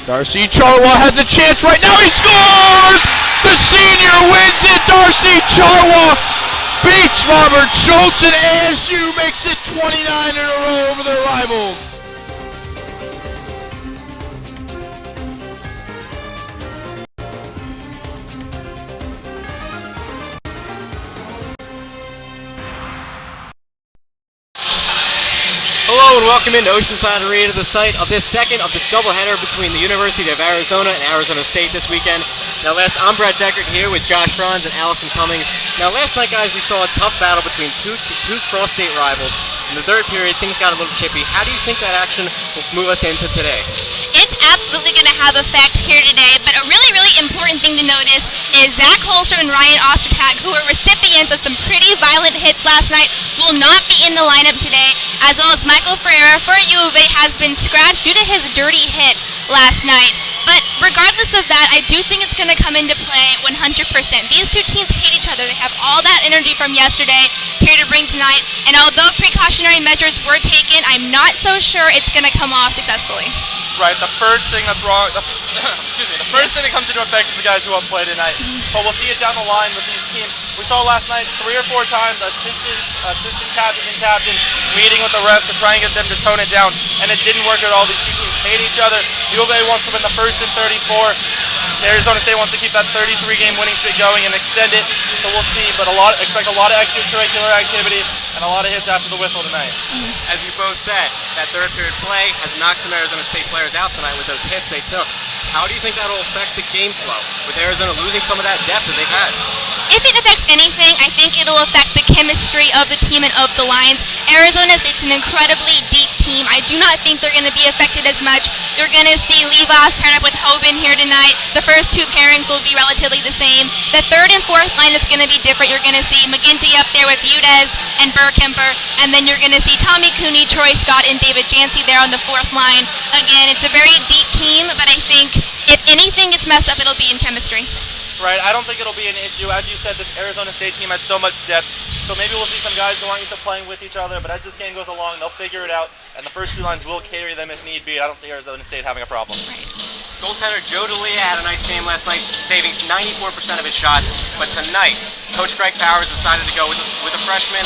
Darcy Charwa has a chance right now. He scores! The senior wins it. Darcy Charwa beats Robert Schultz, and ASU makes it 29 in a row over their rivals. Hello and welcome into Oceanside Arena, the site of this second of the doubleheader between the University of Arizona and Arizona State this weekend. Now I'm Brett Deckert here with Josh Franz and Allison Cummings. Now last night, guys, we saw a tough battle between two cross-state rivals. In the third period, things got a little chippy. How do you think that action will move us into today? It's absolutely going to have effect here today, but a really, really important thing to notice is Zach Holstrom and Ryan Ostertag, who were recipients of some pretty violent hits last night, will not be in the lineup today, as well as Michael Ferreira for U of A has been scratched due to his dirty hit last night. But regardless of that, I do think it's going to come into play 100%. These two teams hate each other. They have all that energy from yesterday here to bring tonight, and although precautionary measures were taken, I'm not so sure it's going to come off successfully. Right, the first thing that's wrong, the first thing that comes into effect is the guys who have played tonight. But we'll see it down the line with these teams. We saw last night 3 or 4 times assistant captains and captains meeting with the refs to try and get them to tone it down, and it didn't work at all. These two teams hate each other. U of A wants to win the first in 34. Arizona State wants to keep that 33-game winning streak going and extend it, so we'll see. But expect a lot of extracurricular activity and a lot of hits after the whistle tonight. As you both said, that third period play has knocked some Arizona State players out tonight with those hits they took. How do you think that will affect the game flow, with Arizona losing some of that depth that they've had? If it affects anything, I think it'll affect the chemistry of the team and of the Lions. Arizona State's an incredibly deep team. I do not think they're going to be affected as much. You're going to see Levas paired up with Hoban here tonight. The first 2 pairings will be relatively the same. The third and fourth line is going to be different. You're going to see McGinty up there with Udez and Burkemper, and then you're going to see Tommy Cooney, Troy Scott, and David Jancy there on the fourth line. Again, it's a very deep team, but I think if anything gets messed up, it'll be in chemistry. Right, I don't think it'll be an issue. As you said, this Arizona State team has so much depth, so maybe we'll see some guys who aren't used to playing with each other, but as this game goes along, they'll figure it out, and the first 2 lines will carry them if need be. I don't see Arizona State having a problem. Goaltender Joe D'Elia had a nice game last night, saving 94% of his shots, but tonight, Coach Greg Powers decided to go with a freshman,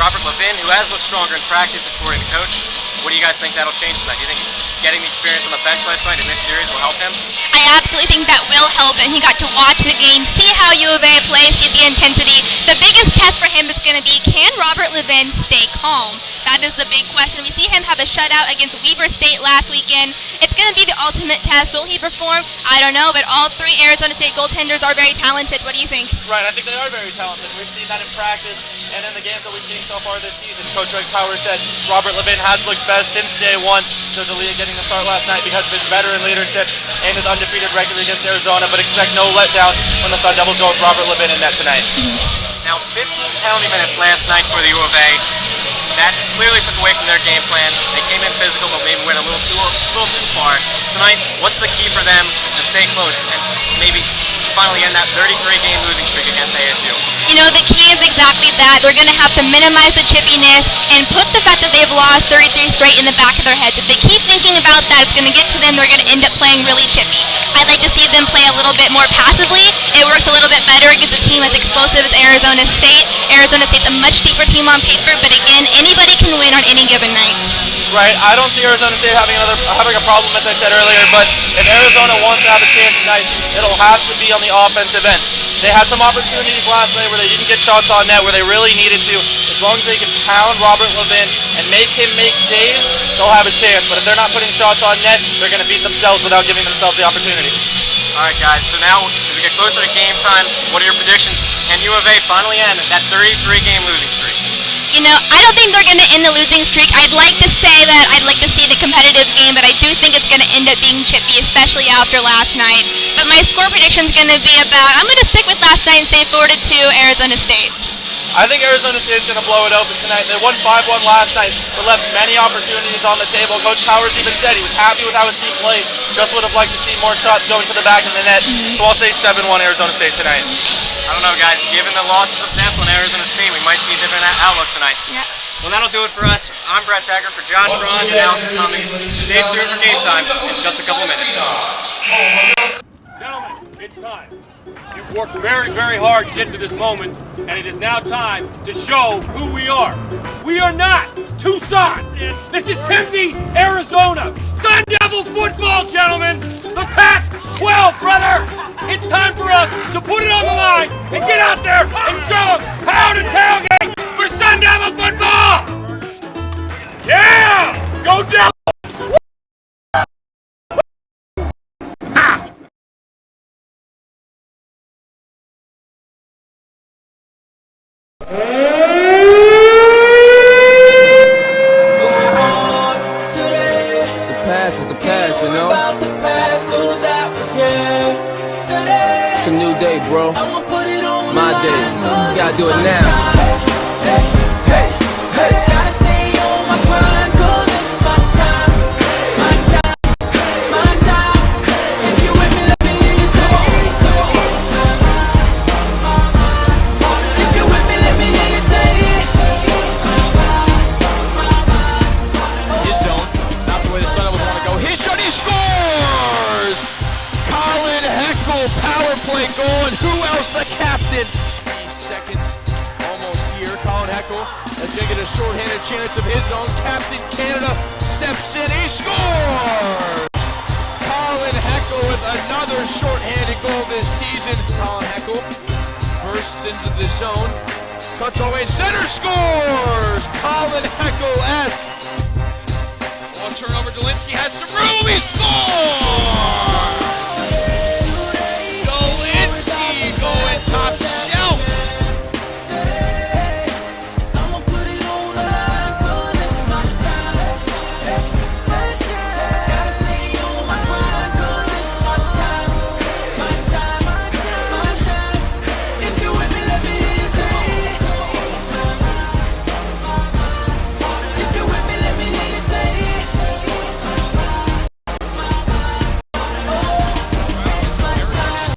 Robert Levin, who has looked stronger in practice, according to Coach. What do you guys think that'll change tonight? Do you think getting the experience on the bench last night in this series will help him? I absolutely think that will help him. He got to watch the game, see how U of A plays, see the intensity. The biggest test for him is going to be, can Robert Levin stay calm? That is the big question. We see him have a shutout against Weber State last weekend. It's going to be the ultimate test. Will he perform? I don't know, but all 3 Arizona State goaltenders are very talented. What do you think? Right, I think they are very talented. We've seen that in practice and in the games that we've seen so far this season. Coach Greg Powers said Robert Levin has looked best since day 1. Joe D'Elia getting the start last night because of his veteran leadership and his undefeated record against Arizona, but expect no letdown when the Sun Devils go with Robert Levin in net tonight. Now, 15 penalty minutes last night for the U of A. That clearly took away from their game plan. They came in physical, but maybe went a little too far. Tonight, what's the key for them to stay close and maybe finally end that 33-game losing streak against ASU? You know, the key is exactly that. They're going to have to minimize the chippiness and put the fact that they've lost 33 straight in the back of their heads. If they keep thinking about that, it's going to get to them. They're going to end up playing really chippy. I'd like to see them play a little bit more passively. It works a little bit better against a team as explosive as Arizona State. Arizona State's a much deeper team on paper, but again, anybody can win on any given night. Right, I don't see Arizona State having a problem, as I said earlier, but if Arizona wants to have a chance tonight, it'll have to be on the offensive end. They had some opportunities last night where they didn't get shots on net where they really needed to. As long as they can pound Robert Levin and make him make saves, they'll have a chance. But if they're not putting shots on net, they're going to beat themselves without giving themselves the opportunity. All right, guys, so now as we get closer to game time, what are your predictions? Can U of A finally end that 33-game losing streak? You know, I don't think they're going to end the losing streak. I'd like to say that I'd like to see the competitive game, but I do think it's going to end up being chippy, especially after last night. But my score prediction is going to be about, I'm going to stick with last night and say 4-2 Arizona State. I think Arizona State's going to blow it open tonight. They won 5-1 last night, but left many opportunities on the table. Coach Powers even said he was happy with how his team played, just would have liked to see more shots going to the back of the net. So I'll say 7-1 Arizona State tonight. I don't know, guys. Given the losses of depth on Arizona State, we might see a different outlook tonight. Yeah. Well, that'll do it for us. I'm Brett Decker for Josh Franz and Allison Cummings. Stay tuned for game time in just a couple minutes. Gentlemen, it's time. You've worked very, very hard to get to this moment, and it is now time to show who we are. We are not Tucson. This is Tempe, Arizona. Sun Devils football, gentlemen. The Pac-12, brother. It's time for us to put it on the line and get out there and show them how to tailgate for Sun Devil football. Yeah! Go Devils! You know? It's a new day, bro. My day. You gotta do it now. Hey, hey, hey. Gotta stay on my grind, 'cause it's my time. My time, my time. If you with me, let me hear you say. If you with me, let me hear you say. His zone, not the way the Sun Devils want to go. His shot, he scores! Colin Heckel, power play goal, and who else? The captain. 3 seconds almost here. Colin Heckel is going to get a shorthanded chance of his own. Captain Canada steps in, he scores! Colin Heckel with another shorthanded goal this season. Colin Heckel bursts into the zone, cuts away, center, scores! Colin Heckel-esque. Ball turnover, Delinsky has some room, he scores! Delinsky going top shelf. I'ma put it on the line, 'cause it's my time. Gotta stay on my grind, 'cause it's my time. My time, my time, my time. If you with me, let me hear you say. If you with me, let me hear you say. It's my time.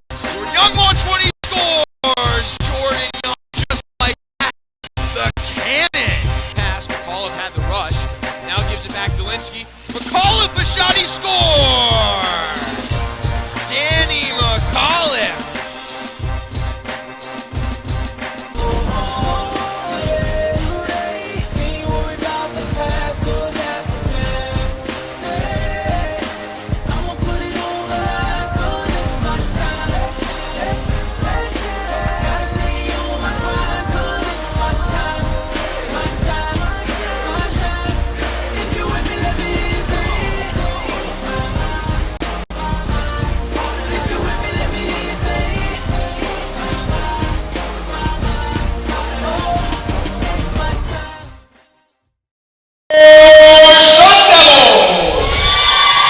Young launch when he scores. Jordan Young just like that. The cannon. Pass, McAuliffe had the rush. Now gives it back to Delinsky. McAuliffe, the shot, he scores! Danny McAuliffe.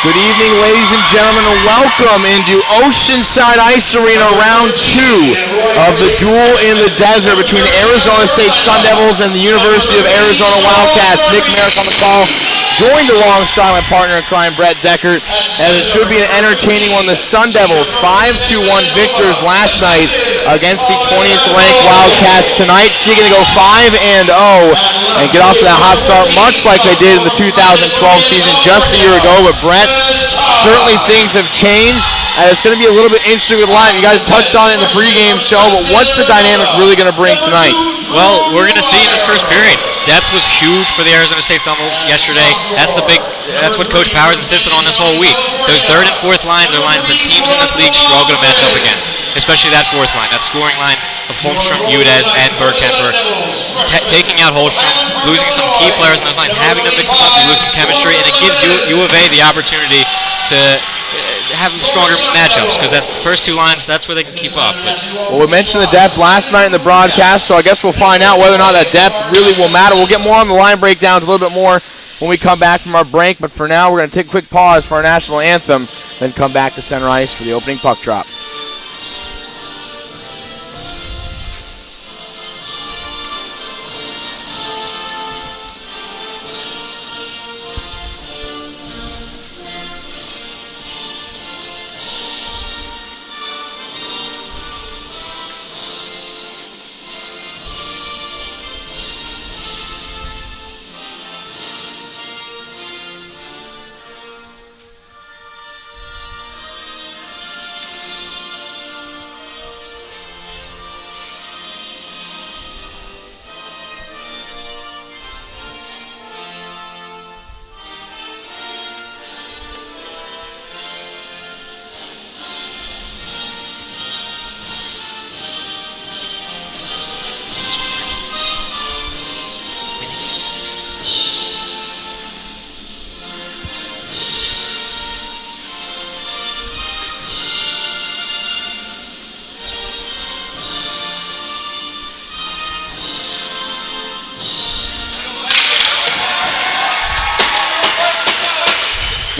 Good evening, ladies and gentlemen, and welcome into Oceanside Ice Arena, round 2 of the duel in the desert between the Arizona State Sun Devils and the University of Arizona Wildcats. Nick Merrick on the call, joined alongside my partner in crime, Brett Deckert, as it should be an entertaining one. The Sun Devils 5-1 victors last night against the 20th ranked Wildcats. Tonight, seeking to go 5-0 and get off to that hot start, much like they did in the 2012 season just a year ago. But Brett, certainly things have changed, and it's going to be a little bit interesting with the line. You guys touched on it in the pregame show, but what's the dynamic really going to bring tonight? Well, we're going to see in this first period. Depth was huge for the Arizona State Sun Devils yesterday. That's what Coach Powers insisted on this whole week. Those third and fourth lines are lines that teams in this league struggle to match up against, especially that fourth line, that scoring line of Holmstrom, Udez, and Bergkemper. Taking out Holmstrom, losing some key players in those lines, having to mix them up, you lose some chemistry, and it gives U of A the opportunity to have stronger matchups, because that's the first two lines, that's where they can keep up. Well, we mentioned the depth last night in the broadcast, so I guess we'll find out whether or not that depth really will matter. We'll get more on the line breakdowns a little bit more when we come back from our break, but for now we're going to take a quick pause for our national anthem, then come back to center ice for the opening puck drop.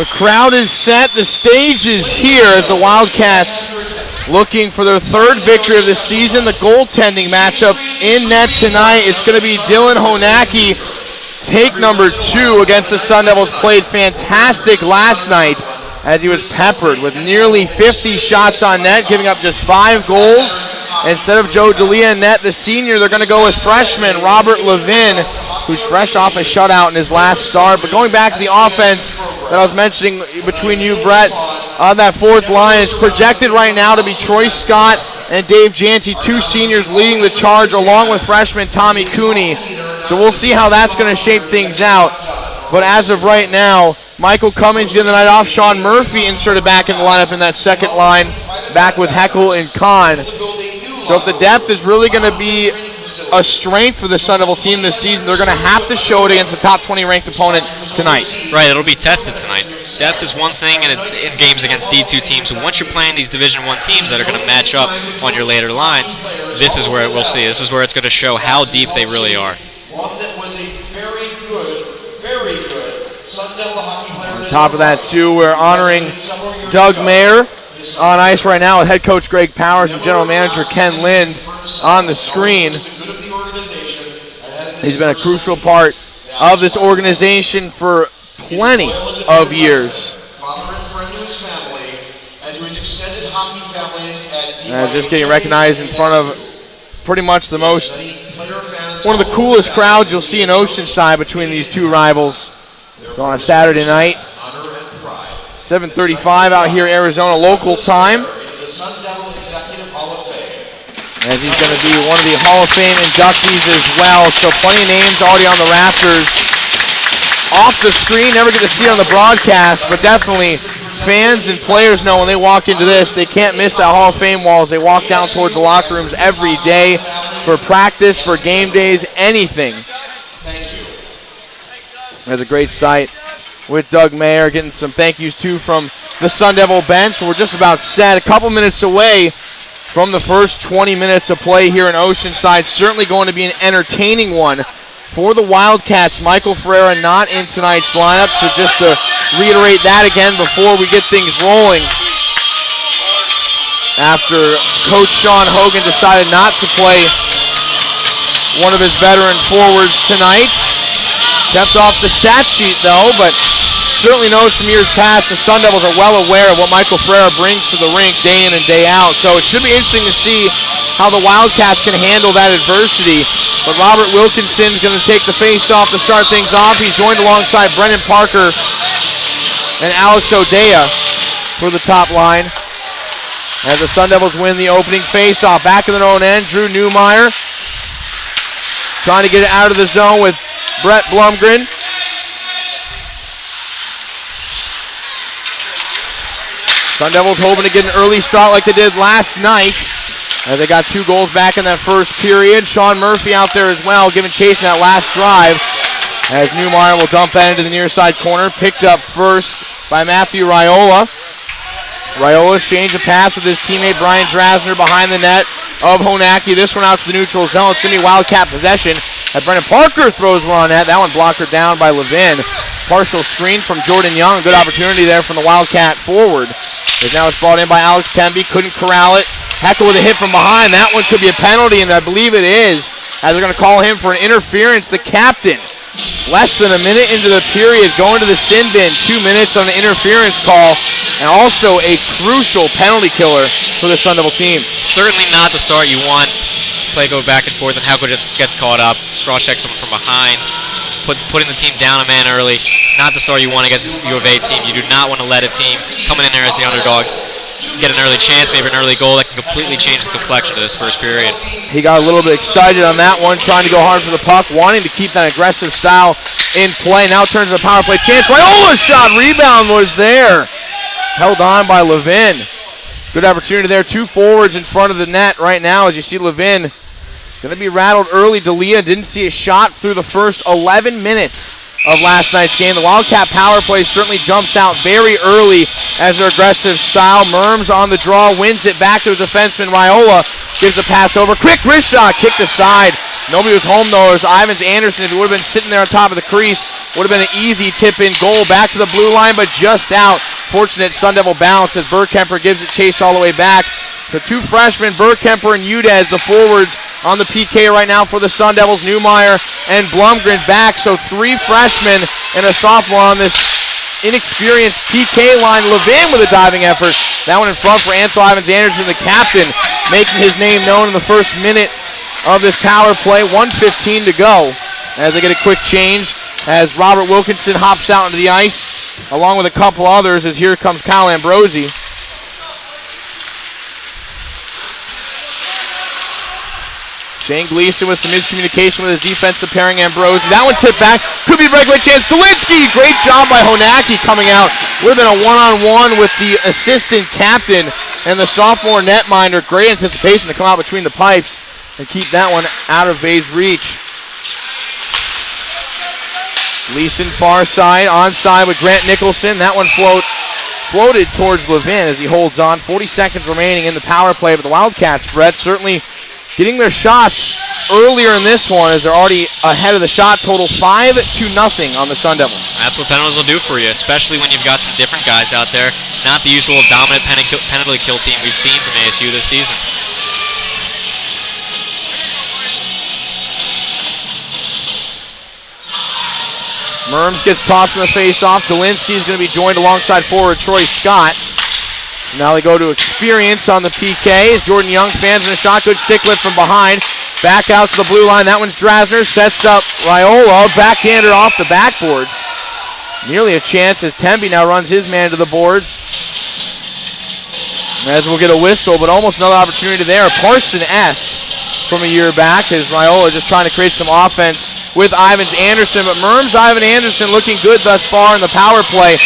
The crowd is set. The stage is here as the Wildcats looking for their third victory of the season. The goaltending matchup in net tonight. It's going to be Dylan Honacki, take number 2 against the Sun Devils. Played fantastic last night as he was peppered with nearly 50 shots on net, giving up just 5 goals. Instead of Joe D'Elia in net, the senior, they're going to go with freshman Robert Levin, who's fresh off a shutout in his last start. But going back to the offense that I was mentioning between you, Brett, on that fourth line, it's projected right now to be Troy Scott and Dave Jancy, 2 seniors leading the charge, along with freshman Tommy Cooney. So we'll see how that's going to shape things out. But as of right now, Michael Cummings getting the night off. Sean Murphy inserted back in the lineup in that second line, back with Heckel and Kahn. So if the depth is really going to be a strength for the Sun Devil team this season, they're going to have to show it against the top 20 ranked opponent tonight. Right, it'll be tested tonight. Depth is one thing in games against D2 teams. So once you're playing these Division I teams that are going to match up on your later lines, this is where we'll see. This is where it's going to show how deep they really are. One that was a very good Sun Devil hockey player. On top of that, too, we're honoring Doug Mayer on ice right now with head coach Greg Powers and general manager Ken Lind on the screen. He's been a crucial part of this organization for plenty of years. As just getting recognized in front of pretty much the most, one of the coolest crowds you'll see in Oceanside between these two rivals. So on a Saturday night, 7:35 out here, Arizona local time. As he's going to be one of the Hall of Fame inductees as well. So plenty of names already on the rafters. Off the screen, never get to see it on the broadcast, but definitely fans and players know when they walk into this, they can't miss that Hall of Fame wall as they walk down towards the locker rooms every day for practice, for game days, anything. That's a great sight with Doug Mayer, getting some thank yous too from the Sun Devil bench. We're just about set, a couple minutes away from the first 20 minutes of play here in Oceanside. Certainly going to be an entertaining one for the Wildcats. Michael Ferreira not in tonight's lineup, so just to reiterate that again before we get things rolling. After Coach Sean Hogan decided not to play one of his veteran forwards tonight. Kept off the stat sheet though, but certainly knows from years past the Sun Devils are well aware of what Michael Ferreira brings to the rink day in and day out. So it should be interesting to see how the Wildcats can handle that adversity. But Robert Wilkinson's going to take the face-off to start things off. He's joined alongside Brennan Parker and Alex O'Dea for the top line. As the Sun Devils win the opening face-off. Back in their own end, Drew Newmeyer trying to get it out of the zone with Brett Blumgren. Sun Devils hoping to get an early start like they did last night. They got 2 goals back in that first period. Sean Murphy out there as well, giving chase in that last drive. As Newmeyer will dump that into the near side corner. Picked up first by Matthew Raiola. Raiola exchange a pass with his teammate Brian Drasner behind the net of Honacki. This one out to the neutral zone. It's going to be Wildcat possession. As Brennan Parker throws one on net. That one blocked down by Levin. Partial screen from Jordan Young. Good opportunity there from the Wildcat forward. As now it's brought in by Alex Temby. Couldn't corral it. Heckel with a hit from behind. That one could be a penalty, and I believe it is, as they're going to call him for an interference. The captain, less than a minute into the period, going to the sin bin. 2 minutes on an interference call, and also a crucial penalty killer for the Sun Devil team. Certainly not the start you want. Play go back and forth, and Heckel just gets caught up. Cross-check someone from behind. Putting the team down a man early. Not the start you want against this U of A team. You do not want to let a team coming in there as the underdogs get an early chance, maybe an early goal that can completely change the complexion of this first period. He got a little bit excited on that one, trying to go hard for the puck, wanting to keep that aggressive style in play. Now turns to a power play chance. Raiola's shot, rebound was there. Held on by Levin. Good opportunity there. 2 forwards in front of the net right now as you see Levin going to be rattled early. D'Elia didn't see a shot through the first 11 minutes of last night's game. The Wildcat power play certainly jumps out very early as their aggressive style. Merms on the draw, wins it back to the defenseman. Raiola gives a pass over. Quick wrist shot, kicked aside. Nobody was home though. It was Ivans Anderson. If he would have been sitting there on top of the crease, Would have been an easy tip-in goal back to the blue line, but just out. Fortunate Sun Devil bounce as Burkemper gives it chase all the way back. So two freshmen, Burkemper and Udez, the forwards on the PK right now for the Sun Devils. Newmeyer and Blumgren back. So three freshmen and a sophomore on this inexperienced PK line. Levin with a diving effort. That one in front for Ansel Ivins-Anderson, the captain, making his name known in the first minute of this power play. 1:15 to go as they get a quick change as Robert Wilkinson hops out into the ice along with a couple others as here comes Kyle Ambrosi. Shane Gleason with some miscommunication with his defensive pairing, Ambrosi. That one tipped back. Could be a breakaway chance. Dolinsky, great job by Honacki coming out. Would have been a one-on-one with the assistant captain and the sophomore netminder. Great anticipation to come out between the pipes and keep that one out of Bay's reach. Gleason far side, onside with Grant Nicholson. That one floated towards Levin as he holds on. 40 seconds remaining in the power play, but the Wildcats, Brett, certainly getting their shots earlier in this one as they're already ahead of the shot total 5-0 on the Sun Devils. That's what penalties will do for you, especially when you've got some different guys out there. Not the usual dominant penalty kill team we've seen from ASU this season. Merms gets tossed from the face-off. Dolinsky is going to be joined alongside forward Troy Scott. So now they go to experience on the PK as Jordan Young fans in a shot. Good stick lift from behind. Back out to the blue line. That one's Drasner. Sets up Raiola. Backhander off the backboards. Nearly a chance as Temby now runs his man to the boards. As we'll get a whistle, but almost another opportunity there. Parson-esque from a year back as Raiola just trying to create some offense with Ivins-Anderson. But Merms, Ivan-Anderson looking good thus far in the power play.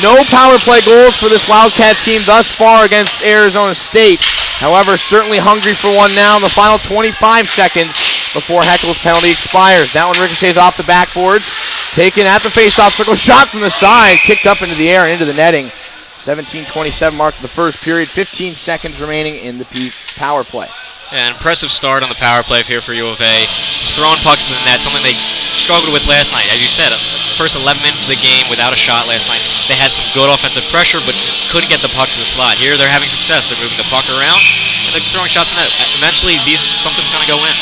No power play goals for this Wildcat team thus far against Arizona State. However, certainly hungry for one now in the final 25 seconds before Heckel's penalty expires. That one ricochets off the backboards. Taken at the face-off circle. Shot from the side. Kicked up into the air and into the netting. 17:27 mark of the first period. 15 seconds remaining in the power play. Yeah, an impressive start on the power play here for U of A. Just throwing pucks to the net, something they struggled with last night. As you said, first 11 minutes of the game without a shot last night. They had some good offensive pressure, but couldn't get the puck to the slot. Here they're having success. They're moving the puck around, and they're throwing shots in the net. Eventually, something's going to go in.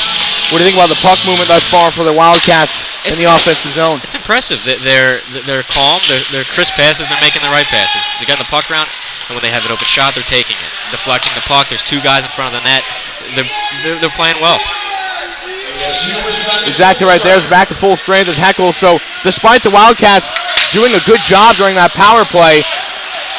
What do you think about the puck movement thus far for the Wildcats in the offensive zone? It's impressive. They're calm. They're crisp passes. They're making the right passes. They're getting the puck around, and when they have an open shot, they're taking it. Deflecting the puck. There's two guys in front of the net. They're playing well. Exactly right there. It's back to full strength as Heckel. So despite the Wildcats doing a good job during that power play,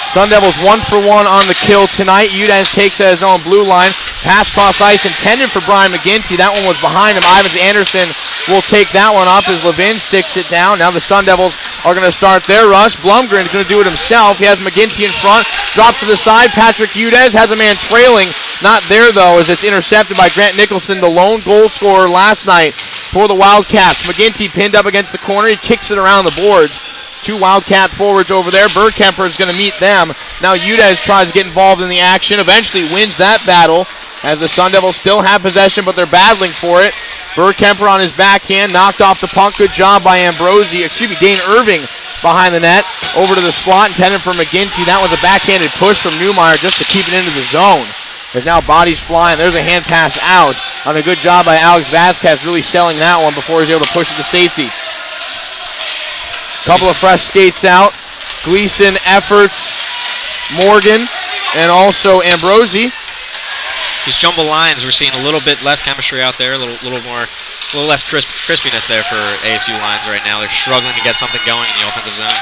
Sun Devils 1-for-1 on the kill tonight. Udez takes it at his own blue line. Pass cross ice intended for Brian McGinty. That one was behind him. Ivins-Anderson will take that one up as Levin sticks it down. Now the Sun Devils are going to start their rush. Blumgren is going to do it himself. He has McGinty in front. Drops to the side. Patrick Udez has a man trailing. Not there, though, as it's intercepted by Grant Nicholson, the lone goal scorer last night for the Wildcats. McGinty pinned up against the corner. He kicks it around the boards. Two Wildcat forwards over there. Burkemper is going to meet them. Now Udez tries to get involved in the action. Eventually wins that battle as the Sun Devils still have possession, but they're battling for it. Burkemper on his backhand. Knocked off the puck. Good job by Dane Irving behind the net. Over to the slot intended for McGinty. That was a backhanded push from Newmeyer just to keep it into the zone. There's now bodies flying. There's a hand pass out on a good job by Alex Vasquez really selling that one before he's able to push it to safety. Couple of fresh skates out. Gleason, Efforts, Morgan, and also Ambrosi. These jumble lines, we're seeing a little bit less chemistry out there, a little less crispiness there for ASU lines right now. They're struggling to get something going in the offensive zone.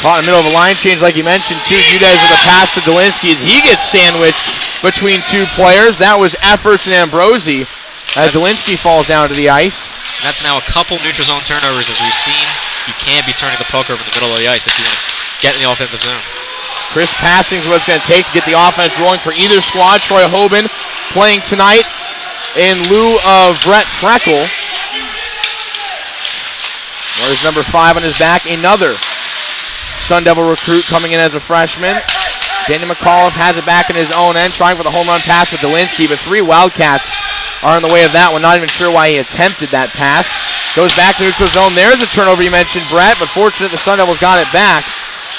Caught in the middle of a line change like you mentioned too. Udez with a pass to Dolinsky as he gets sandwiched between two players. That was Efforts and Ambrosi as Dolinsky falls down to the ice. And that's now a couple neutral zone turnovers as we've seen. You can't be turning the puck over in the middle of the ice if you want to get in the offensive zone. Crisp passing is what it's going to take to get the offense rolling for either squad. Troy Hoban playing tonight in lieu of Brett Preckle. There's number 5 on his back, another Sun Devil recruit coming in as a freshman. Danny McAuliffe has it back in his own end, trying for the home run pass with Dolinsky, but 3 Wildcats are in the way of that one. Not even sure why he attempted that pass. Goes back to neutral zone. There's a turnover you mentioned, Brett, but fortunate the Sun Devils got it back.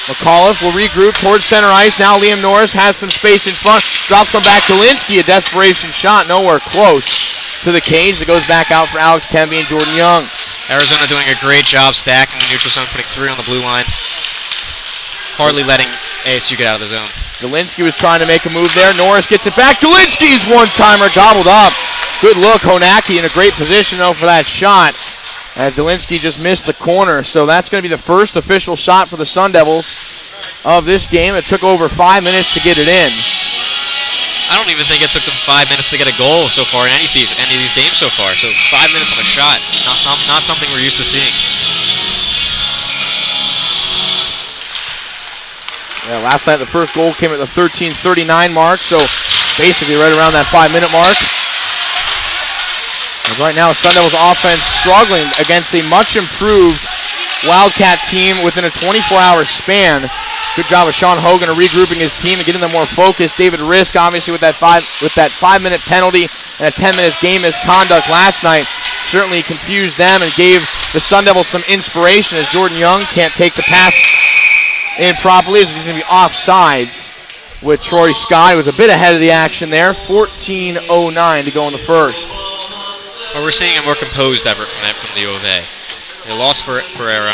McAuliffe will regroup towards center ice. Now Liam Norris has some space in front. Drops one back to Linsky. A desperation shot, nowhere close to the cage. That goes back out for Alex Temby and Jordan Young. Arizona doing a great job stacking the neutral zone, putting 3 on the blue line. Hardly letting ASU get out of the zone. Delinsky was trying to make a move there. Norris gets it back. Delinsky's one-timer gobbled up. Good look. Honacki in a great position, though, for that shot. And Delinsky just missed the corner. So that's going to be the first official shot for the Sun Devils of this game. It took over 5 minutes to get it in. I don't even think it took them 5 minutes to get a goal so far in any season, any of these games so far. So 5 minutes on a shot, not something we're used to seeing. Yeah, last night the first goal came at the 13:39 mark, so basically right around that 5-minute mark. As right now, Sun Devils offense struggling against a much improved Wildcat team within a 24-hour span. Good job of Sean Hogan of regrouping his team and getting them more focused. David Risk, obviously, with that 5-minute penalty and a 10-minute game misconduct last night, certainly confused them and gave the Sun Devils some inspiration as Jordan Young can't take the pass in properly as he's going to be offsides with Troy Scott. He was a bit ahead of the action there. 14:09 to go in the first. Well, we're seeing a more composed effort from the U of A. They lost for Ferreira.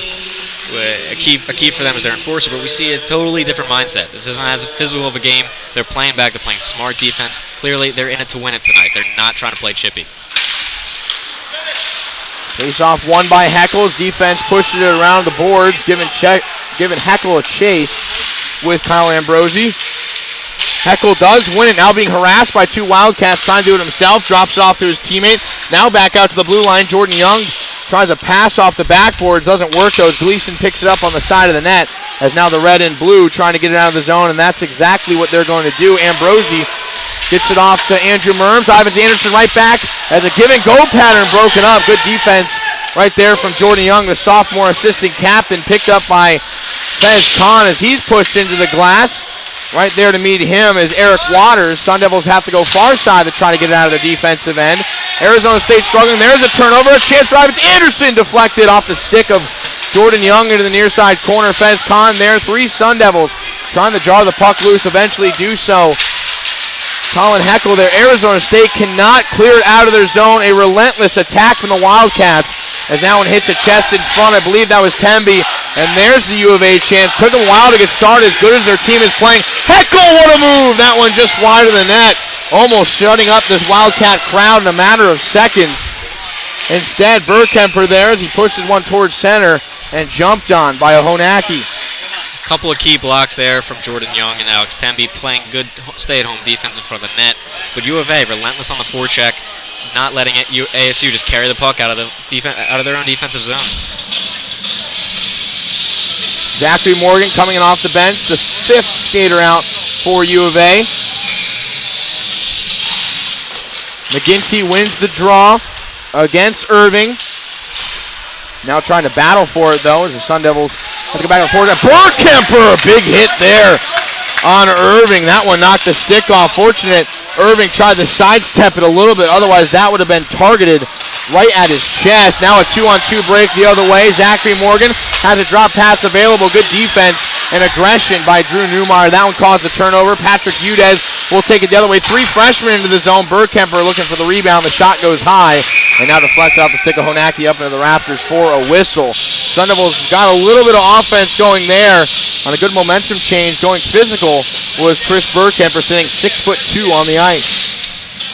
A key for them is their enforcer, but we see a totally different mindset. This isn't as physical of a game. They're playing back. They're playing smart defense. Clearly, they're in it to win it tonight. They're not trying to play chippy. Face-off won by Heckles. Defense pushing it around the boards, giving Heckel a chase with Kyle Ambrosi. Heckel does win it, now being harassed by 2 Wildcats, trying to do it himself. Drops it off to his teammate. Now back out to the blue line. Jordan Young tries a pass off the backboards. Doesn't work, though, as Gleason picks it up on the side of the net. As now the red and blue trying to get it out of the zone, and that's exactly what they're going to do. Ambrosi gets it off to Andrew Merms. Ivans Anderson right back as a give-and-go pattern broken up. Good defense right there from Jordan Young, the sophomore assistant captain, picked up by Fez Khan as he's pushed into the glass. Right there to meet him is Eric Waters. Sun Devils have to go far side to try to get it out of their defensive end. Arizona State struggling. There's a turnover. A chance for Ivans Anderson, deflected off the stick of Jordan Young into the near side corner. Fez Khan there. 3 Sun Devils trying to jar the puck loose, eventually do so. Colin Heckel there. Arizona State cannot clear it out of their zone. A relentless attack from the Wildcats as that one hits a chest in front. I believe that was Temby. And there's the U of A chance. Took them a while to get started as good as their team is playing. Heckel, what a move! That one just wide of the net. Almost shutting up this Wildcat crowd in a matter of seconds. Instead, Burkemper there as he pushes one towards center and jumped on by a Honacki. Couple of key blocks there from Jordan Young and Alex Temby, playing good stay-at-home defense in front of the net. But U of A relentless on the forecheck, not letting ASU just carry the puck out of their own defensive zone. Zachary Morgan coming in off the bench, the 5th skater out for U of A. McGinty wins the draw against Irving. Now trying to battle for it, though, as the Sun Devils have to go back and forth. Burkemper, a big hit there on Irving. That one knocked the stick off. Fortunate Irving tried to sidestep it a little bit. Otherwise, that would have been targeted right at his chest. Now a 2-on-2 break the other way. Zachary Morgan has a drop pass available. Good defense and aggression by Drew Newmeyer. That one caused a turnover. Patrick Udez will take it the other way. 3 freshmen into the zone. Burkemper looking for the rebound. The shot goes high. And now deflected off the stick of Honacki up into the rafters for a whistle. Sun Devils got a little bit of offense going there on a good momentum change. Going physical was Chris Burkemper, standing 6'2" on the ice.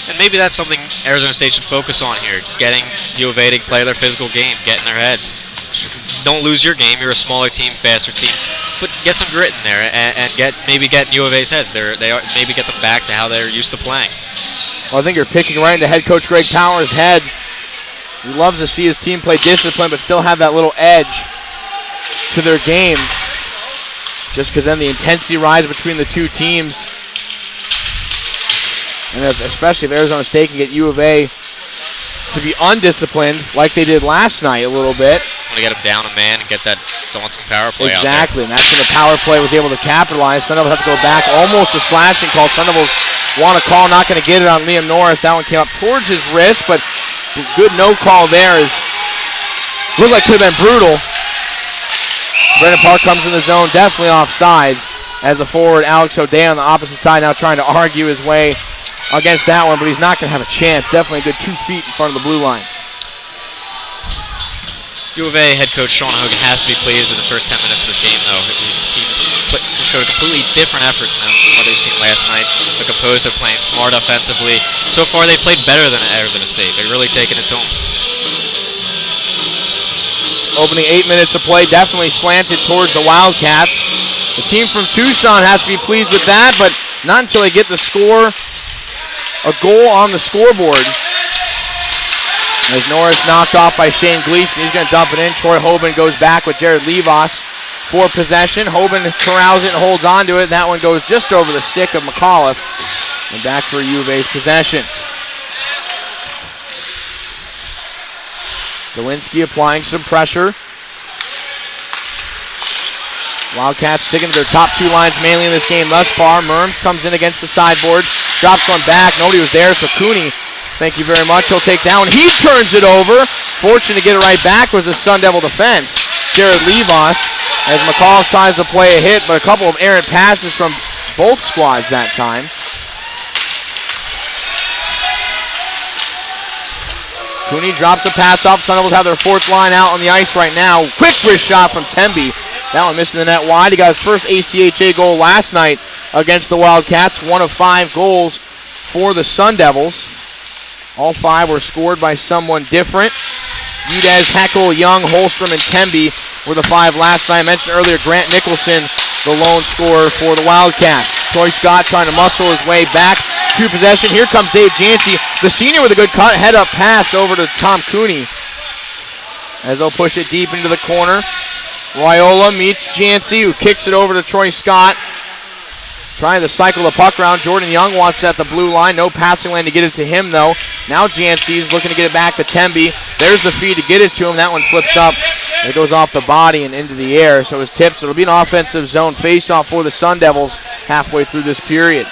And maybe that's something Arizona State should focus on here, getting U of A to play their physical game, get in their heads. Don't lose your game. You're a smaller team, faster team, but get some grit in there and maybe get in U of A's heads. Maybe get them back to how they're used to playing. Well, I think you're picking right into head coach Greg Powers' head. He loves to see his team play discipline, but still have that little edge to their game. Just because then the intensity rises between the two teams. And especially if Arizona State can get U of A to be undisciplined like they did last night a little bit. to get him down a man and get that daunting power play Exactly, out and that's when the power play was able to capitalize. Sun Devils have to go back, almost a slashing call. Sun Devils want to call, not going to get it on Liam Norris. That one came up towards his wrist, but good no call there. Looked like could have been brutal. Brendan Park comes in the zone, definitely offsides, as the forward Alex O'Day on the opposite side now trying to argue his way against that one, but he's not going to have a chance. Definitely a good 2 feet in front of the blue line. U of A head coach Sean Hogan has to be pleased with the first 10 minutes of this game, though. His team showed a completely different effort than what they've seen last night. They're composed, they're playing smart offensively. So far, they played better than Arizona State. They're really taking it to them. Opening 8 minutes of play, definitely slanted towards the Wildcats. The team from Tucson has to be pleased with that, but not until they get the score, a goal on the scoreboard. As Norris knocked off by Shane Gleason, he's going to dump it in. Troy Hoban goes back with Jared Levos for possession. Hoban corrals it and holds on to it. That one goes just over the stick of McAuliffe. And back for U of A's possession. Delinsky applying some pressure. Wildcats sticking to their top 2 lines mainly in this game thus far. Merms comes in against the sideboards, drops one back. Nobody was there, so Cooney, thank you very much. He'll take that one. He turns it over. Fortunate to get it right back was the Sun Devil defense. Jared Levos, as McCall tries to play a hit, but a couple of errant passes from both squads that time. Cooney drops a pass off. Sun Devils have their 4th line out on the ice right now. Quick wrist shot from Temby. That one missing the net wide. He got his first ACHA goal last night against the Wildcats. 1 of 5 goals for the Sun Devils. All 5 were scored by someone different. Udez, Heckel, Young, Holstrom, and Temby were the 5 last night. I mentioned earlier Grant Nicholson, the lone scorer for the Wildcats. Troy Scott trying to muscle his way back to possession. Here comes Dave Jancy, the senior, with a good cut, head-up pass over to Tom Cooney. As they'll push it deep into the corner. Loyola meets Jancy, who kicks it over to Troy Scott. Trying to cycle the puck around. Jordan Young wants it at the blue line. No passing lane to get it to him, though. Now Jancy's looking to get it back to Temby. There's the feed to get it to him. That one flips up. It goes off the body and into the air, so it's tipped. So it'll be an offensive zone faceoff for the Sun Devils halfway through this period.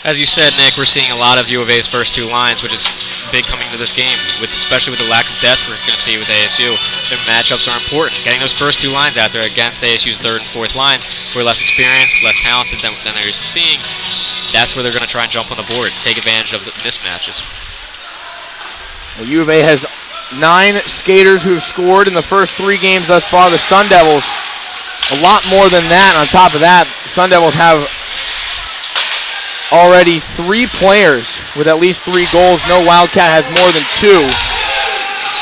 As you said, Nick, we're seeing a lot of U of A's first 2 lines, which is big coming to this game, especially with the lack of depth we're going to see with ASU. Their matchups are important. Getting those first 2 lines out there against ASU's 3rd and 4th lines, who are less experienced, less talented than they're used to seeing, that's where they're going to try and jump on the board, take advantage of the mismatches. Well, U of A has 9 skaters who have scored in the first 3 games thus far. The Sun Devils, a lot more than that. On top of that, Sun Devils have already 3 players with at least 3 goals. No Wildcat has more than 2.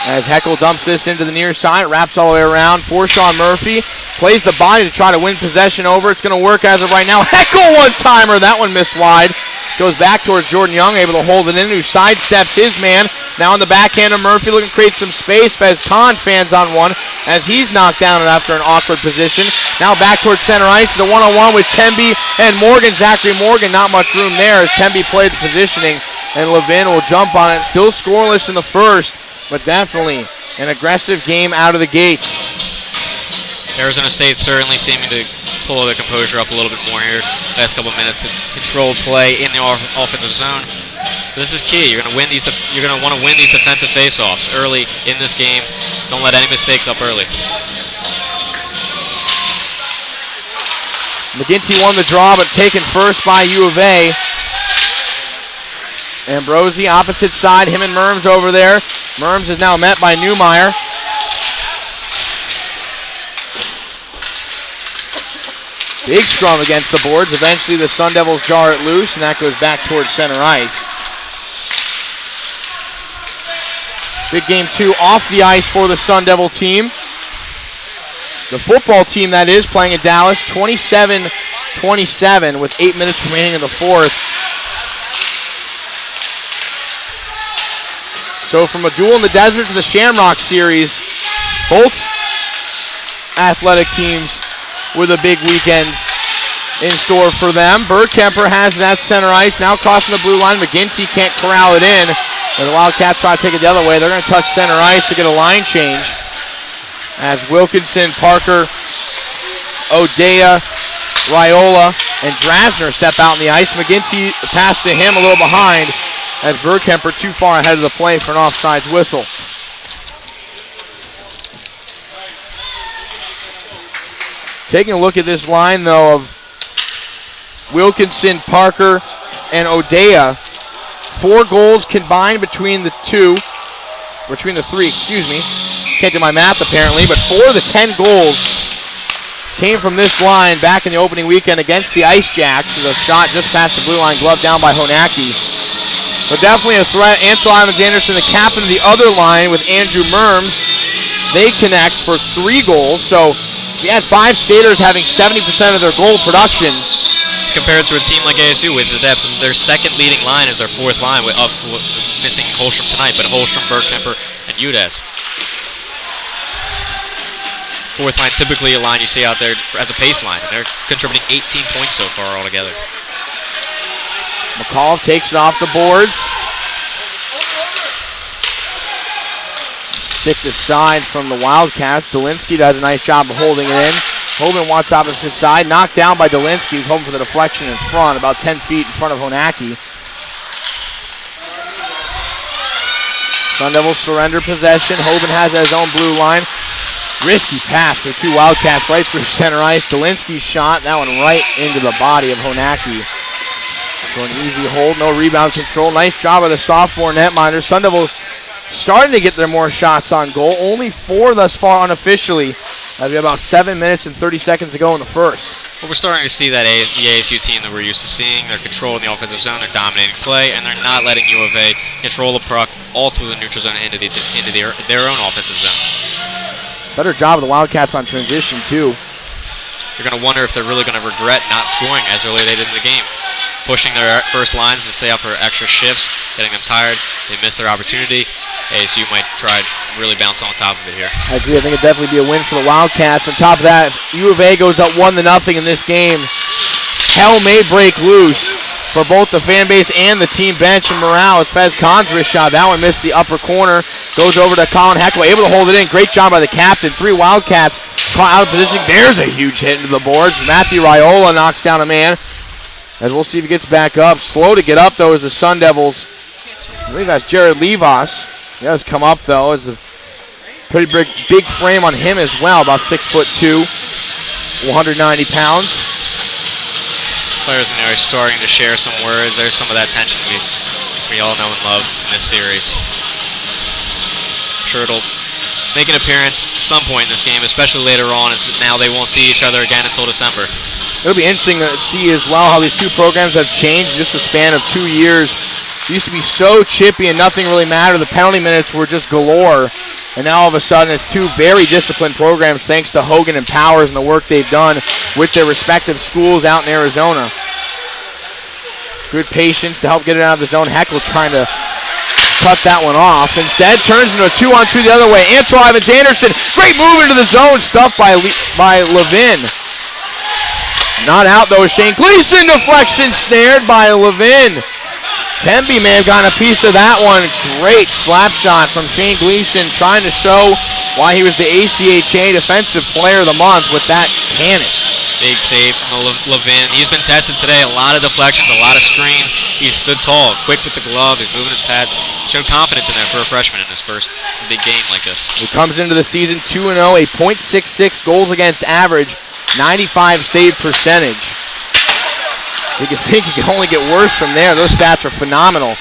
As Heckel dumps this into the near side, wraps all the way around for Sean Murphy. Plays the body to try to win possession over. It's going to work as of right now. Heckel one-timer. That one missed wide. Goes back towards Jordan Young, able to hold it in, who sidesteps his man. Now on the backhand of Murphy, looking to create some space. Fez Khan fans on one as he's knocked down after an awkward position. Now back towards center ice. It's a one-on-one with Temby and Morgan. Zachary Morgan, not much room there as Temby played the positioning, and Levin will jump on it. Still scoreless in the first, but definitely an aggressive game out of the gates. Arizona State certainly seeming to pull their composure up a little bit more here. Last couple of minutes of controlled play in the offensive zone. This is key. You're going to win these. You're going to want to win these defensive faceoffs early in this game. Don't let any mistakes up early. McGinty won the draw, but taken first by U of A. Ambrosi, opposite side. Him and Merms over there. Merms is now met by Newmeyer. Big scrum against the boards. Eventually the Sun Devils jar it loose, and that goes back towards center ice. Big game 2 off the ice for the Sun Devil team. The football team, that is, playing in Dallas, 27-27 with 8 minutes remaining in the 4th. So from a duel in the desert to the Shamrock Series, both athletic teams with a big weekend in store for them. Bergkemper has it at center ice, now crossing the blue line. McGinty can't corral it in, but the Wildcats try to take it the other way. They're going to touch center ice to get a line change. as Wilkinson, Parker, O'Dea, Raiola, and Drasner step out on the ice. McGinty pass to him a little behind as Bergkemper too far ahead of the play for an offsides whistle. Taking a look at this line, though, of Wilkinson, Parker, and O'Dea. 4 goals combined between the three, Can't do my math apparently, but 4 of the 10 goals came from this line back in the opening weekend against the Ice Jacks. The shot just past the blue line, gloved down by Honacki. But definitely a threat. Ansel Evans-Anderson, the captain of the other line with Andrew Merms. They connect for 3 goals. So we had 5 skaters having 70% of their goal production. Compared to a team like ASU with the depth, their second leading line is their 4th line, with missing Holstrom tonight, but Holstrom, Bergkemper, and Udes. 4th line, typically a line you see out there as a pace line, and they're contributing 18 points so far altogether. McAuliffe takes it off the boards. Sticked aside from the Wildcats. Dolinsky does a nice job of holding it in. Hoban wants opposite side. Knocked down by Dolinsky. He's hoping for the deflection in front, about 10 feet in front of Honacki. Sun Devils surrender possession. Hoban has his own blue line. Risky pass for 2 Wildcats right through center ice. Dolinsky's shot. That one right into the body of Honacki. For an easy hold. No rebound control. Nice job by the sophomore netminder. Sun Devils starting to get their more shots on goal. Only 4 thus far unofficially. That'll be about 7 minutes and 30 seconds to go in the first. Well, we're starting to see that the ASU team that we're used to seeing. They're controlling the offensive zone, they're dominating play, and they're not letting U of A control the puck all through the neutral zone into their own offensive zone. Better job of the Wildcats on transition, too. You're going to wonder if they're really going to regret not scoring as early as they did in the game. Pushing their first lines to stay out for extra shifts, getting them tired. They missed their opportunity. ASU might try to really bounce on top of it here. I agree. I think it'd definitely be a win for the Wildcats. On top of that, if U of A goes up 1-0 in this game, hell may break loose for both the fan base and the team bench and morale as Fez Khan's wrist shot. That one missed the upper corner. Goes over to Colin Heckle, able to hold it in. Great job by the captain. 3 Wildcats caught out of position. There's a huge hit into the boards. Matthew Raiola knocks down a man. And we'll see if he gets back up. Slow to get up, though, is the Sun Devils. I believe that's Jared Levas. He does come up, though. It's a pretty big frame on him as well. About 6'2", 190 pounds. Players in there are starting to share some words. There's some of that tension we all know and love in this series. I'm sure it'll make an appearance at some point in this game, especially later on, as now they won't see each other again until December. It'll be interesting to see as well how these 2 programs have changed in just a span of 2 years. It used to be so chippy and nothing really mattered. The penalty minutes were just galore. And now all of a sudden it's 2 very disciplined programs thanks to Hogan and Powers and the work they've done with their respective schools out in Arizona. Good patience to help get it out of the zone. Heckle trying to cut that one off. Instead, turns into a 2-on-2 the other way. Ansel Evans-Anderson, great move into the zone, stuffed by Levin. Not out, though. Shane Gleason, deflection snared by Levin. Temby may have gotten a piece of that one. Great slap shot from Shane Gleason, trying to show why he was the ACHA Defensive Player of the Month with that cannon. Big save from Levin. He's been tested today. A lot of deflections, a lot of screens. He's stood tall, quick with the glove. He's moving his pads. Showed confidence in there for a freshman in his first big game like this. He comes into the season 2-0, a .66 goals against average, 95 save percentage. So you can think it can only get worse from there. Those stats are phenomenal,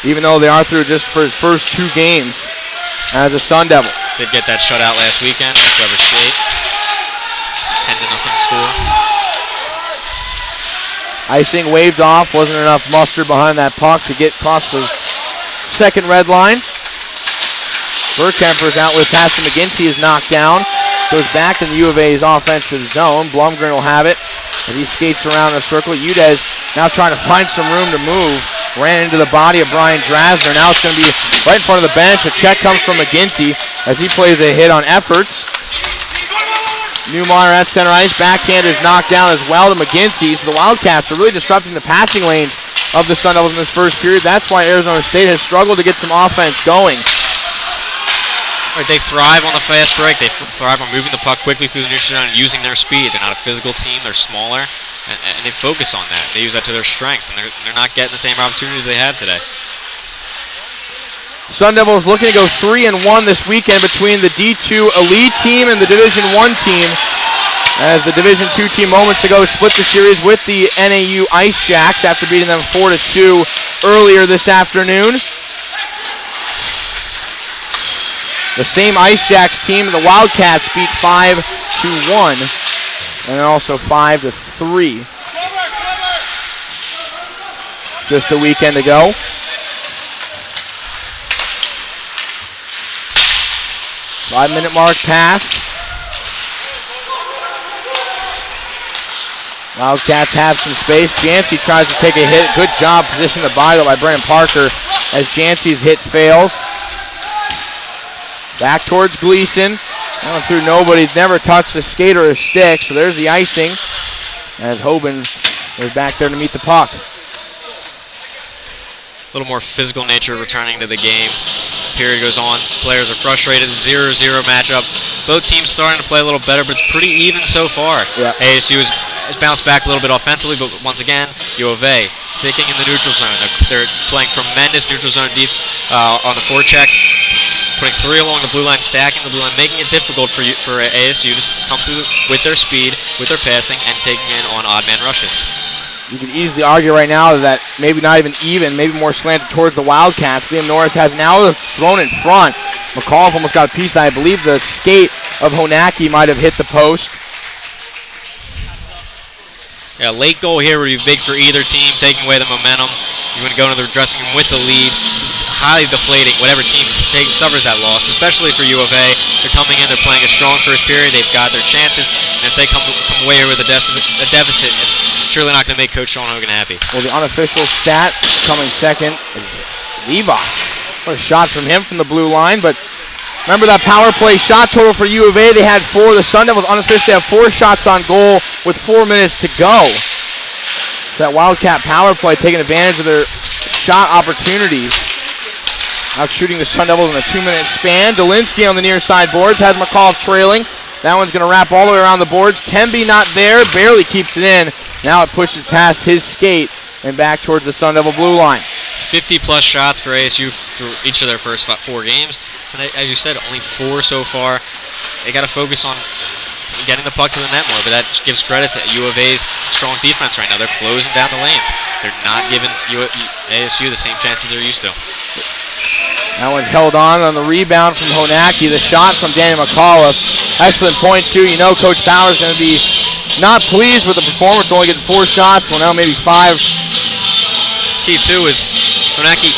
even though they are through just for his first 2 games as a Sun Devil. Did get that shutout last weekend at Weber State. 10-0 score. Icing waved off. Wasn't enough muster behind that puck to get across the second red line. Bergkemper's outlet pass to McGinty is knocked down. Goes back in the U of A's offensive zone. Blumgren will have it as he skates around in a circle. Udes now trying to find some room to move. Ran into the body of Brian Drasner. Now it's going to be right in front of the bench. A check comes from McGinty as he plays a hit on efforts. Newmeyer at center ice. Backhand is knocked down as well to McGinty. So the Wildcats are really disrupting the passing lanes of the Sun Devils in this first period. That's why Arizona State has struggled to get some offense going. They thrive on the fast break. They thrive on moving the puck quickly through the neutral zone and using their speed. They're not a physical team. They're smaller, and they focus on that. They use that to their strengths, and they're not getting the same opportunities they had today. Sun Devils looking to go 3-1 this weekend between the D2 Elite team and the Division I team, as the Division II team moments ago split the series with the NAU Ice Jacks after beating them 4-2 earlier this afternoon. The same Ice Jacks team, the Wildcats, beat 5-1 and also 5-3 just a weekend ago. Five-minute mark passed. Wildcats have some space. Jancy tries to take a hit. Good job positioning the body by Brennan Parker as Jancy's hit fails. Back towards Gleason. Going through nobody. Never touched the skate or a stick, so there's the icing as Hoban was back there to meet the puck. A little more physical nature returning to the game. Period goes on. Players are frustrated. 0-0 matchup. Both teams starting to play a little better, but it's pretty even so far. Yeah. ASU has bounced back a little bit offensively, but once again, U of A sticking in the neutral zone. They're playing tremendous neutral zone deep on the forecheck, putting three along the blue line, stacking the blue line, making it difficult for ASU to come through with their speed, with their passing, and taking in on odd man rushes. You could easily argue right now that maybe not even, maybe more slanted towards the Wildcats. Liam Norris has now thrown in front. McAuliffe almost got a piece that I believe the skate of Honaki might have hit the post. Yeah, late goal here would be big for either team, taking away the momentum. You want to go into the dressing room with the lead. Highly deflating, whatever team suffers that loss, especially for U of A. They're coming in, they're playing a strong first period, they've got their chances, and if they come away here with a deficit, it's surely not going to make Coach Sean Hogan happy. Well, the unofficial stat coming second is Levas. What a shot from him from the blue line, but remember that power play shot total for U of A, they had 4. The Sun Devils unofficially have 4 shots on goal with 4 minutes to go. So that Wildcat power play taking advantage of their shot opportunities. Out shooting the Sun Devils in a 2-minute span. Delinsky on the near side boards, has McAuliffe trailing. That one's going to wrap all the way around the boards. Temby not there, barely keeps it in. Now it pushes past his skate and back towards the Sun Devil blue line. 50-plus shots for ASU through each of their first 4 games. Tonight, as you said, only 4 so far. They got to focus on getting the puck to the net more, but that gives credit to U of A's strong defense right now. They're closing down the lanes. They're not giving ASU the same chances they're used to. That one's held on the rebound from Honaki. The shot from Danny McAuliffe. Excellent point, too. You know Coach Power's going to be not pleased with the performance, only getting 4 shots. Well, now maybe 5. Key, too, is Honaki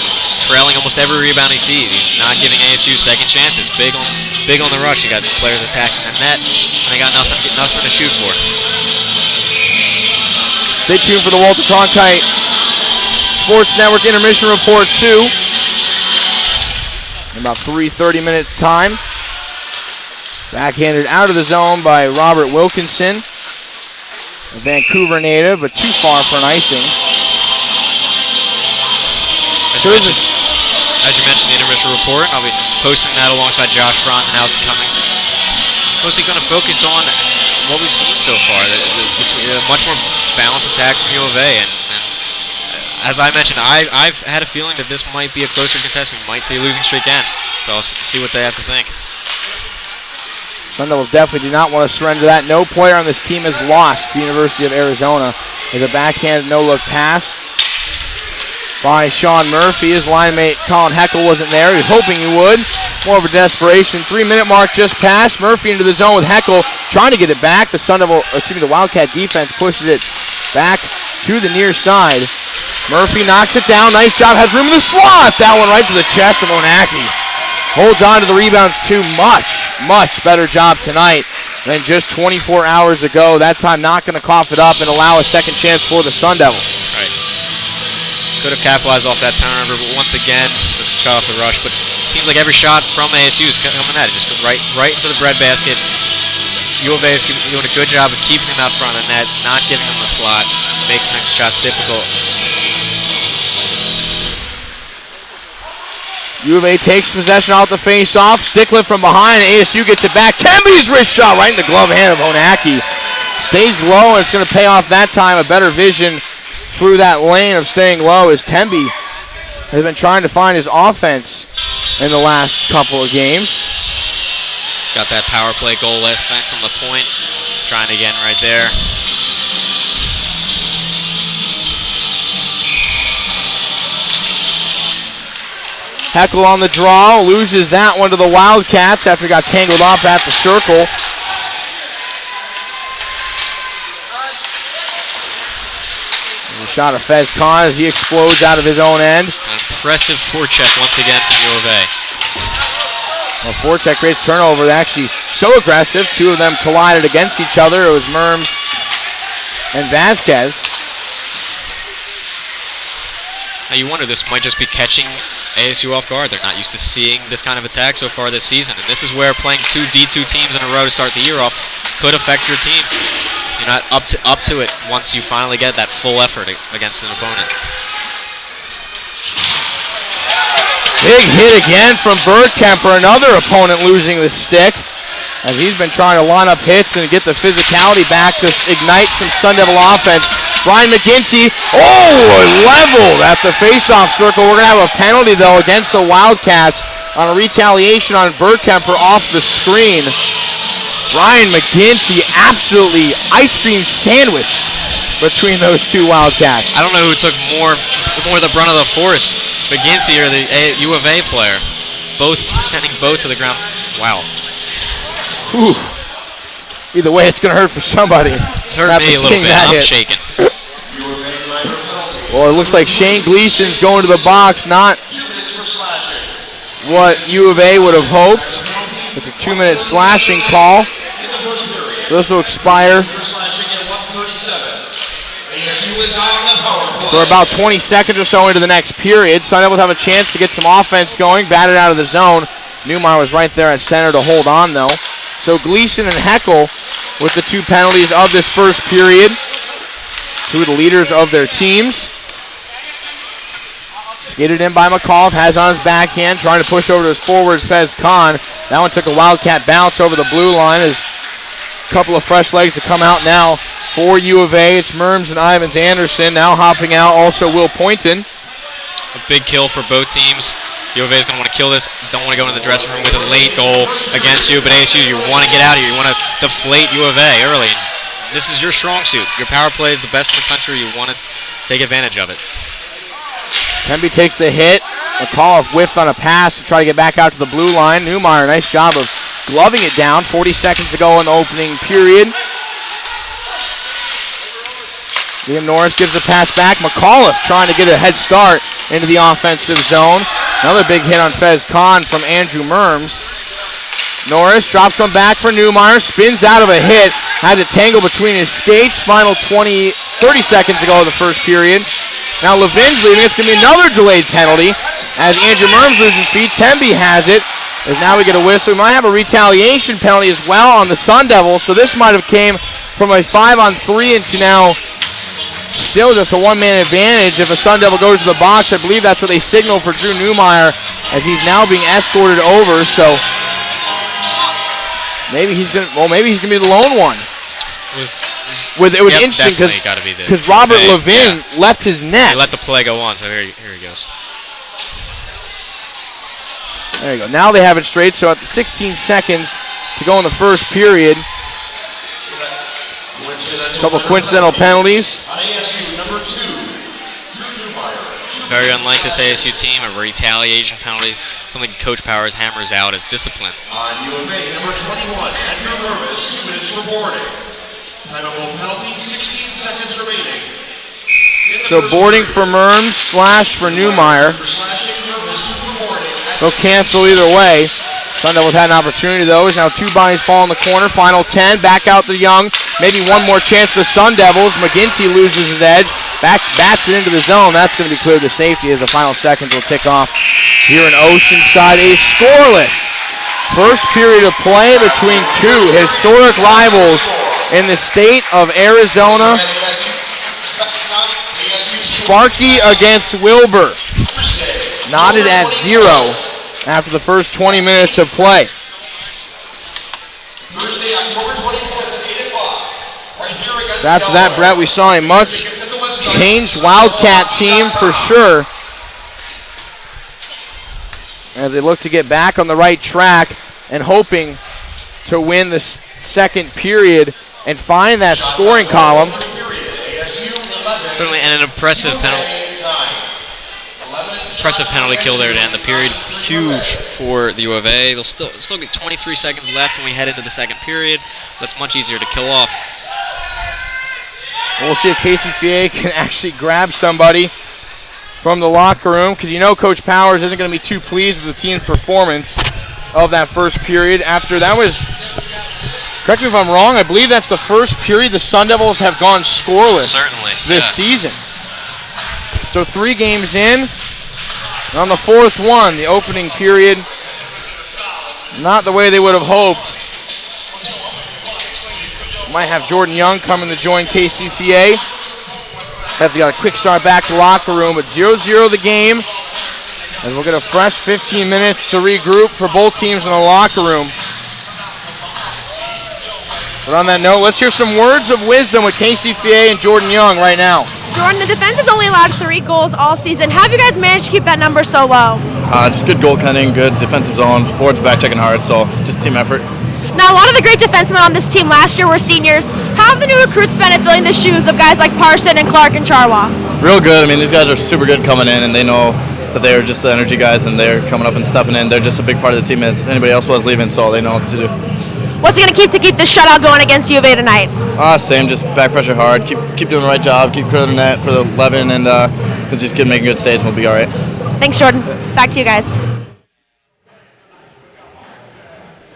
trailing almost every rebound he sees. He's not giving ASU second chances. Big on the rush. You got players attacking the net, and they got nothing to shoot for. Stay tuned for the Walter Cronkite Sports Network Intermission Report 2. In about 3:30 minutes time. Backhanded out of the zone by Robert Wilkinson. A Vancouver native, but too far for an icing. As you mentioned, the intermission report, I'll be posting that alongside Josh Franz and Allison Cummings. Mostly going to focus on what we've seen so far. A much more balanced attack from U of A. And as I mentioned, I've had a feeling that this might be a closer contest. We might see a losing streak end. So I'll see what they have to think. Sun Devils definitely do not want to surrender that. No player on this team has lost to the University of Arizona. There's a backhanded no-look pass by Sean Murphy. His line mate Colin Heckel wasn't there. He was hoping he would. More of a desperation. 3-minute mark just passed. Murphy into the zone with Heckel trying to get it back. The Wildcat defense pushes it back to the near side. Murphy knocks it down. Nice job. Has room in the slot. That one right to the chest of Onaki. Holds on to the rebounds too much. Much better job tonight than just 24 hours ago. That time not going to cough it up and allow a second chance for the Sun Devils. Right. Could have capitalized off that turnover, but once again, shot off the rush. But it seems like every shot from ASU is coming at it. Just go right into the breadbasket. U of A is doing a good job of keeping them out front of the net, not giving them the slot, making the shots difficult. U of A takes possession off the face-off. Stickland from behind. ASU gets it back. Temby's wrist shot right in the glove hand of Honaki. Stays low, and it's going to pay off that time. A better vision through that lane of staying low as Temby has been trying to find his offense in the last couple of games. Got that power play goal last night from the point. Trying again right there. Heckel on the draw, loses that one to the Wildcats after he got tangled up at the circle. The shot of Fez Khan as he explodes out of his own end. An impressive forecheck once again from U of A. Well, forecheck creates turnover. They're actually so aggressive. Two of them collided against each other. It was Merms and Vasquez. Now you wonder, this might just be catching ASU off guard. They're not used to seeing this kind of attack so far this season. And this is where playing two D2 teams in a row to start the year off could affect your team. You're not up to it once you finally get that full effort against an opponent. Big hit again from Bergkemper, another opponent losing the stick, as he's been trying to line up hits and get the physicality back to ignite some Sun Devil offense. Brian McGinty, leveled at the face-off circle. We're going to have a penalty, though, against the Wildcats on a retaliation on Bergkemper off the screen. Brian McGinty absolutely ice cream sandwiched between those two Wildcats. I don't know who took more of the brunt of the force, McGinty or the U of A player. Both sending both to the ground. Wow. Whew. Either way, it's going to hurt for somebody. Hurt me a little bit. I'm shaking. Well, it looks like Shane Gleason's going to the box. Not what U of A would have hoped. It's a 2-minute slashing call. So this will expire for about 20 seconds or so into the next period. Sun Devils have a chance to get some offense going. Batted out of the zone. Newmeyer was right there at center to hold on, though. So Gleason and Heckel with the two penalties of this first period. Two of the leaders of their teams. Skated in by McAuliffe, has on his backhand, trying to push over to his forward, Fez Khan. That one took a Wildcat bounce over the blue line. As a couple of fresh legs to come out now for U of A. It's Merms and Ivans Anderson. Now hopping out, also Will Poynton. A big kill for both teams. U of A is going to want to kill this. Don't want to go into the dressing room with a late goal against you, but ASU, you want to get out of here. You want to deflate U of A early. This is your strong suit. Your power play is the best in the country. You want to take advantage of it. Temby takes the hit. McAuliffe whiffed on a pass to try to get back out to the blue line. Newmeyer, nice job of gloving it down. 40 seconds to go in the opening period. Liam Norris gives a pass back. McAuliffe trying to get a head start into the offensive zone. Another big hit on Fez Khan from Andrew Merms. Norris drops one back for Newmeyer, spins out of a hit, has it tangled between his skates. Final 30 seconds to go in the first period. Now Levin's leaving. It's going to be another delayed penalty as Andrew Merms loses feet. Temby has it, as now we get a whistle. We might have a retaliation penalty as well on the Sun Devils, so this might have came from a 5-on-3 into now still just a one-man advantage. If a Sun Devil goes to the box, I believe that's what they signal for Drew Newmeyer as he's now being escorted over, so maybe he's gonna be the lone one. It was interesting because Robert Levin left his net. He let the play go on, so here he goes. There you go. Now they have it straight, so at the 16 seconds to go in the first period. A couple coincidental penalties. Very unlike this ASU team, a retaliation penalty. Something Coach Powers hammers out as discipline. On U of A, number 21, Andrew Mervis, 2 minutes for boarding. Timeable penalty, 16 seconds remaining. So boarding for Merms, slash for Newmeyer. They'll cancel either way. Sun Devils had an opportunity, though. Now two bodies fall in the corner. Final 10. Back out to Young. Maybe one more chance for the Sun Devils. McGinty loses his edge. Bats it into the zone. That's going to be cleared to safety as the final seconds will tick off here in Oceanside. A scoreless first period of play between two historic rivals in the state of Arizona. Sparky against Wilbur. Knotted at 0. after the first 20 minutes of play. Thursday, October 24th at 8 o'clock. Right here against After that, Brett, we saw a much changed Wildcat team for sure, as they look to get back on the right track and hoping to win the second period and find that scoring column. Certainly, and an impressive penalty kill there to end the period. Huge for the U of A. There'll still be 23 seconds left when we head into the second period. That's much easier to kill off. We'll see if KCFA can actually grab somebody from the locker room, because you know Coach Powers isn't going to be too pleased with the team's performance of that first period. After that was, correct me if I'm wrong, I believe that's the first period the Sun Devils have gone scoreless this season. So 3 games in. And on the fourth one, the opening period, not the way they would have hoped. Might have Jordan Young coming to join KCFA. Have got a quick start back to the locker room, but 0-0 the game. And we'll get a fresh 15 minutes to regroup for both teams in the locker room. But on that note, let's hear some words of wisdom with KCFA and Jordan Young right now. Jordan, the defense has only allowed 3 goals all season. How have you guys managed to keep that number so low? Just good goaltending, good defensive zone, boards back checking hard, so it's just team effort. Now, a lot of the great defensemen on this team last year were seniors. How have the new recruits been at filling the shoes of guys like Parson and Clark and Charwa? Real good. I mean, these guys are super good coming in, and they know that they're just the energy guys, and they're coming up and stepping in. They're just a big part of the team as anybody else was leaving, so they know what to do. What's it going to keep this shutout going against U of A tonight? Same, just back pressure hard, keep doing the right job, keep clearing the net for the 11, and just keep making good saves, and we'll be all right. Thanks, Jordan. Back to you guys.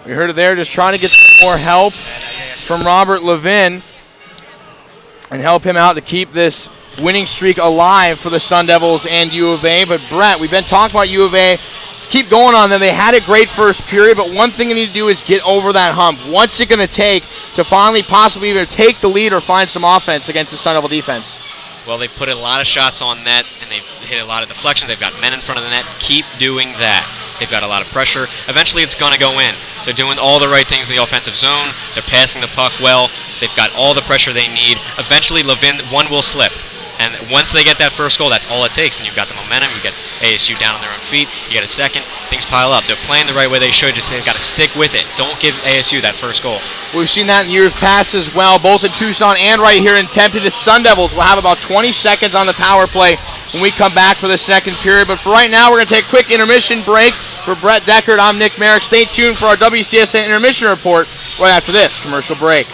We heard it there, just trying to get some more help from Robert Levin and help him out to keep this winning streak alive for the Sun Devils and U of A. But Brett, we've been talking about U of A. Keep going on them. They had a great first period, but one thing they need to do is get over that hump. What's it going to take to finally possibly either take the lead or find some offense against the Sun Devil defense? Well, they put a lot of shots on net, and they've hit a lot of deflections. They've got men in front of the net. Keep doing that. They've got a lot of pressure. Eventually, it's going to go in. They're doing all the right things in the offensive zone. They're passing the puck well. They've got all the pressure they need. Eventually, one will slip. And once they get that first goal, that's all it takes. And you've got the momentum. You get ASU down on their own feet. You get a second. Things pile up. They're playing the right way they should. Just they've got to stick with it. Don't give ASU that first goal. We've seen that in years past as well, both in Tucson and right here in Tempe. The Sun Devils will have about 20 seconds on the power play when we come back for the second period. But for right now, we're going to take a quick intermission break. For Brett Deckard, I'm Nick Merrick. Stay tuned for our WCSN intermission report right after this commercial break.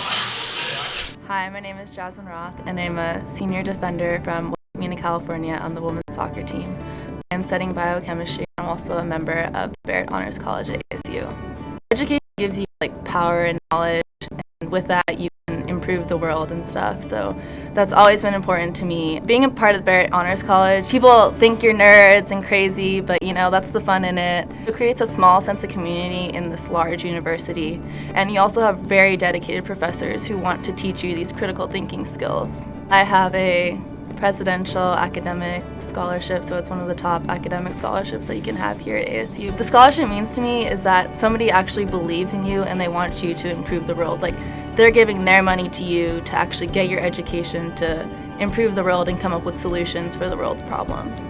Hi, my name is Jasmine Roth, and I'm a senior defender from West California on the women's soccer team. I'm studying biochemistry. I'm also a member of Barrett Honors College at ASU. Education gives you power and knowledge, and with that you can improve the world and stuff. So that's always been important to me. Being a part of Barrett Honors College, people think you're nerds and crazy, but that's the fun in it. It creates a small sense of community in this large university, and you also have very dedicated professors who want to teach you these critical thinking skills. I have a presidential academic scholarship, so it's one of the top academic scholarships that you can have here at ASU. The scholarship means to me is that somebody actually believes in you and they want you to improve the world. They're giving their money to you to actually get your education to improve the world and come up with solutions for the world's problems.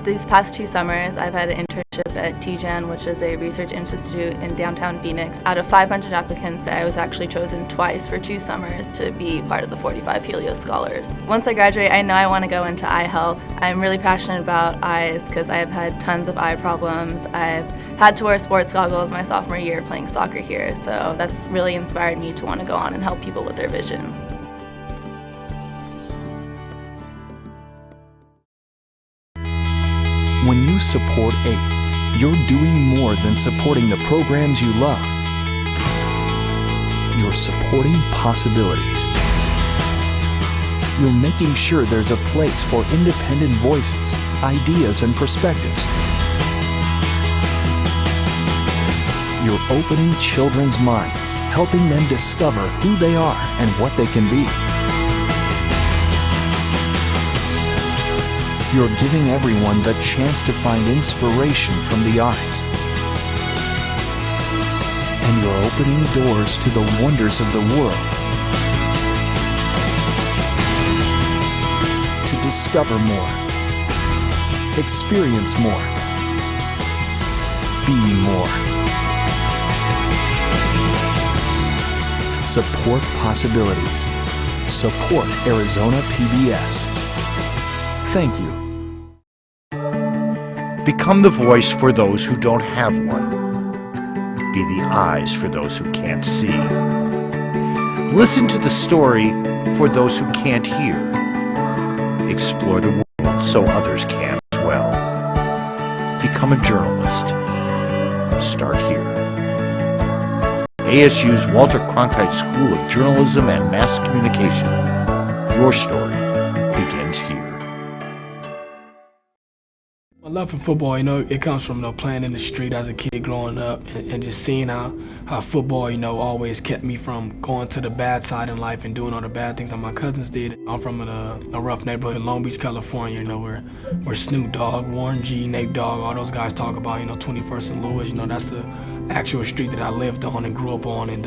These past 2 summers, I've had an internship at TGen, which is a research institute in downtown Phoenix. Out of 500 applicants, I was actually chosen twice for 2 summers to be part of the 45 Helios Scholars. Once I graduate, I know I want to go into eye health. I'm really passionate about eyes because I have had tons of eye problems. I've had to wear sports goggles my sophomore year playing soccer here, so that's really inspired me to want to go on and help people with their vision. When you support AID, you're doing more than supporting the programs you love. You're supporting possibilities. You're making sure there's a place for independent voices, ideas, and perspectives. You're opening children's minds, helping them discover who they are and what they can be. You're giving everyone the chance to find inspiration from the arts. and you're opening doors to the wonders of the world. To discover more, experience more, be more. Support possibilities. Support Arizona PBS. Thank you. Become the voice for those who don't have one. Be the eyes for those who can't see. Listen to the story for those who can't hear. Explore the world so others can as well. Become a journalist. Start here. ASU's Walter Cronkite School of Journalism and Mass Communication. Your story begins here. My love for football, it comes from playing in the street as a kid growing up and just seeing how football, always kept me from going to the bad side in life and doing all the bad things that my cousins did. I'm from a rough neighborhood in Long Beach, California, where Snoop Dogg, Warren G, Nate Dogg, all those guys talk about, 21st and Lewis, that's the actual street that I lived on and grew up on, and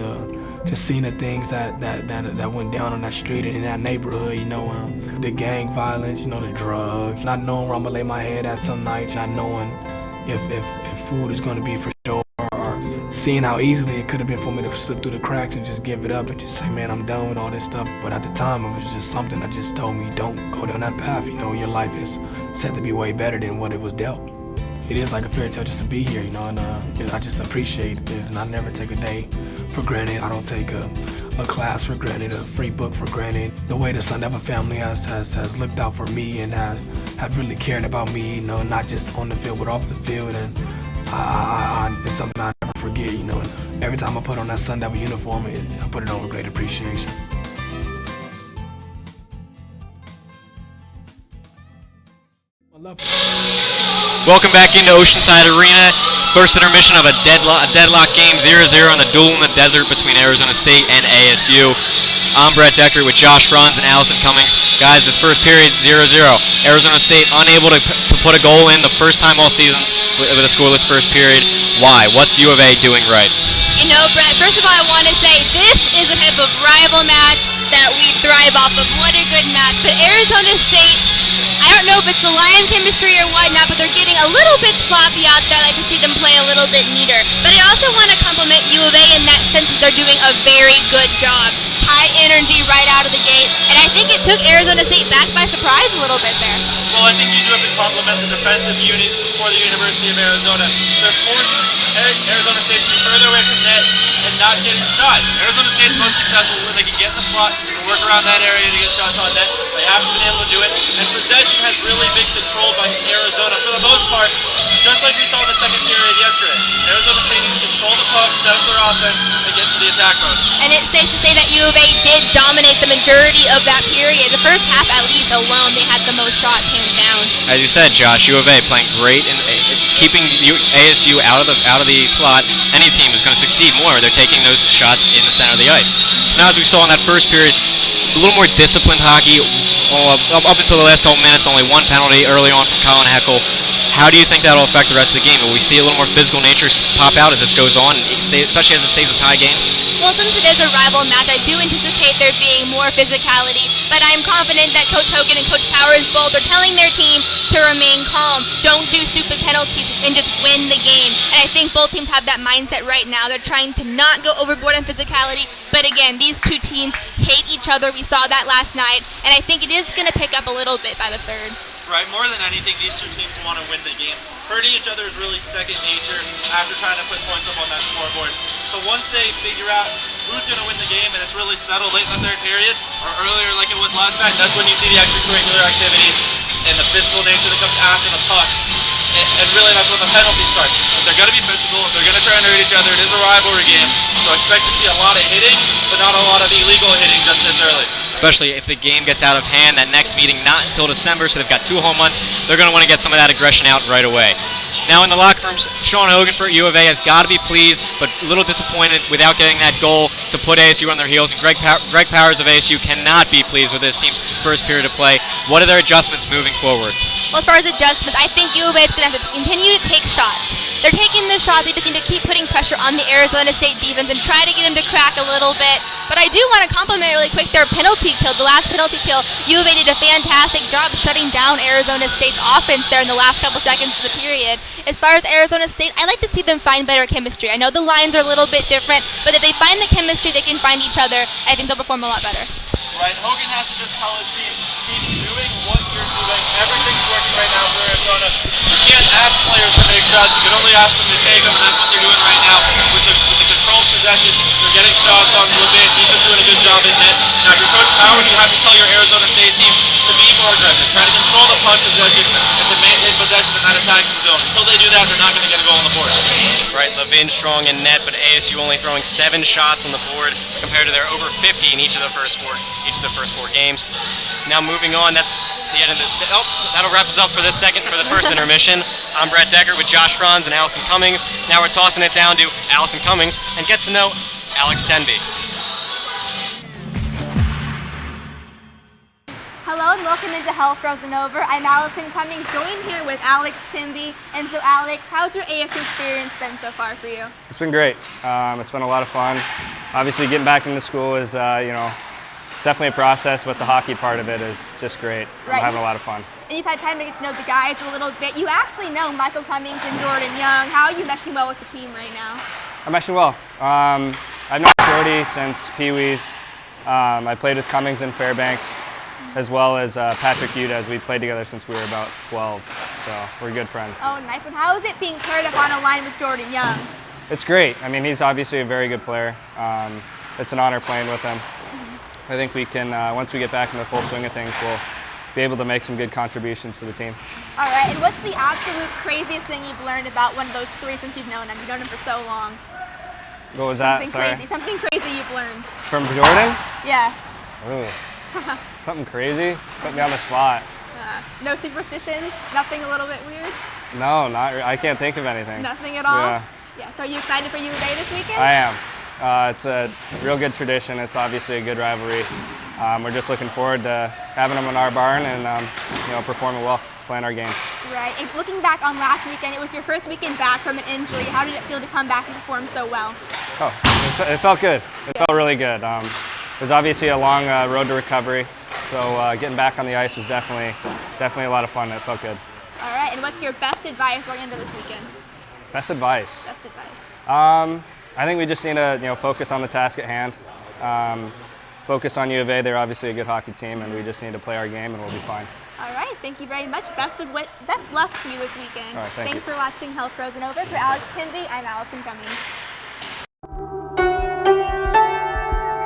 just seeing the things that went down on that street and in that neighborhood, the gang violence, the drugs, not knowing where I'm gonna lay my head at some nights, not knowing if food is gonna be for sure, or seeing how easily it could have been for me to slip through the cracks and just give it up and just say, man, I'm done with all this stuff. But at the time, it was just something that just told me, don't go down that path. Your life is set to be way better than what it was dealt. It is like a fairy tale just to be here, and I just appreciate it, and I never take a day for granted. I don't take a class for granted, a free book for granted. The way the Sun Devil family has looked out for me and have really cared about me, not just on the field but off the field, and it's something I never forget, and every time I put on that Sun Devil uniform, I put it on with great appreciation. Welcome back into Oceanside Arena. First intermission of a deadlock game, 0-0 on the duel in the desert between Arizona State and ASU. I'm Brett Decker with Josh Franz and Allison Cummings. Guys, this first period, 0-0. Arizona State unable to put a goal in the first time all season with a scoreless first period. Why? What's U of A doing right? Brett, first of all, I want to say this is a type of rival match that we thrive off of. What a good match. But Arizona State, I don't know if it's the Lion chemistry or whatnot, but they're getting a little bit sloppy out there. I like to see them play a little bit neater. But I also want to compliment U of A in that sense that they're doing a very good job. High energy right out of the gate, and I think it took Arizona State back by surprise a little bit there. Well, I think you do have to compliment the defensive unit for the University of Arizona. They're forcing Arizona State to be further away from net and not get inside. Arizona State's most successful when they can get in the slot and work around that area to get shots on net. They haven't been able to do it, and possession has really been controlled by Arizona for the most part, just like we saw in the second period yesterday. Arizona State needs to control the puck, set up their offense, and get to the attack mode. And it's safe to say that U of A did dominate the majority of that period. The first half, at least alone, they had the most shots, hands down. As you said, Josh, U of A playing great and keeping ASU out of the slot. Any team is going to succeed more. They're taking those shots in the center of the ice. So now, as we saw in that first period, a little more disciplined hockey. Up until the last couple minutes, only one penalty early on from Colin Heckel. How do you think that'll affect the rest of the game? Will we see a little more physical nature pop out as this goes on, especially as it stays a tie game? Well, since it is a rival match, I do anticipate there being more physicality, but I'm confident that Coach Hogan and Coach Powers both are telling their team to remain calm, don't do stupid penalties, and just win the game. And I think both teams have that mindset right now. They're trying to not go overboard on physicality, but again, these two teams hate each other. We saw that last night, and I think it is going to pick up a little bit by the third. Right, more than anything, these two teams want to win the game. Hurting each other is really second nature after trying to put points up on that scoreboard. So once they figure out who's going to win the game and it's really settled late in the third period, or earlier like it was last night, that's when you see the extracurricular activities and the physical nature that comes after the puck. And really that's when the penalties start. If they're going to be physical, if they're going to try and hurt each other, it is a rivalry game. So expect to see a lot of hitting, but not a lot of illegal hitting just this early. Especially if the game gets out of hand. That next meeting not until December, so they've got 2 whole months. They're going to want to get some of that aggression out right away. Now in the locker rooms, Sean Hogan for U of A has got to be pleased, but a little disappointed without getting that goal to put ASU on their heels. And Greg Powers of ASU cannot be pleased with his team's first period of play. What are their adjustments moving forward? Well, as far as adjustments, I think U of A is going to have to continue to take shots. They're taking the shots. They just need to keep putting pressure on the Arizona State defense and try to get them to crack a little bit. But I do want to compliment really quick their penalty kill. The last penalty kill, U of A did a fantastic job shutting down Arizona State's offense there in the last couple seconds of the period. As far as Arizona State, I like to see them find better chemistry. I know the lines are a little bit different, but if they find the chemistry, they can find each other. I think they'll perform a lot better. Right, Hogan has to just tell his team, keep doing what you're doing. Everything's working right now for Arizona. You can't ask players to make shots. You can only ask them to take them, and that's what they're doing right now. With the controlled possession, they're getting shots on Levin. He's been doing a good job in net. Now, if you're Coach Powers, you have to tell your Arizona State team to be more aggressive. Try to control the puck possession and to maintain possession in that attacking zone. Until they do that, they're not going to get a goal on the board. Right, Levin strong in net, but ASU only throwing 7 shots on the board compared to their over 50 in each of the first four games. Now moving on, that's the end of that'll wrap us up for this second for the first intermission. I'm Brett Deckert with Josh Franz and Allison Cummings. Now we're tossing it down to Allison Cummings and get to know Alex Tenby. Hello and welcome into Health Frozen Over. I'm Allison Cummings, joined here with Alex Tenby. And so Alex, how's your ASU experience been so far for you? It's been great. It's been a lot of fun. Obviously getting back into school is, it's definitely a process, but the hockey part of it is just great. Right. I'm having a lot of fun. And you've had time to get to know the guys a little bit. You actually know Michael Cummings and Jordan Young. How are you meshing well with the team right now? I'm meshing well. I've known Jordy since Pee-wees. I played with Cummings in Fairbanks, as well as Patrick Udez. We played together since we were about 12, so we're good friends. Oh, nice. And how is it being paired up on a line with Jordan Young? It's great. I mean, he's obviously a very good player. It's an honor playing with him. I think we can, once we get back in the full swing of things, we'll be able to make some good contributions to the team. All right, and what's the absolute craziest thing you've learned about one of those three since you've known him? You've known him for so long. What was that? Something crazy you've learned. From Jordan? Yeah. Ooh. Something crazy? Put me on the spot. No superstitions? Nothing a little bit weird? No, I can't think of anything. Nothing at all? Yeah. Yeah, so are you excited for U of A this weekend? I am. It's a real good tradition. It's obviously a good rivalry. We're just looking forward to having them in our barn and performing well, playing our game. Right. And looking back on last weekend, it was your first weekend back from an injury. How did it feel to come back and perform so well? Oh, it felt good. It felt really good. It was obviously a long road to recovery, so getting back on the ice was definitely a lot of fun. It felt good. All right. And what's your best advice going into this weekend? Best advice? Best advice. I think we just need to focus on the task at hand. Focus on U of A. They're obviously a good hockey team, and we just need to play our game, and we'll be fine. All right, thank you very much. Best luck to you this weekend. All right, thank you. Thanks for watching Health Frozen Over. For Alex Tenby, I'm Allison Cummings.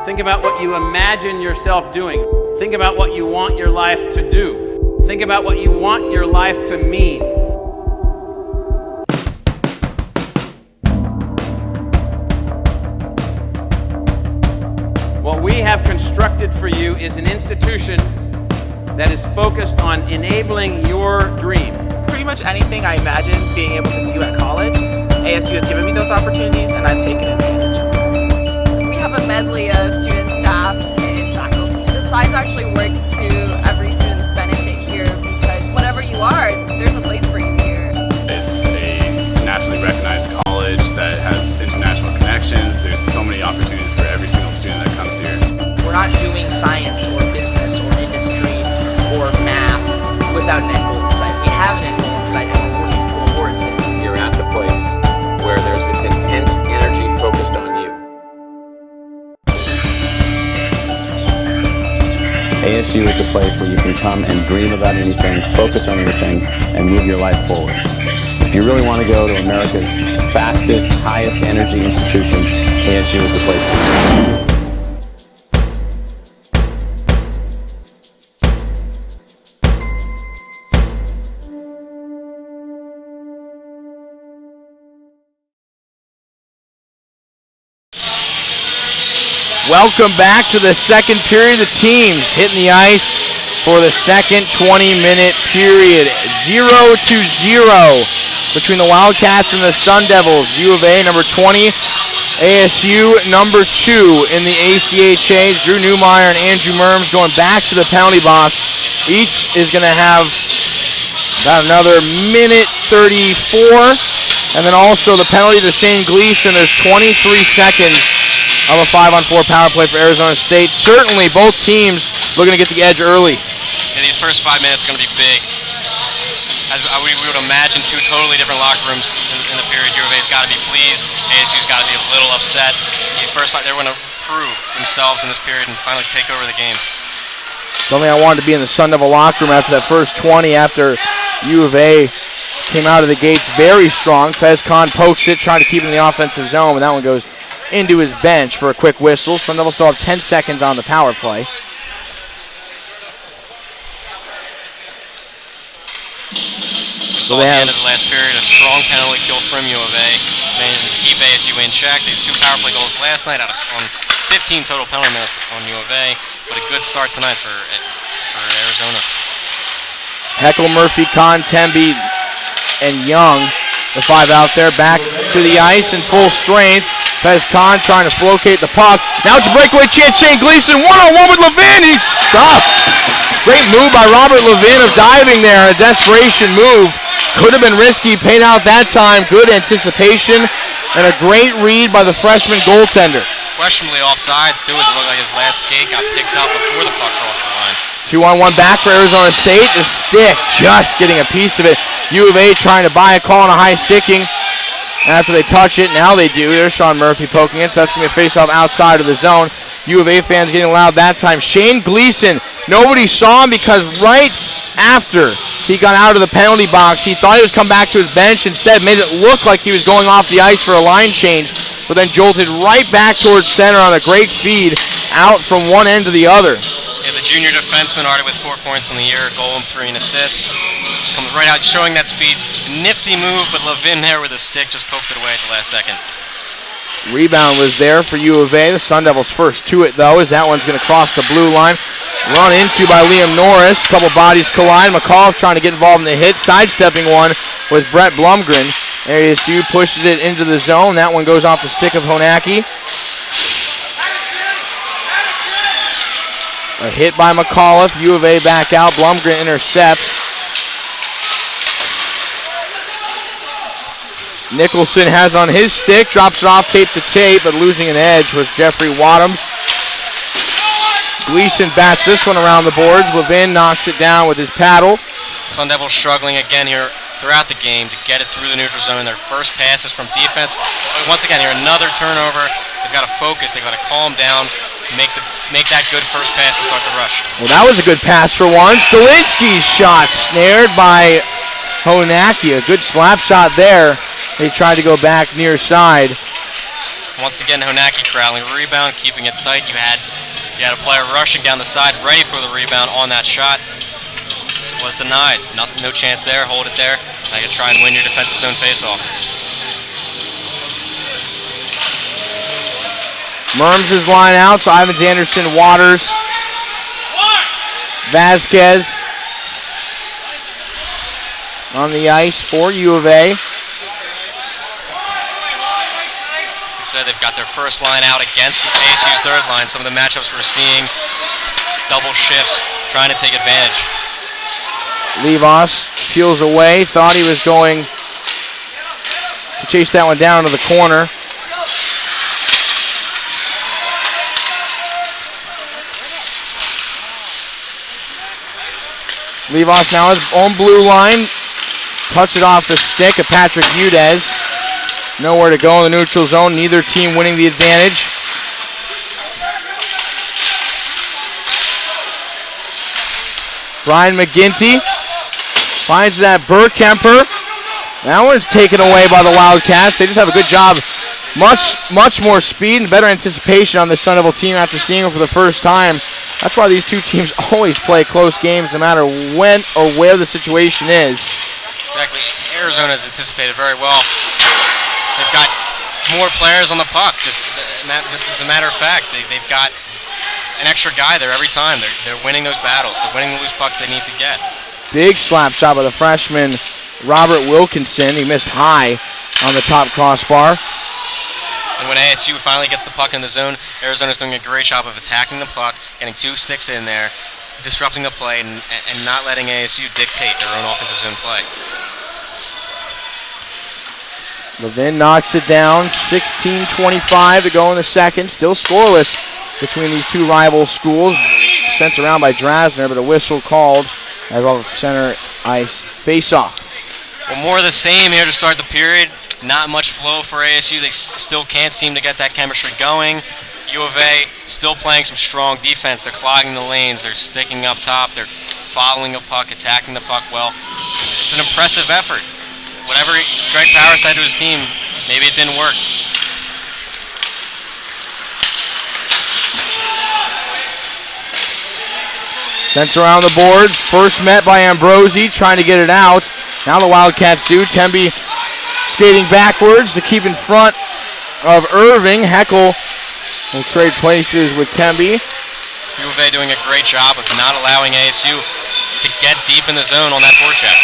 Think about what you imagine yourself doing. Think about what you want your life to do. Think about what you want your life to mean. What we have constructed for you is an institution that is focused on enabling your dream. Pretty much anything I imagined being able to do at college, ASU has given me those opportunities and I've taken advantage of them. We have a medley of student, staff, and faculty. The size actually works to every student's benefit here because whatever you are, there's a place for you here. It's a nationally recognized college that has international connections. There's so many opportunities for every single student that comes here. We're not doing science or business or industry or math without an end goal in sight. We have an end goal in sight and we're working towards it. You're at the place where there's this intense energy focused on you. ASU is the place where you can come and dream about anything, focus on anything, and move your life forward. If you really want to go to America's fastest, highest energy institution, ASU is the place for you. Welcome back to the second period. The teams hitting the ice for the second 20-minute period. 0-0 between the Wildcats and the Sun Devils. U of A number 20, ASU number 2 in the ACA change. Drew Newmeyer and Andrew Merms going back to the penalty box. Each is going to have about another minute 34 And then also the penalty to Shane Gleason. There's 23 seconds of a 5-on-4 power play for Arizona State. Certainly both teams looking to get the edge early. And these first 5 minutes are going to be big. As we would imagine, two totally different locker rooms in the period. U of A's got to be pleased. ASU's got to be a little upset. These first 5, they're going to prove themselves in this period and finally take over the game. Don't think I wanted to be in the Sun Devil locker room after that first 20 after U of A came out of the gates very strong. Fez Khan pokes it, trying to keep it in the offensive zone, and that one goes into his bench for a quick whistle. Sun Devil still have 10 seconds on the power play. So at the end of the last period, a strong penalty kill from U of A, managed to keep ASU in check. They had 2 power play goals last night on 15 total penalty minutes on U of A, but a good start tonight for Arizona. Heckle, Murphy, Khan, Temby, and Young, the 5 out there, back to the ice in full strength. Fez Khan trying to locate the puck. Now it's a breakaway chance. Shane Gleason one-on-one with Levin. He's up. Great move by Robert Levin of diving there. A desperation move. Could have been risky. Paid out that time. Good anticipation. And a great read by the freshman goaltender. Questionably offsides, too, as it looked like his last skate got picked up before the puck crossed the line. 2-on-1 back for Arizona State. The stick just getting a piece of it. U of A trying to buy a call on a high sticking. After they touch it, now they do. There's Sean Murphy poking it, so that's going to be a face-off outside of the zone. U of A fans getting loud that time. Shane Gleason, nobody saw him because right after he got out of the penalty box, he thought he was coming back to his bench. Instead, made it look like he was going off the ice for a line change, but then jolted right back towards center on a great feed out from one end to the other. Yeah, the junior defenseman already with 4 points on the year, a goal and 3 assists. Comes right out showing that speed. Nifty move, but Levin there with a stick just poked it away at the last second. Rebound was there for U of A. The Sun Devils first to it, though, as that one's going to cross the blue line. Run into by Liam Norris. A couple bodies collide. McAuliffe trying to get involved in the hit. Sidestepping one was Brett Blumgren. ASU pushes it into the zone. That one goes off the stick of Honacki. A hit by McAuliffe. U of A back out. Blumgren intercepts. Nicholson has on his stick, drops it off tape to tape, but losing an edge was Jeffrey Wadhams. Gleason bats this one around the boards. Levin knocks it down with his paddle. Sun Devils struggling again here throughout the game to get it through the neutral zone. Their first passes from defense. Once again, here another turnover. They've got to focus. They've got to calm down, make that good first pass to start the rush. Well, that was a good pass for one. Stolinsky's shot snared by Honacki. A good slap shot there. They tried to go back near side. Once again, Honacki corralling the rebound, keeping it tight. You had a player rushing down the side, ready for the rebound on that shot. It was denied. Nothing, no chance there. Hold it there. Now you try and win your defensive zone faceoff. Merms' line out, so Ivans Anderson, Waters, Vasquez on the ice for U of A. Said they've got their first line out against ASU's third line. Some of the matchups we're seeing, double shifts, trying to take advantage. Levos peels away, thought he was going to chase that one down to the corner. Levos now his own blue line, touch it off the stick of Patrick Udez. Nowhere to go in the neutral zone. Neither team winning the advantage. Brian McGinty finds that Burkemper. That one's taken away by the Wildcats. They just have a good job. Much more speed and better anticipation on the Sun Devil team after seeing them for the first time. That's why these two teams always play close games no matter when or where the situation is. Exactly. Arizona's anticipated very well. They've got more players on the puck, just as a matter of fact. They've got an extra guy there every time. They're winning those battles. They're winning the loose pucks they need to get. Big slap shot by the freshman Robert Wilkinson. He missed high on the top crossbar. And when ASU finally gets the puck in the zone, Arizona's doing a great job of attacking the puck, getting 2 sticks in there, disrupting the play, and not letting ASU dictate their own offensive zone play. Levin knocks it down. 16:25 to go in the second. Still scoreless between these two rival schools. Sent around by Drasner, but a whistle called as well as center ice face-off. Well, more of the same here to start the period. Not much flow for ASU. They still can't seem to get that chemistry going. U of A still playing some strong defense. They're clogging the lanes. They're sticking up top. They're following the puck, attacking the puck well. It's an impressive effort. Whatever Greg Power said to his team, maybe it didn't work. Sent around the boards. First met by Ambrosi, trying to get it out. Now the Wildcats do. Temby skating backwards to keep in front of Irving. Heckel will trade places with Temby. U of A doing a great job of not allowing ASU to get deep in the zone on that forecheck.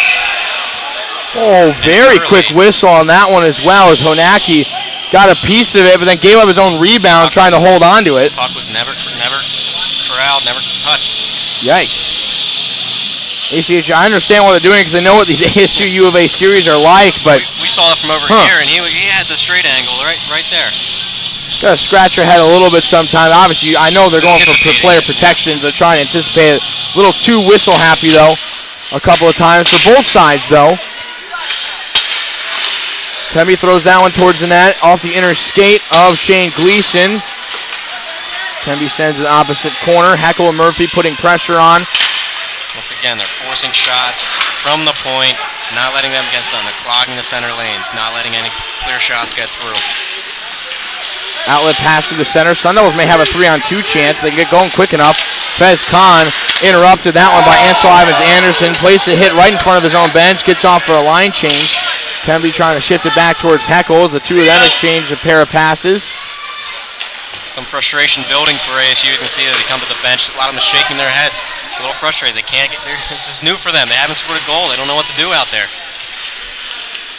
Oh, very quick whistle on that one as well, as Honacki got a piece of it, but then gave up his own rebound trying to hold on to it. Puck was never corralled, never touched. Yikes. ACH, I understand what they're doing because they know what these ASU U of A series are like, but We saw it from over here, and he had the straight angle right there. gotta scratch your head a little bit sometimes. Obviously, I know they're going for player protection. They're trying to anticipate it. A little too whistle happy, though, a couple of times for both sides, though. Temby throws that one towards the net, off the inner skate of Shane Gleason. Temby sends it opposite corner. Heckel and Murphy putting pressure on. Once again, they're forcing shots from the point, not letting them get some. They're clogging the center lanes, not letting any clear shots get through. Outlet pass through the center. Sun Devils may have a 3-on-2 chance. They can get going quick enough. Fez Khan interrupted that one by Ansel Ivans-Anderson. Placed a hit right in front of his own bench. Gets off for a line change. Temby trying to shift it back towards Heckel. The two of them exchange a pair of passes. Some frustration building for ASU. You can see that they come to the bench. A lot of them shaking their heads. A little frustrated. They can't get there. This is new for them. They haven't scored a goal. They don't know what to do out there.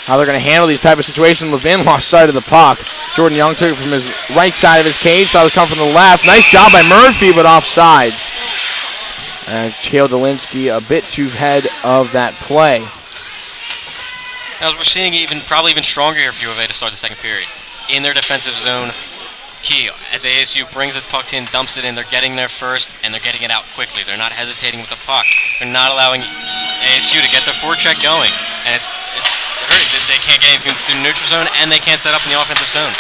How they're going to handle these type of situations. Levin lost sight of the puck. Jordan Young took it from his right side of his cage. Thought it was coming from the left. Nice job by Murphy, but offsides. As Chael Dolinsky a bit too ahead of that play. As we're seeing probably even stronger here for U of A to start the second period. In their defensive zone, key. As ASU brings the puck in, dumps it in, they're getting there first, and they're getting it out quickly. They're not hesitating with the puck. They're not allowing ASU to get their forecheck going. And it's hurting. They can't get anything through the neutral zone, and they can't set up in the offensive zone.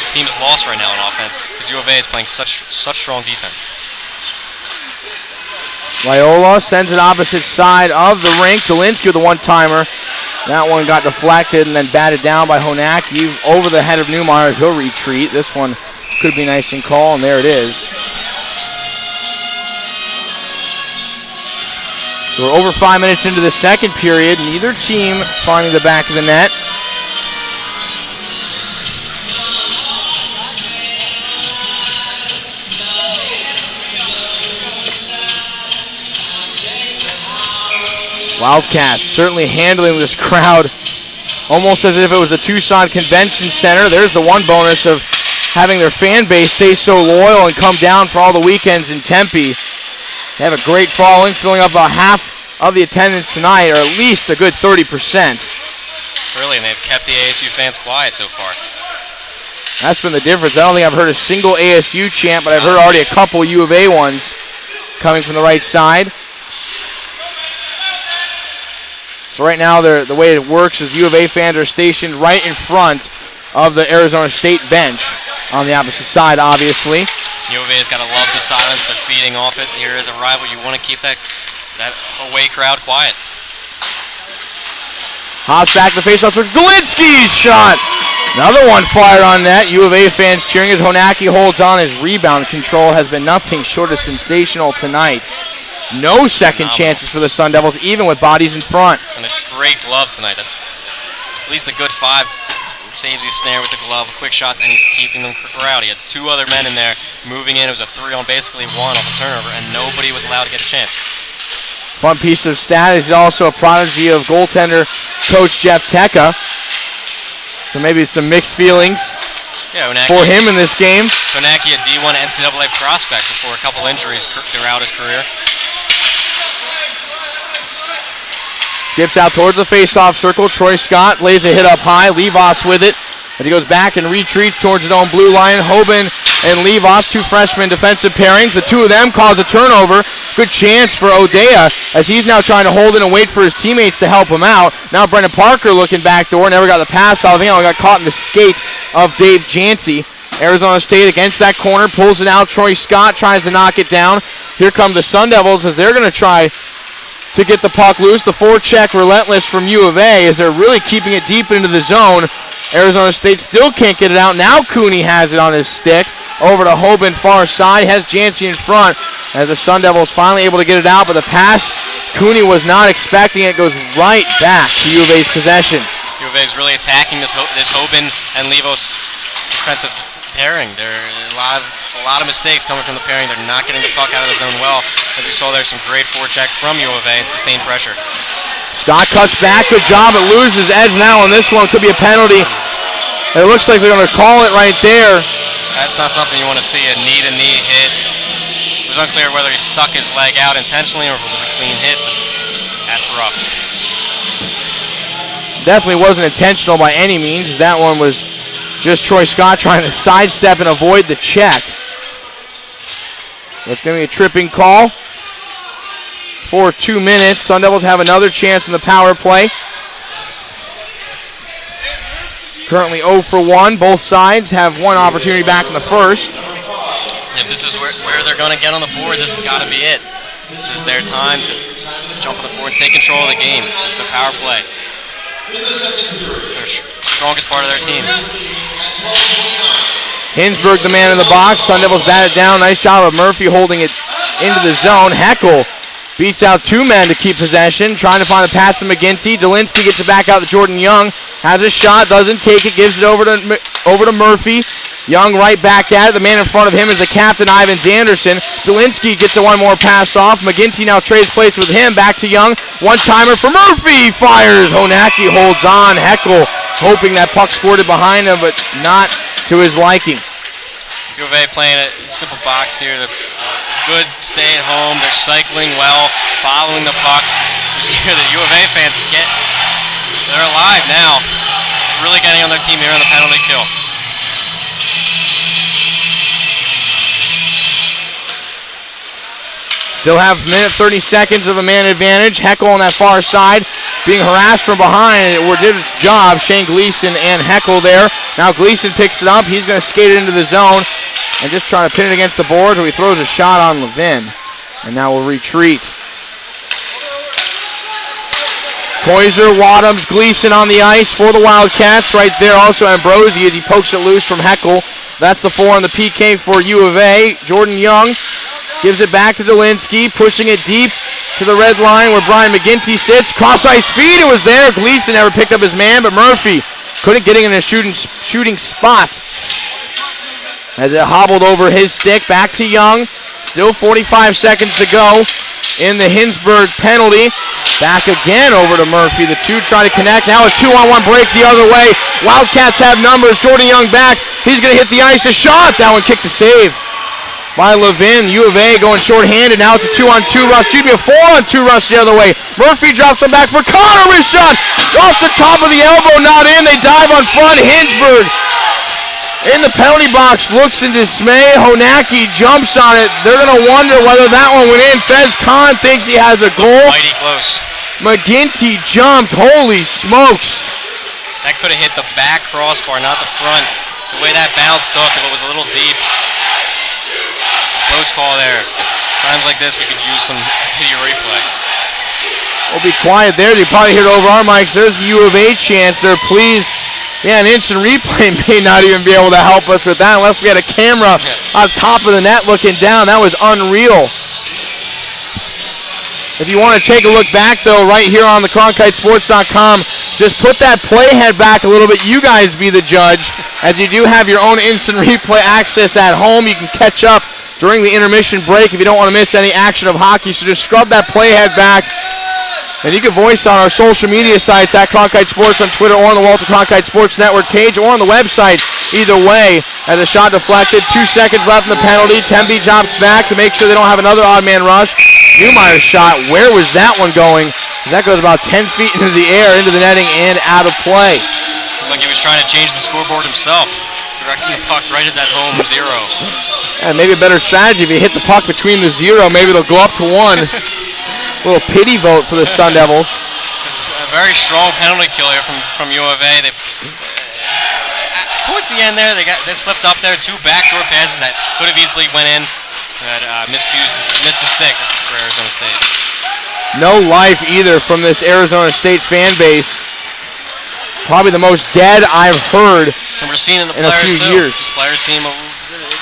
This team is lost right now in offense because U of A is playing such strong defense. Loyola sends it opposite side of the rink. Dolinsky with a one-timer. That one got deflected and then batted down by Honacki over the head of Newmeyer. He'll retreat. This one could be nice and call, and there it is. So we're over 5 minutes into the second period. Neither team finding the back of the net. Wildcats certainly handling this crowd almost as if it was the Tucson Convention Center. There's the one bonus of having their fan base stay so loyal and come down for all the weekends in Tempe. They have a great following, filling up about half of the attendance tonight, or at least a good 30%. Really, and they've kept the ASU fans quiet so far. That's been the difference. I don't think I've heard a single ASU chant, but I've heard already a couple U of A ones coming from the right side. So right now, the way it works is U of A fans are stationed right in front of the Arizona State bench on the opposite side, obviously. U of A's got to love the silence. They're feeding off it. Here is a rival. You want to keep that away crowd quiet. Hops back to the faceoff for Dolinsky's shot. Another one fired on net. U of A fans cheering as Honacki holds on. His rebound control has been nothing short of sensational tonight. No second chances for the Sun Devils, even with bodies in front. And a great glove tonight. That's at least a good 5. Saves his snare with the glove, quick shots, and he's keeping them corralled. He had 2 other men in there moving in. It was a 3 on basically 1 off a turnover, and nobody was allowed to get a chance. Fun piece of stat is also a prodigy of goaltender coach Jeff Tecca. So maybe some mixed feelings for him in this game. Honacki, a D1 NCAA prospect before a couple injuries throughout his career. Skips out towards the face-off circle. Troy Scott lays a hit up high. Levos with it. As he goes back and retreats towards his own blue line. Hoban and Levos, two freshman defensive pairings. The two of them cause a turnover. Good chance for O'Dea as he's now trying to hold it and wait for his teammates to help him out. Now Brendan Parker looking backdoor. Never got the pass off. I think I got caught in the skate of Dave Jancy. Arizona State against that corner. Pulls it out. Troy Scott tries to knock it down. Here come the Sun Devils as they're going to try to get the puck loose. The forecheck relentless from U of A as they're really keeping it deep into the zone. Arizona State still can't get it out. Now Cooney has it on his stick. Over to Hoban far side. Has Jancy in front as the Sun Devils finally able to get it out. But the pass, Cooney was not expecting it. Goes right back to U of A's possession. U of A is really attacking this Hoban and Levos defensive pairing. There are a lot of mistakes coming from the pairing. They're not getting the puck out of the zone well. As we saw there, some great forecheck from U of A and sustained pressure. Scott cuts back. Good job. It loses edge now on this one. Could be a penalty. It looks like they're going to call it right there. That's not something you want to see, a knee-to-knee hit. It was unclear whether he stuck his leg out intentionally or if it was a clean hit, but that's rough. Definitely wasn't intentional by any means. That one was just Troy Scott trying to sidestep and avoid the check. That's going to be a tripping call for 2 minutes. Sun Devils have another chance in the power play. Currently 0 for 1. Both sides have one opportunity back in the first. If this is where they're going to get on the board, this has got to be it. This is their time to jump on the board and take control of the game. This is their power play. They're strongest part of their team. Hinsberg, the man in the box. Sun Devils bat it down. Nice job of Murphy holding it into the zone. Heckel beats out two men to keep possession. Trying to find the pass to McGinty. Delinsky gets it back out to Jordan Young. Has a shot. Doesn't take it. Gives it over to Murphy. Young right back at it. The man in front of him is the captain, Ivans Anderson. Delinsky gets a one more pass off. McGinty now trades place with him. Back to Young. One-timer for Murphy. Fires. Honacki holds on. Heckel hoping that puck squirted behind him, but not to his liking. U of A playing a simple box here. They're good, stay at home. They're cycling well, following the puck. You hear the U of A fans they're alive now. Really getting on their team here on the penalty kill. Still have a minute 30 seconds of a man advantage. Heckel on that far side being harassed from behind. It did its job. Shane Gleason and Heckel there. Now Gleason picks it up. He's going to skate it into the zone and just trying to pin it against the boards, where he throws a shot on Levin. And now we'll retreat. Koiser, Wadhams, Gleason on the ice for the Wildcats. Right there also Ambrosi as he pokes it loose from Heckel. That's the 4 on the PK for U of A. Jordan Young gives it back to Delinsky, pushing it deep to the red line where Brian McGinty sits. Cross-ice feed, it was there. Gleason never picked up his man, but Murphy couldn't get it in a shooting spot as it hobbled over his stick. Back to Young. Still 45 seconds to go in the Hinsberg penalty. Back again over to Murphy. The two try to connect. Now a 2-on-1 break the other way. Wildcats have numbers. Jordan Young back. He's going to hit the ice. A shot. That one kicked the save by Levin. U of A going short-handed. Now it's a 2-on-2 rush. Excuse me, a 4-on-2 rush the other way. Murphy drops him back for Connor. Wrist shot off the top of the elbow. Not in. They dive on front. Hinsberg in the penalty box looks in dismay. Honacki jumps on it. They're going to wonder whether that one went in. Fez Khan thinks he has a goal. Mighty close. McGinty jumped. Holy smokes. That could have hit the back crossbar, not the front. The way that bounce took, if it was a little deep. Close call there. Times like this, we could use some video replay. We'll be quiet there. You probably hear it over our mics. There's the U of A chance. They're pleased. Yeah, an instant replay may not even be able to help us with that unless we had a camera on top of the net looking down. That was unreal. If you want to take a look back, though, right here on the CronkiteSports.com, just put that playhead back a little bit. You guys be the judge. As you do have your own instant replay access at home, you can catch up during the intermission break if you don't want to miss any action of hockey. So just scrub that playhead back And you can voice on our social media sites at Cronkite Sports on Twitter or on the Walter Cronkite Sports Network page or on the website. Either way, as a shot deflected, 2 seconds left in the penalty. Tembe drops back to make sure they don't have another odd man rush. Newmeyer's shot, where was that one going? That goes about 10 feet into the air, into the netting, and out of play. Looks like he was trying to change the scoreboard himself, directing the puck right at that home 0. And maybe a better strategy if you hit the puck between the 0, maybe it'll go up to 1. Little pity vote for the Sun Devils. It's a very strong penalty kill here from U of A. They, towards the end there, they slipped up there. 2 backdoor passes that could have easily went in. But missed the stick for Arizona State. No life either from this Arizona State fan base. Probably the most dead I've heard and we're seeing in a few years. Players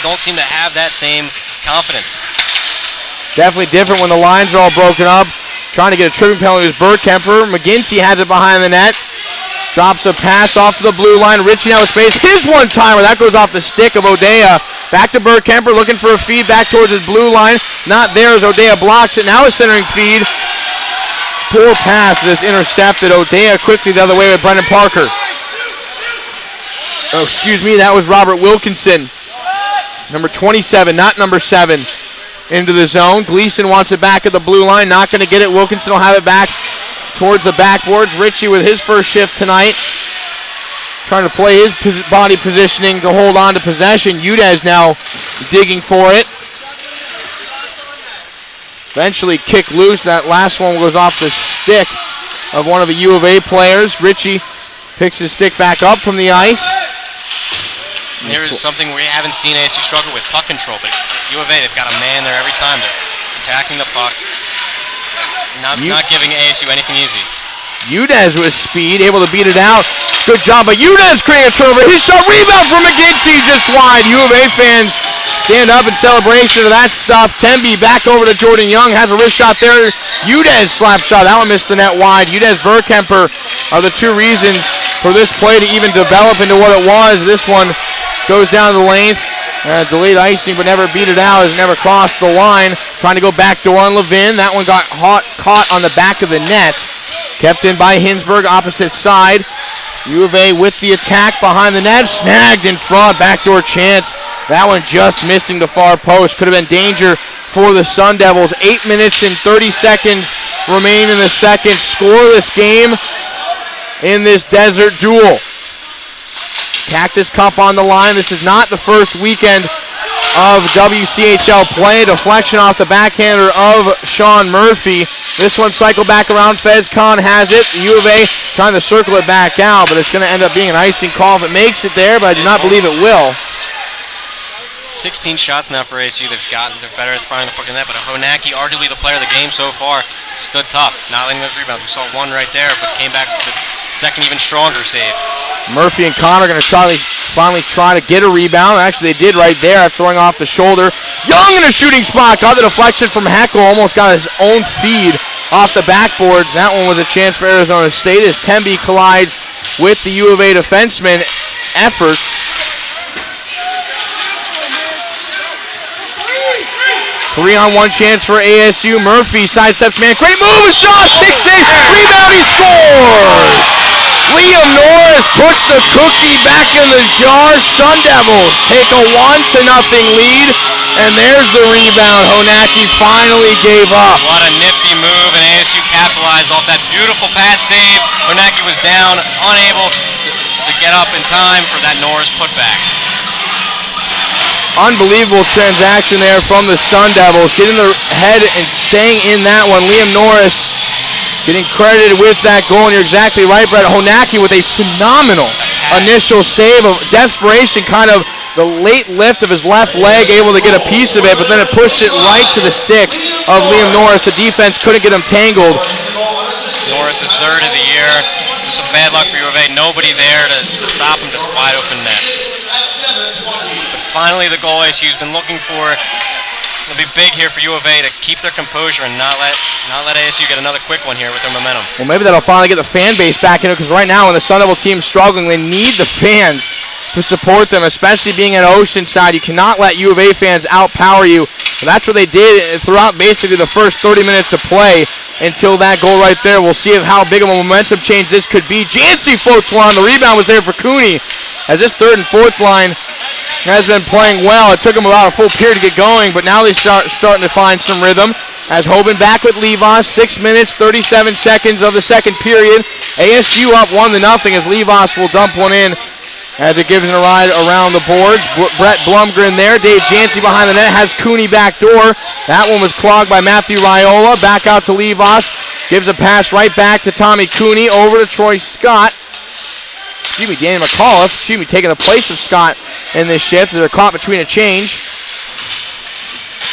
don't seem to have that same confidence. Definitely different when the lines are all broken up. Trying to get a tripping penalty with Burkemper. McGinty has it behind the net. Drops a pass off to the blue line. Ritchie now with space. His one-timer. That goes off the stick of O'Dea. Back to Burkemper looking for a feed back towards his blue line. Not there as O'Dea blocks it. Now a centering feed. Poor pass and it's intercepted. O'Dea quickly the other way with Brendan Parker. Oh, excuse me. That was Robert Wilkinson. Number 27, not number 7. Into the zone. Gleason wants it back at the blue line. Not going to get it. Wilkinson will have it back towards the backboards. Ritchie with his first shift tonight. Trying to play his body positioning to hold on to possession. Udez now digging for it. Eventually kicked loose. That last one goes off the stick of one of the U of A players. Ritchie picks his stick back up from the ice. Here is something we haven't seen ASU struggle with, puck control, but U of A, they've got a man there every time. They're attacking the puck, not giving ASU anything easy. Udez with speed, able to beat it out. Good job by Udez creating a turnover. His shot, rebound from McGinty, just wide. U of A fans stand up in celebration of that stuff. Tembe back over to Jordan Young, has a wrist shot there. Udez slap shot, that one missed the net wide. Udez, Burkemper are the 2 reasons for this play to even develop into what it was. This one goes down the length. Delayed icing, but never beat it out, has never crossed the line. Trying to go backdoor on Levin. That one got caught on the back of the net. Kept in by Hinsberg, opposite side. U of A with the attack behind the net. Snagged in front, backdoor chance. That one just missing the far post. Could have been danger for the Sun Devils. 8 minutes and 30 seconds remain in the second. Scoreless game in this desert duel. Cactus Cup on the line. This is not the first weekend of WCHL play. Deflection off the backhander of Sean Murphy. This one cycled back around. Fez Khan has it. U of A trying to circle it back out, but it's going to end up being an icing call if it makes it there, but I do not believe it will. 16 shots now for ASU. They're better at finding the puck in that, but Honaki, arguably the player of the game so far, stood tough, not letting those rebounds. We saw one right there, but came back with the second even stronger save. Murphy and Connor are going to finally try to get a rebound. Actually, they did right there, throwing off the shoulder. Young in a shooting spot. Got the deflection from Heckel. Almost got his own feed off the backboards. That one was a chance for Arizona State as Tembe collides with the U of A defenseman efforts. 3-on-1 chance for ASU. Murphy sidesteps man. Great move, a shot, kicks it, rebound, he scores! Liam Norris puts the cookie back in the jar. Sun Devils take a 1-0 lead, and there's the rebound. Honaki finally gave up. What a nifty move, and ASU capitalized off that beautiful pad save. Honaki was down, unable to get up in time for that Norris putback. Unbelievable transaction there from the Sun Devils, getting the head and staying in that one. Liam Norris getting credited with that goal, and you're exactly right, Brett. Honaki with a phenomenal initial save of desperation, kind of the late lift of his left leg, able to get a piece of it, but then it pushed it right to the stick of Liam Norris. The defense couldn't get him tangled. Norris is third of the year. Just some bad luck for U of A. Nobody there to stop him, just wide open net. But finally, the goal ASU's been looking for. It'll be big here for U of A to keep their composure and not let ASU get another quick one here with their momentum. Well, maybe that'll finally get the fan base back in it, because right now when the Sun Devil team's struggling, they need the fans to support them, especially being at Oceanside. You cannot let U of A fans outpower you. And that's what they did throughout basically the first 30 minutes of play. until that goal right there. We'll see how big of a momentum change this could be. Jancy floats one. The rebound was there for Cooney, as this third and fourth line has been playing well. It took them about a full period to get going, but now they're starting to find some rhythm. As Hoban back with Levos, 6 minutes, 37 seconds of the second period. ASU up 1-0 as Levos will dump one in as it gives it a ride around the boards. Brett Blumgren there. Dave Jancy behind the net has Cooney back door. That one was clogged by Matthew Raiola. Back out to Levos. Gives a pass right back to Tommy Cooney over to Troy Scott. Danny McAuliffe, taking the place of Scott in this shift. They're caught between a change.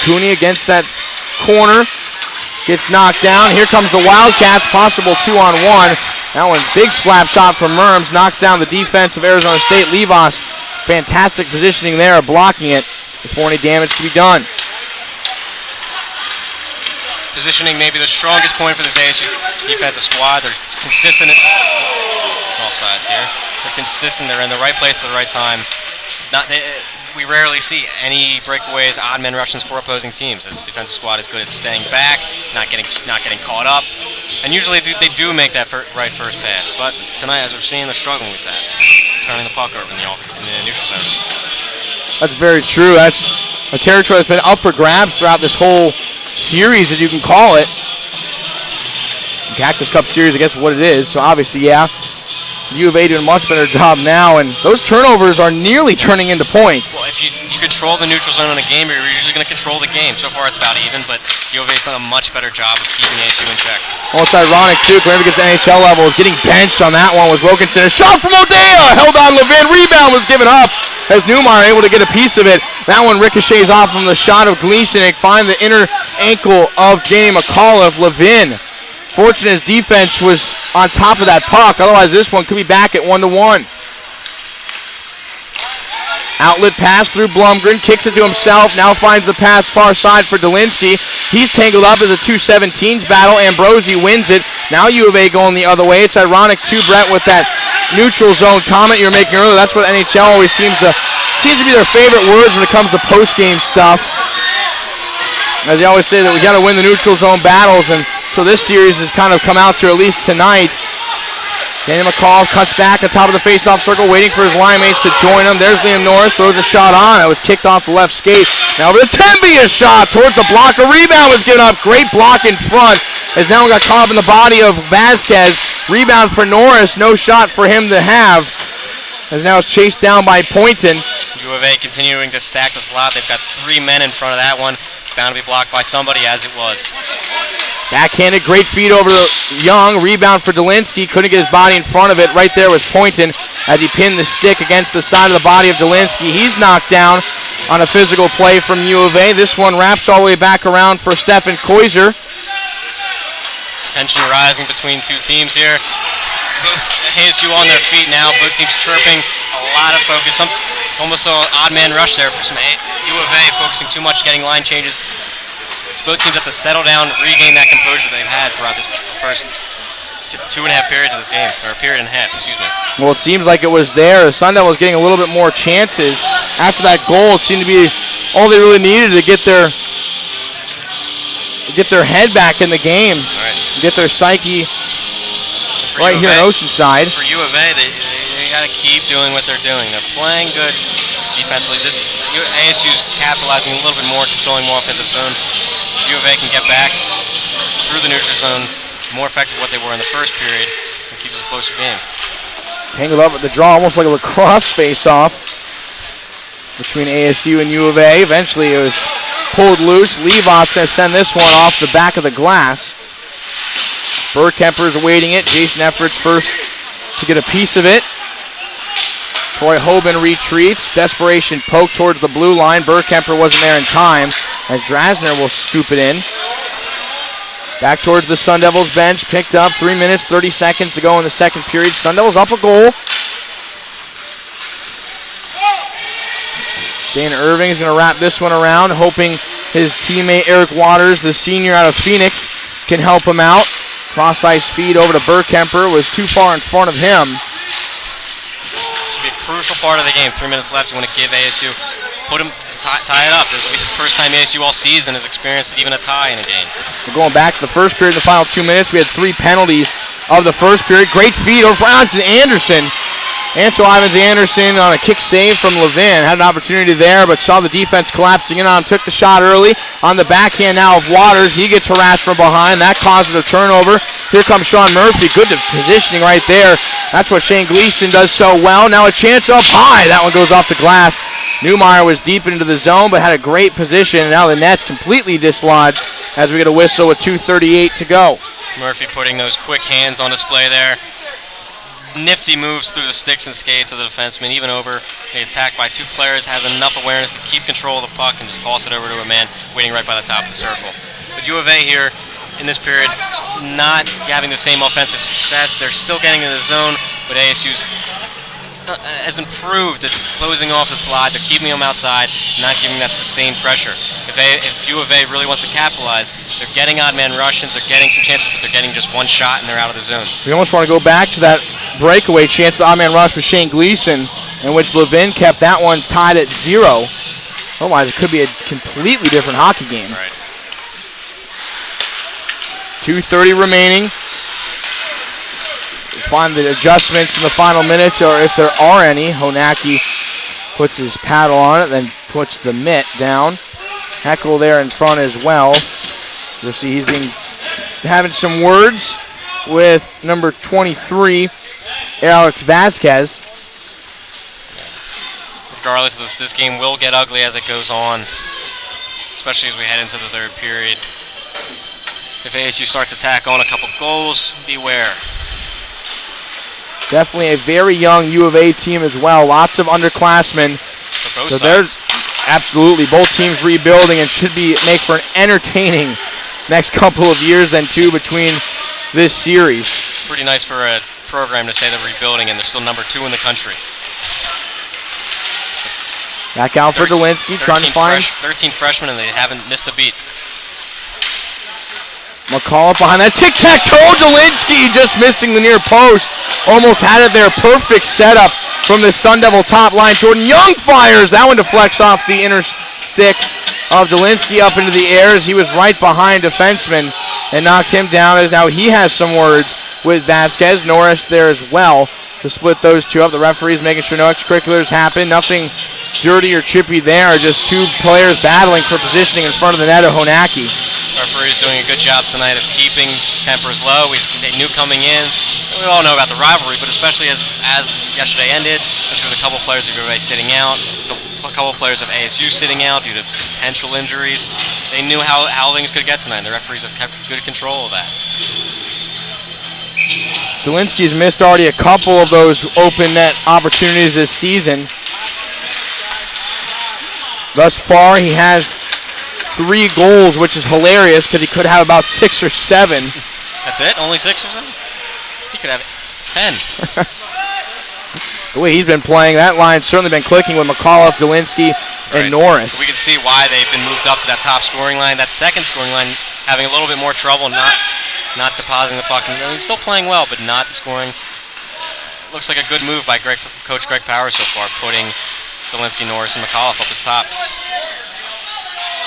Cooney against that corner. Gets knocked down. Here comes the Wildcats, possible 2-on-1. That one, big slap shot from Merms, knocks down the defense of Arizona State. Levos, fantastic positioning there, blocking it before any damage can be done. Positioning maybe the strongest point for this ASU defensive squad. They're consistent at offsides here. They're consistent. They're in the right place at the right time. We rarely see any breakaways, odd man rushes for opposing teams. This defensive squad is good at staying back, not getting caught up, and usually they do make that right first pass. But tonight, as we're seeing, they're struggling with that, turning the puck over in the neutral zone. That's very true. That's a territory that's been up for grabs throughout this whole series, as you can call it. Cactus Cup series, I guess, what it is. So obviously, yeah. U of A doing a much better job now, and those turnovers are nearly turning into points. Well, if you control the neutral zone in a game, you're usually going to control the game. So far, it's about even, but U of A's done a much better job of keeping ASU in check. Well, it's ironic, too. Whenever it gets to NHL level, is getting benched on that one was Wilkinson. A shot from O'Dea! Held on Levin. Rebound was given up as Newmeyer able to get a piece of it. That one ricochets off from the shot of Gleason. It finds the inner ankle of Danny McAuliffe. Levin, fortunate his defense was on top of that puck. Otherwise, this one could be back at 1-1. Outlet pass through Blumgren. Kicks it to himself. Now finds the pass far side for Dolinsky. He's tangled up as a 2-17s battle. Ambrosi wins it. Now U of A going the other way. It's ironic, too, Brett, with that neutral zone comment you were making earlier. That's what NHL always seems to be their favorite words when it comes to post-game stuff. As they always say that we got to win the neutral zone battles, and so this series has kind of come out to at least tonight. Danny McCall cuts back on top of the face-off circle, waiting for his line mates to join him. There's Liam North, throws a shot on. It was kicked off the left skate. Now over to Temby, a shot towards the block. A rebound was given up. Great block in front, as now got caught up in the body of Vasquez. Rebound for Norris, no shot for him to have, as now it's chased down by Poynton. U of A continuing to stack the slot. They've got 3 men in front of that one. It's bound to be blocked by somebody, as it was. Backhanded, great feed over to Young. Rebound for Dolinsky. Couldn't get his body in front of it. Right there was Poynton as he pinned the stick against the side of the body of Dolinsky. He's knocked down on a physical play from U of A. This one wraps all the way back around for Stefan Koiser. Tension rising between two teams here. Both ASU on their feet now. Both teams chirping. A lot of focus. Almost an odd man rush there for some U of A, focusing too much, getting line changes. Both teams have to settle down, regain that composure they've had throughout this first 2.5 periods of this game, or a period and a half, excuse me. Well, it seems like it was there. The Sun Devils getting a little bit more chances. After that goal, it seemed to be all they really needed to get their head back in the game, get their psyche right here in Oceanside. For U of A, they got to keep doing what they're doing. They're playing good defensively. ASU's capitalizing a little bit more, controlling more offensive zone. If U of A can get back through the neutral zone, more effective what they were in the first period, and keeps it a closer game. Tangled up at the draw, almost like a lacrosse face-off between ASU and U of A. Eventually it was pulled loose. Levos going to send this one off the back of the glass. Burkemper's awaiting it. Jason Efforts first to get a piece of it. Troy Hoban retreats. Desperation poke towards the blue line. Burkemper wasn't there in time, as Drasner will scoop it in. Back towards the Sun Devils bench. Picked up. 3 minutes, 30 seconds to go in the second period. Sun Devils up a goal. Dana Irving is going to wrap this one around, hoping his teammate Eric Waters, the senior out of Phoenix, can help him out. Cross-ice feed over to Burkemper was too far in front of him. Should be a crucial part of the game. 3 minutes left. You want to give ASU, tie it up. This will be the first time ASU all season has experienced even a tie in a game. We're going back to the first period, the final 2 minutes. We had 3 penalties of the first period. Great feed over for Anderson. Ansel Ivins-Anderson on a kick save from Levin. Had an opportunity there, but saw the defense collapsing in on him. Took the shot early on the backhand now of Waters. He gets harassed from behind. That causes a turnover. Here comes Sean Murphy. Good positioning right there. That's what Shane Gleason does so well. Now a chance up high. That one goes off the glass. Newmeyer was deep into the zone, but had a great position. And now the net's completely dislodged as we get a whistle with 2:38 to go. Murphy putting those quick hands on display there. Nifty moves through the sticks and skates of the defenseman, even over the attack by 2 players, has enough awareness to keep control of the puck and just toss it over to a man waiting right by the top of the circle. But U of A here in this period not having the same offensive success. They're still getting in the zone, but ASU's has improved at closing off the slide. They're keeping them outside, not giving that sustained pressure. If U of A really wants to capitalize, they're getting odd man Russians, they're getting some chances, but they're getting just one shot and they're out of the zone. We almost want to go back to that breakaway chance, the odd man rush with Shane Gleason, in which Levin kept that one tied at 0. Otherwise, it could be a completely different hockey game. Right. 2:30 remaining. Find the adjustments in the final minutes, or if there are any. Honacki puts his paddle on it, then puts the mitt down. Heckel there in front as well. You'll see he's having some words with number 23, Alex Vasquez. Regardless, this game will get ugly as it goes on, especially as we head into the third period. If ASU starts to tack on a couple goals, beware. Definitely a very young U of A team as well. Lots of underclassmen. For both so sides. There's absolutely both teams rebuilding and should make for an entertaining next couple of years then too between this series. It's pretty nice for a program to say they're rebuilding and they're still number 2 in the country. Back out for Dolinsky, trying to find 13 freshmen and they haven't missed a beat. McCullough behind that tic-tac-toe. Dolinsky just missing the near post. Almost had it there. Perfect setup from the Sun Devil top line. Jordan Young fires. That one deflects off the inner stick of Dolinsky up into the air as he was right behind defenseman and knocked him down, as now he has some words with Vasquez. Norris there as well to split those two up. The referees making sure no extracurriculars happen. Nothing dirty or chippy there. Just 2 players battling for positioning in front of the net of Honacki. Referee's doing a good job tonight of keeping tempers low. They knew coming in. We all know about the rivalry, but especially as yesterday ended, especially with a couple players of UVA sitting out, a couple players of ASU sitting out due to potential injuries. They knew how things could get tonight. The referees have kept good control of that. Dolinsky's missed already a couple of those open net opportunities this season. Thus far, he has 3 goals, which is hilarious because he could have about 6 or 7. That's it? Only 6 or 7? He could have 10. The way he's been playing, that line's certainly been clicking with McAuliffe, Dolinsky, and Norris. So we can see why they've been moved up to that top scoring line. That second scoring line having a little bit more trouble, not depositing the puck. And he's still playing well, but not scoring. Looks like a good move by Coach Greg Powers so far, putting Dolinsky, Norris, and McAuliffe up at the top.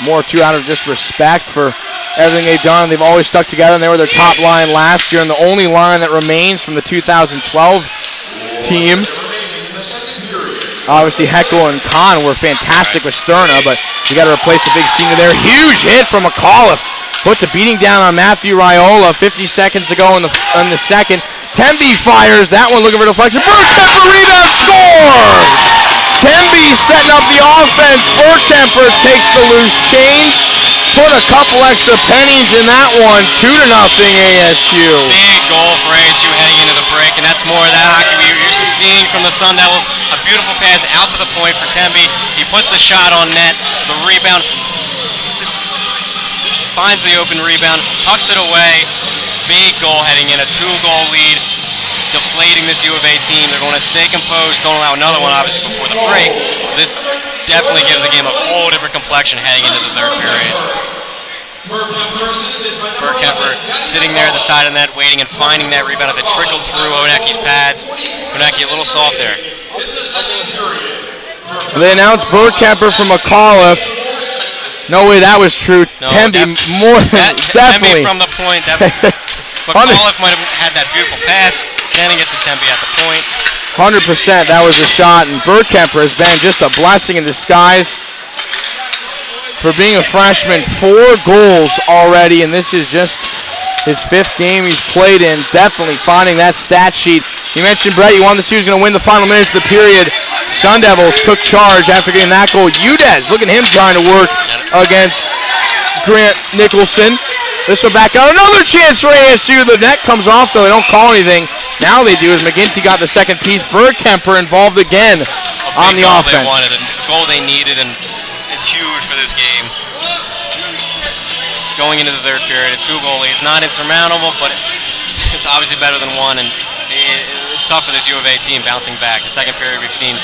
More too out of just respect for everything they've done. They've always stuck together, and they were their top line last year, and the only line that remains from the 2012 team. Obviously, Heckel and Kahn were fantastic with Sterna, but you got to replace the big senior there. Huge hit from McAuliffe. Puts a beating down on Matthew Raiola. 50 seconds to go in the second. Temby fires. That one looking for deflection. Burkemper rebound, scores! Temby setting up the offense. Burkemper takes the loose change. Put a couple extra pennies in that one. 2-0 ASU. Big goal for ASU heading into the break, and that's more of that hockey we were used to seeing from the Sun Devils. A beautiful pass out to the point for Temby. He puts the shot on net. The rebound finds the open rebound, tucks it away. Big goal heading in, a 2-goal lead, deflating this U of A team. They're going to stay composed, don't allow another one obviously before the break. This definitely gives the game a whole different complexion heading into the third period. Burkemper sitting there at the side of the net, waiting and finding that rebound as it trickled through Honacki's pads. Honacki a little soft there. They announced Burkemper from McAuliffe. No way that was true. No, Tempe more than definitely. Tempe from the point. McAuliffe might have had that beautiful pass, sending it to Tempe at the point. 100% that was a shot, and Burkemper has been just a blessing in disguise for being a freshman. 4 goals already, and this is just his 5th game he's played in. Definitely finding that stat sheet. You mentioned, Brett, you wanted to see who's going to win the final minutes of the period. Sun Devils took charge after getting that goal. Udez, look at him trying to work against Grant Nicholson. This one back out. Another chance for ASU. The net comes off, though. They don't call anything. Now they do, as McGinty got the second piece. Burkemper involved again on the offense. They wanted, a goal they needed, and it's huge for this game. Going into the third period, a 2-goal lead. Not insurmountable, but it's obviously better than 1, and it's tough for this U of A team bouncing back. The second period, we've seen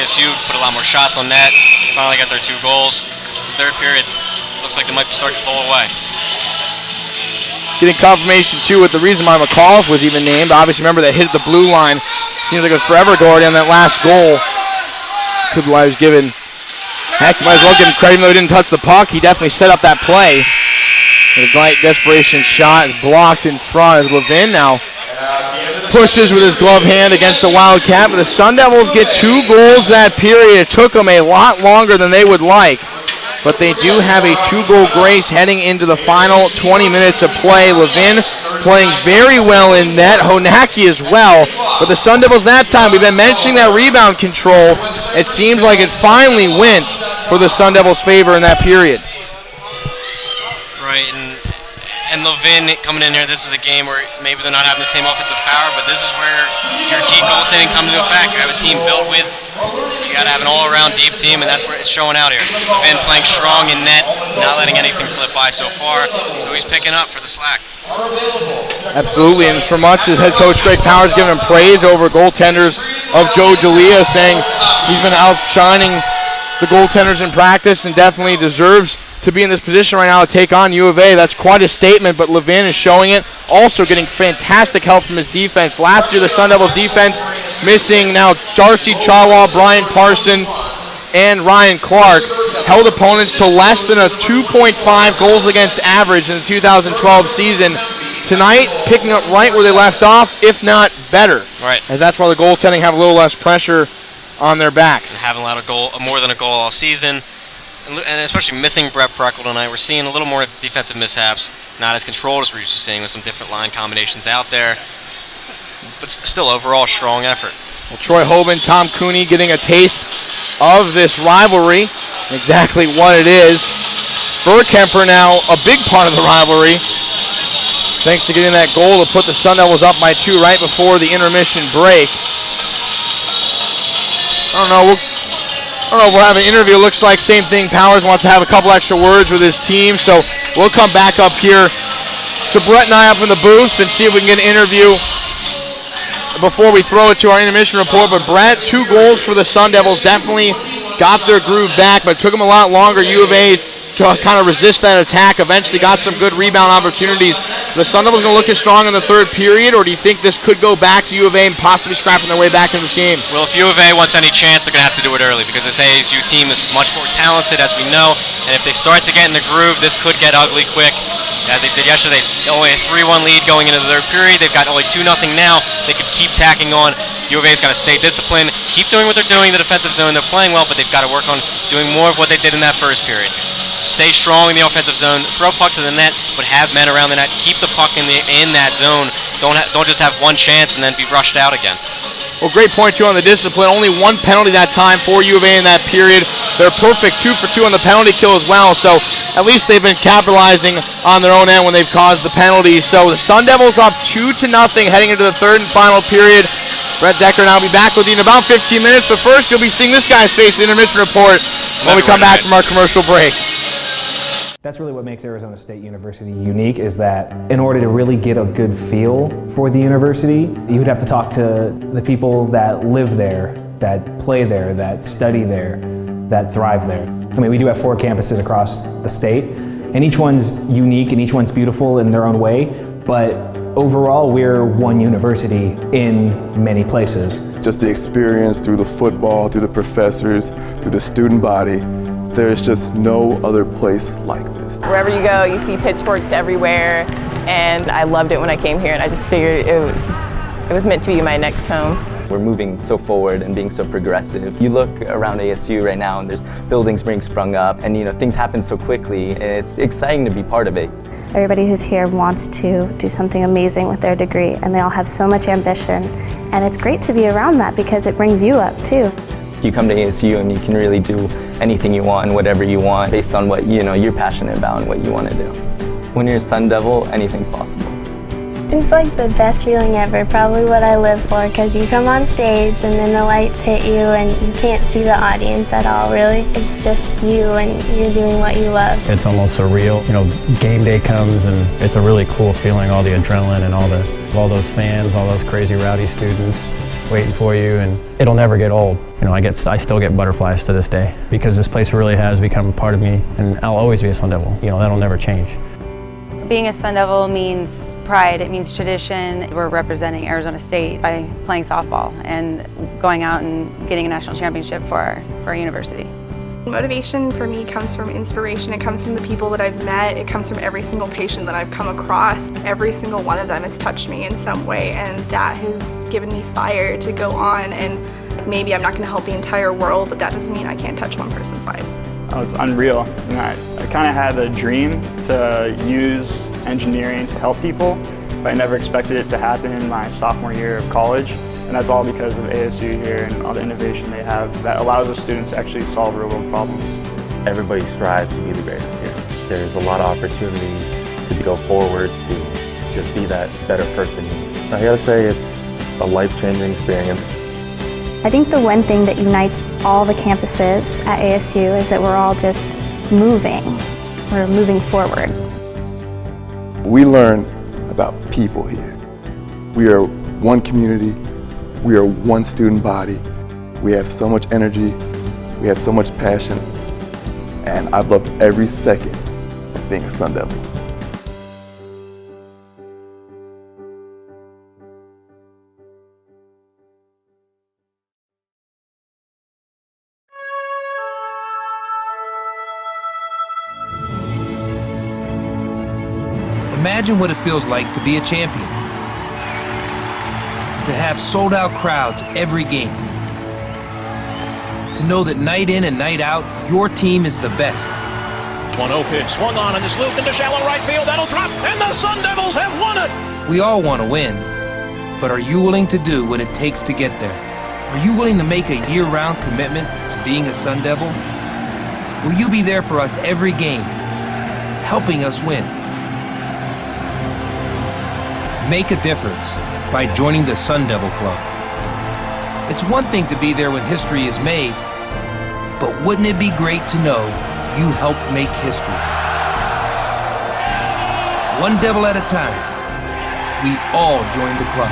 ASU put a lot more shots on net. Finally got their 2 goals. The third period looks like they might start to pull away. Getting confirmation, too, with the reason why McAuliffe was even named. Obviously, remember that hit the blue line. Seems like it was forever ago on that last goal. Could be why he was given. Heck, you might as well give him credit, even though he didn't touch the puck. He definitely set up that play. A light desperation shot is blocked in front as Levin now pushes with his glove hand against the Wildcat. But the Sun Devils get 2 goals that period. It took them a lot longer than they would like. But they do have a 2-goal grace heading into the final 20 minutes of play. Levin playing very well in net. Honaki as well. But the Sun Devils that time, we've been mentioning that rebound control. It seems like it finally went for the Sun Devils' favor in that period. Right, and Levin coming in here, this is a game where maybe they're not having the same offensive power, but this is where your key goaltending comes into effect. You have a team built with, you got to have an all-around deep team, and that's where it's showing out here. Levin playing strong in net, not letting anything slip by so far, so he's picking up for the slack. Absolutely, and for much as head coach Greg Powers giving him praise over goaltenders of Joe D'Elia, saying he's been outshining the goaltenders in practice and definitely deserves to be in this position right now to take on U of A. That's quite a statement, but Levin is showing it. Also getting fantastic help from his defense. Last year, the Sun Devils defense missing now Darcy Charwa, Brian Parson, and Ryan Clark. Held opponents to less than a 2.5 goals against average in the 2012 season. Tonight, picking up right where they left off, if not better. Right. As that's why the goaltending have a little less pressure on their backs. They haven't allowed a goal, more than a goal all season. And especially missing Brett Preckle tonight, we're seeing a little more defensive mishaps, not as controlled as we're used to seeing with some different line combinations out there. But still, overall, strong effort. Well, Troy Hoban, Tom Cooney getting a taste of this rivalry, exactly what it is. Burkemper now a big part of the rivalry, thanks to getting that goal to put the Sun Devils up by 2 right before the intermission break. I don't know if we'll have an interview. Looks like same thing. Powers wants to have a couple extra words with his team, so we'll come back up here to Brett and I up in the booth and see if we can get an interview before we throw it to our intermission report. But Brett, 2 goals for the Sun Devils, definitely got their groove back, but it took them a lot longer. U of A to kind of resist that attack. Eventually got some good rebound opportunities. The Sun Devils going to look as strong in the third period, or do you think this could go back to U of A and possibly scrapping their way back into this game? Well, if U of A wants any chance, they're going to have to do it early, because this ASU team is much more talented, as we know, and if they start to get in the groove, this could get ugly quick. As they did yesterday, only a 3-1 lead going into the third period. They've got only 2-0 now. They could keep tacking on. U of A's got to stay disciplined, keep doing what they're doing in the defensive zone. They're playing well, but they've got to work on doing more of what they did in that first period. Stay strong in the offensive zone, throw pucks to the net, but have men around the net. Keep the puck in that zone. Don't just have one chance and then be rushed out again. Well, great point, too, on the discipline. Only 1 penalty that time for U of A in that period. They're perfect 2 for 2 on the penalty kill as well, so at least they've been capitalizing on their own end when they've caused the penalties. So the Sun Devils up 2-0 heading into the third and final period. Brett Decker and I will be back with you in about 15 minutes, but first you'll be seeing this guy's face in the intermission report when we come back from our commercial break. That's really what makes Arizona State University unique, is that in order to really get a good feel for the university, you would have to talk to the people that live there, that play there, that study there, that thrive there. I mean, we do have 4 campuses across the state, and each one's unique and each one's beautiful in their own way, but overall we're one university in many places. Just the experience through the football, through the professors, through the student body, there's just no other place like this. Wherever you go, you see pitchforks everywhere, and I loved it when I came here, and I just figured it was meant to be my next home. We're moving so forward and being so progressive. You look around ASU right now and there's buildings being sprung up and things happen so quickly, and it's exciting to be part of it. Everybody who's here wants to do something amazing with their degree, and they all have so much ambition, and it's great to be around that because it brings you up too. You come to ASU and you can really do anything you want and whatever you want based on what you're passionate about and what you want to do. When you're a Sun Devil, anything's possible. It's like the best feeling ever, probably what I live for, because you come on stage and then the lights hit you and you can't see the audience at all, really. It's just you and you're doing what you love. It's almost surreal. Game day comes and it's a really cool feeling, all the adrenaline and all those fans, all those crazy rowdy students waiting for you, and it'll never get old. I still get butterflies to this day because this place really has become a part of me, and I'll always be a Sun Devil. That'll never change. Being a Sun Devil means pride, it means tradition. We're representing Arizona State by playing softball and going out and getting a national championship for our university. Motivation for me comes from inspiration. It comes from the people that I've met. It comes from every single patient that I've come across. Every single one of them has touched me in some way, and that has given me fire to go on. And maybe I'm not going to help the entire world, but that doesn't mean I can't touch one person's life. Oh, it's unreal. And I kind of had a dream to use engineering to help people, but I never expected it to happen in my sophomore year of college. And that's all because of ASU here and all the innovation they have that allows the students to actually solve real world problems. Everybody strives to be the greatest here. There's a lot of opportunities to go forward, to just be that better person. I gotta say, it's a life-changing experience. I think the one thing that unites all the campuses at ASU is that we're all just moving. We're moving forward. We learn about people here. We are one community. We are one student body. We have so much energy. We have so much passion. And I've loved every second of being a Sun Devil. Imagine what it feels like to be a champion. To have sold-out crowds every game. To know that night in and night out, your team is the best. 1-0 pitch, swung on and is looped into shallow right field. That'll drop, and the Sun Devils have won it! We all want to win, but are you willing to do what it takes to get there? Are you willing to make a year-round commitment to being a Sun Devil? Will you be there for us every game, helping us win? Make a difference by joining the Sun Devil Club. It's one thing to be there when history is made, but wouldn't it be great to know you helped make history? One devil at a time, we all join the club.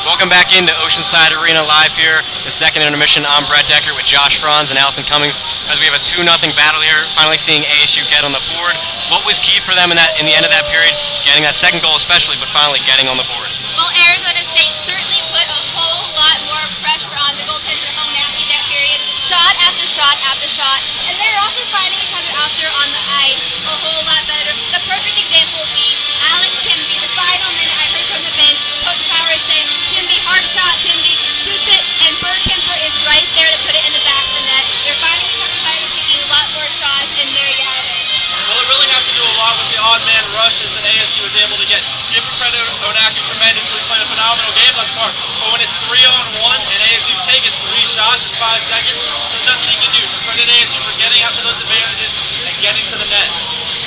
Welcome back into Oceanside Arena live here. The second intermission. I'm Brett Decker with Josh Franz and Allison Cummings as we have a 2-0 battle here. Finally seeing ASU get on the board. What was key for them in the end of that period? Getting that second goal especially, but finally getting on the board. Well, Arizona State certainly put a whole lot more pressure on the goaltender Honacki that period. Shot after shot after shot. And they were also finding each other out there on the ice a whole lot better. The perfect example would be Alex Timby. The final minute I heard from the bench, Coach Powers say, Timby, hard shot, Timby, shoots it, and Bergkemper is right there to put it in the back of the net. They're finding each other better, taking a lot more shots, and there you have it. Well, it really has to do a lot with the odd man rushes that ASU was able to get. Give credit to Honacki tremendously. He's playing a phenomenal game thus far. But when it's 3-on-1 and ASU's taking 3 shots in 5 seconds, there's nothing he can do. So credit ASU for getting after those advantages and getting to the net.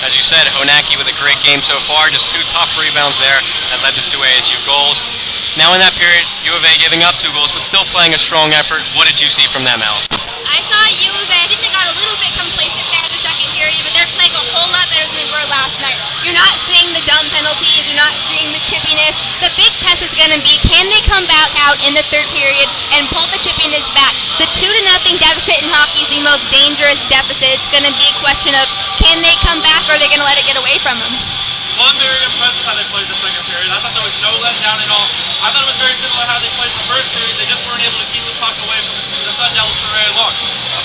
As you said, Honacki with a great game so far. Just 2 tough rebounds there that led to 2 ASU goals. Now in that period, U of A giving up 2 goals, but still playing a strong effort. What did you see from them, Alice? I saw U of A. I think they got a little bit complacent there in the second period, but they're playing a whole lot better than they were last night. You're not seeing the dumb penalties. You're not seeing the chippiness. The big test is going to be, can they come back out in the third period and pull the chippiness back? The 2-0 deficit in hockey is the most dangerous deficit. It's going to be a question of can they come back or are they going to let it get away from them? Well, I'm very impressed with how they played the second period. I thought there was no letdown at all. I thought it was very similar to how they played the first period. They just weren't able to keep the puck away from the Sun Devils for very long.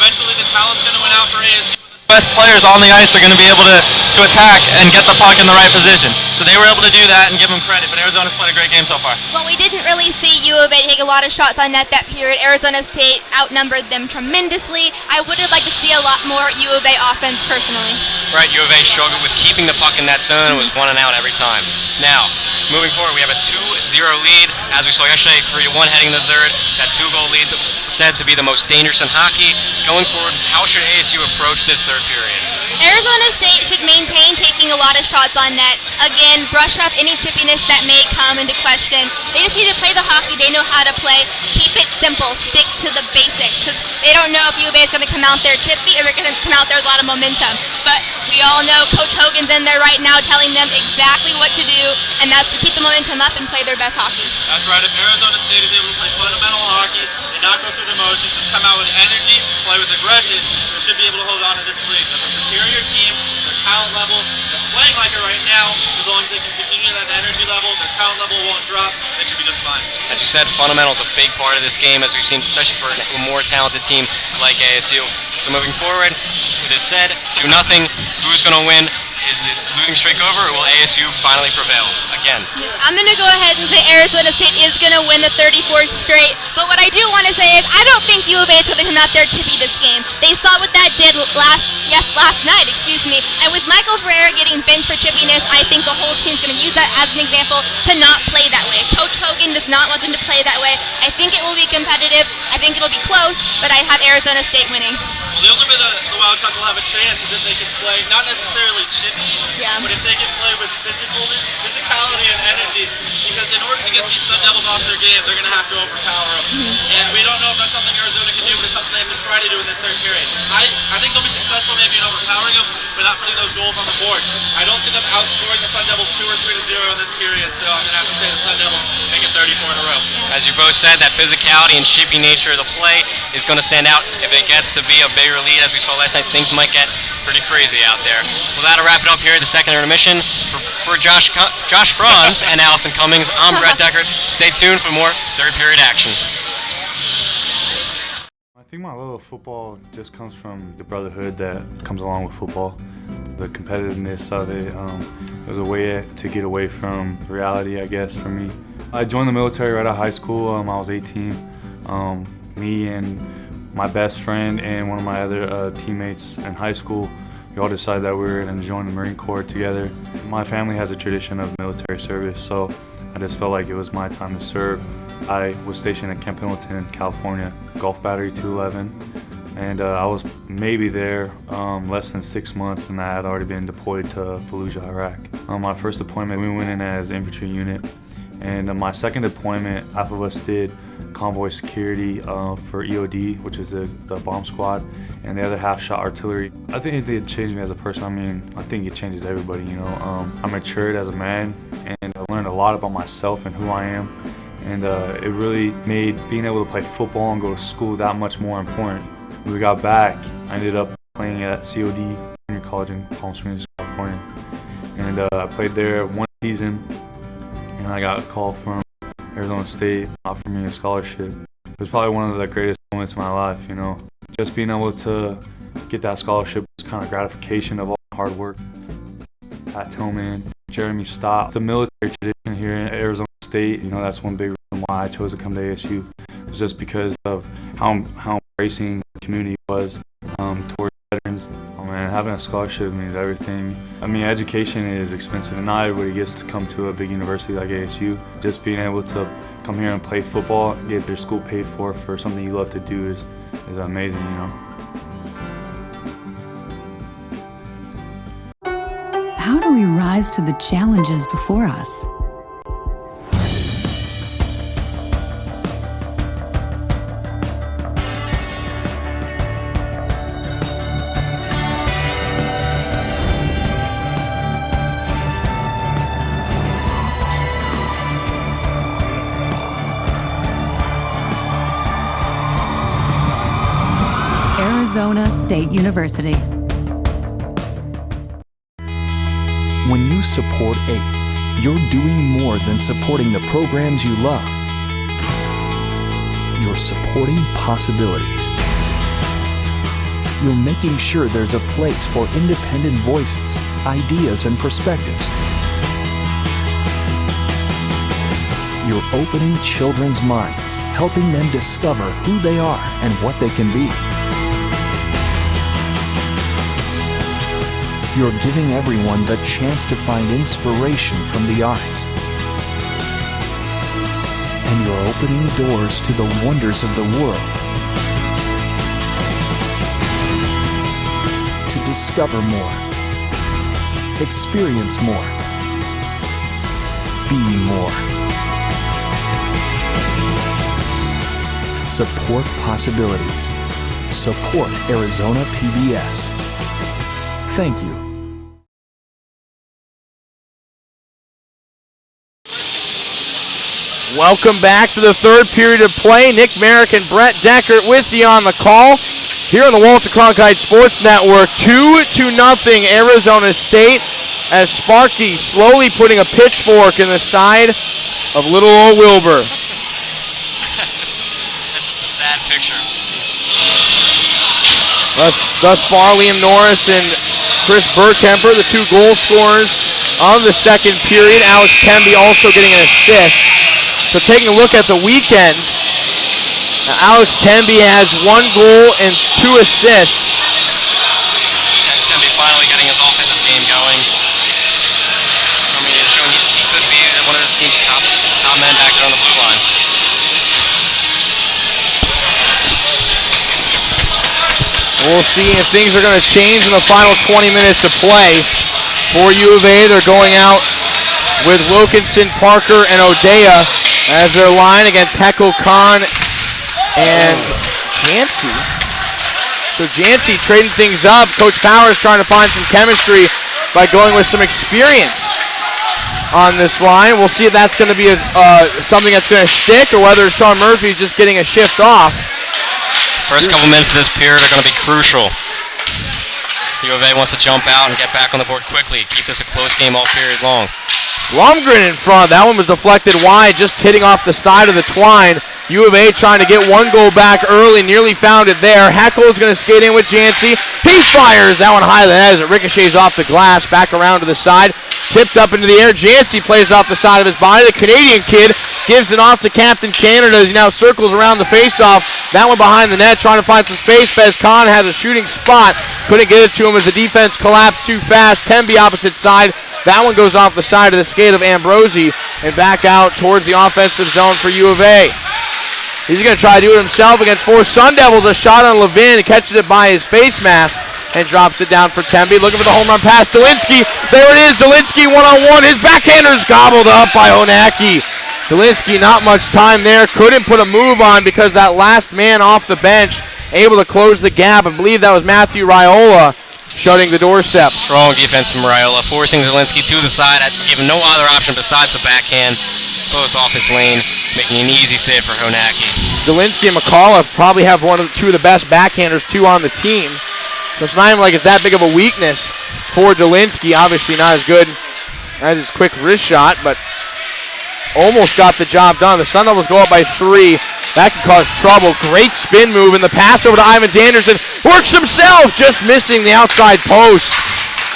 Eventually, the talent's going to win out for ASU. Best players on the ice are going to be able to attack and get the puck in the right position. So they were able to do that and give them credit, but Arizona's played a great game so far. Well, we didn't really see U of A take a lot of shots on net that period. Arizona State outnumbered them tremendously. I would have liked to see a lot more U of A offense personally. Right, U of A struggled with keeping the puck in that zone and was 1 and out every time. Now, moving forward, we have a 2-0 lead. As we saw yesterday, 3-1 heading to the third. That 2-goal lead said to be the most dangerous in hockey. Going forward, how should ASU approach this third period? Arizona State should maintain taking a lot of shots on net. Again, brush up any chippiness that may come into question. They just need to play the hockey they know how to play. Keep it simple. Stick to the basics. Because they don't know if U of A is going to come out there chippy or they're going to come out there with a lot of momentum. But we all know Coach Hogan's in there right now telling them exactly what to do, and that's to keep the momentum up and play their best hockey. That's right. If Arizona State is able to play fundamental hockey and not go through the motions, just come out with energy, play with aggression, they should be able to hold on to this league. They're a superior team, their talent level, they're playing like it right now. As long as they can continue that energy level, their talent level won't drop, they should be just fine. As you said, fundamentals a big part of this game, as we've seen, especially for a more talented team like ASU. So moving forward, with this said, 2-0, who's going to win? Is the losing streak over, or will ASU finally prevail again? I'm going to go ahead and say Arizona State is going to win the 34th straight, but what I do want to say is I don't think U of A is going to come out there chippy this game. They saw what that did last night, and with Michael Ferreira getting benched for chippiness, I think the whole team's going to use that as an example to not play that way. Coach Hogan does not want them to play that way. I think it will be competitive. I think it'll be close, but I have Arizona State winning. Well, the only way the Wildcats will have a chance is if they can play, not necessarily chippy, but if they can play with physicality and energy, because in order to get these Sun Devils off their game, they're going to have to overpower them. And we don't know if that's something Arizona can do, but it's something they have to try to do in this third period. I think they'll be successful maybe in overpowering them, but not putting those goals on the board. I don't see them outscoring the Sun Devils 2 or 3-0 in this period, so I'm going to have to say the Sun Devils make it 34 in a row. As you both said, that physicality and chippy nature of the play is going to stand out. If it gets to be a bigger lead, as we saw last night, things might get pretty crazy out there. Well, that'll wrap it up here at the second intermission. For Josh Franz and Allison Cummings, I'm Brett Deckard. Stay tuned for more third period action. I think my love of football just comes from the brotherhood that comes along with football, the competitiveness of it. It was a way to get away from reality, I guess, for me. I joined the military right out of high school. I was 18. Me and my best friend and one of my other teammates in high school, we all decided that we were going to join the Marine Corps together. My family has a tradition of military service, so I just felt like it was my time to serve. I was stationed at Camp Pendleton, California, Gulf Battery 211, and I was maybe there less than 6 months, and I had already been deployed to Fallujah, Iraq. My first deployment, we went in as infantry unit, and my second deployment, half of us did convoy security for EOD, which is the bomb squad, and the other half shot artillery. I think it did change me as a person. I mean, I think it changes everybody, you know. I matured as a man, and I learned a lot about myself and who I am, and it really made being able to play football and go to school that much more important. When we got back, I ended up playing at COD Junior College in Palm Springs, California, and I played there 1 season, and I got a call from Arizona State offered me a scholarship. It was probably one of the greatest moments of my life, you know. Just being able to get that scholarship was kind of gratification of all the hard work. Pat Tillman, Jeremy Stott, the military tradition here in Arizona State, you know, that's one big reason why I chose to come to ASU. It was just because of how embracing the community was towards veterans. And having a scholarship means everything. I mean, education is expensive, and not everybody gets to come to a big university like ASU. Just being able to come here and play football, get your school paid for something you love to do is amazing, you know. How do we rise to the challenges before us? Arizona State University. When you support AID, you're doing more than supporting the programs you love. You're supporting possibilities. You're making sure there's a place for independent voices, ideas, and perspectives. You're opening children's minds, helping them discover who they are and what they can be. You're giving everyone the chance to find inspiration from the arts. And you're opening doors to the wonders of the world. To discover more, experience more, be more. Support possibilities. Support Arizona PBS. Thank you. Welcome back to the third period of play. Nick Merrick and Brett Deckert with you on the call here on the Walter Cronkite Sports Network. 2-0 Arizona State as Sparky slowly putting a pitchfork in the side of little old Wilbur. That's just a sad picture. Thus far, Liam Norris and Chris Burkemper, the two goal scorers of the second period. Alex Temby also getting an assist. So taking a look at the weekend, Alex Temby has 1 goal and 2 assists. Temby finally getting his offensive game going. I mean, it's showing he could be one of his team's top men back there on the blue line. We'll see if things are going to change in the final 20 minutes of play. For U of A, they're going out with Wilkinson, Parker, and O'Dea as their line against Heckle, Kahn, and Jancy. So Jancy trading things up. Coach Powers trying to find some chemistry by going with some experience on this line. We'll see if that's going to be something that's going to stick or whether Sean Murphy's just getting a shift off. First couple minutes of this period are going to be crucial. U of A wants to jump out and get back on the board quickly. Keep this a close game all period long. Blumgren in front. That one was deflected wide, just hitting off the side of the twine. U of A trying to get 1 goal back early, nearly found it there. Heckle is going to skate in with Jancy. He fires that one high to the head as it ricochets off the glass, back around to the side. Tipped up into the air. Jancy plays off the side of his body. The Canadian kid gives it off to Captain Canada as he now circles around the faceoff. That one behind the net, trying to find some space. Fez Khan has a shooting spot. Couldn't get it to him as the defense collapsed too fast. Temby opposite side. That one goes off the side of the skate of Ambrosi and back out towards the offensive zone for U of A. He's going to try to do it himself against 4 Sun Devils. A shot on Levin, catches it by his face mask and drops it down for Temby. Looking for the home run pass. Dolinsky, there it is. Dolinsky one-on-one. His backhander's gobbled up by Honacki. Dolinsky, not much time there. Couldn't put a move on because that last man off the bench able to close the gap. I believe that was Matthew Raiola shutting the doorstep. Strong defense from Raiola, forcing Zielinski to the side, given no other option besides the backhand. Close off his lane, making an easy save for Honacki. Zielinski and McAuliffe probably have two of the best backhanders, too, on the team. So it's not even like it's that big of a weakness for Zielinski. Obviously not as good as his quick wrist shot, but almost got the job done. The Sun Devils go up by 3. That can cause trouble. Great spin move, and the pass over to Ivans Anderson. Works himself, just missing the outside post.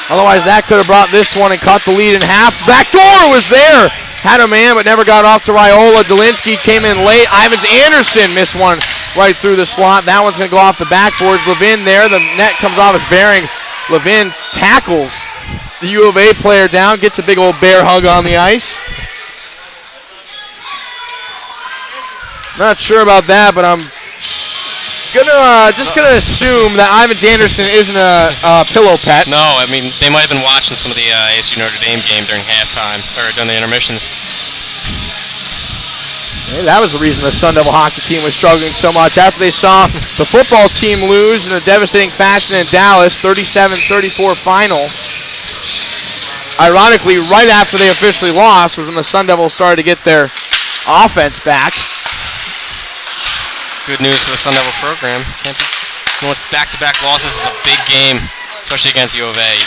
Otherwise, that could have brought this one and cut the lead in half. Backdoor was there. Had a man, but never got off to Raiola. Dolinsky came in late. Ivans Anderson missed one right through the slot. That one's going to go off the backboards. Levin there. The net comes off his bearing. Levin tackles the U of A player down. Gets a big old bear hug on the ice. Not sure about that, but I'm gonna assume that Ivans Anderson isn't a pillow pet. No, I mean, they might have been watching some of the ASU Notre Dame game during halftime, or during the intermissions. Maybe that was the reason the Sun Devil hockey team was struggling so much after they saw the football team lose in a devastating fashion in Dallas, 37-34 final. Ironically, right after they officially lost was when the Sun Devils started to get their offense back. Good news for the Sun Devil program. With back-to-back losses is a big game, especially against U of A.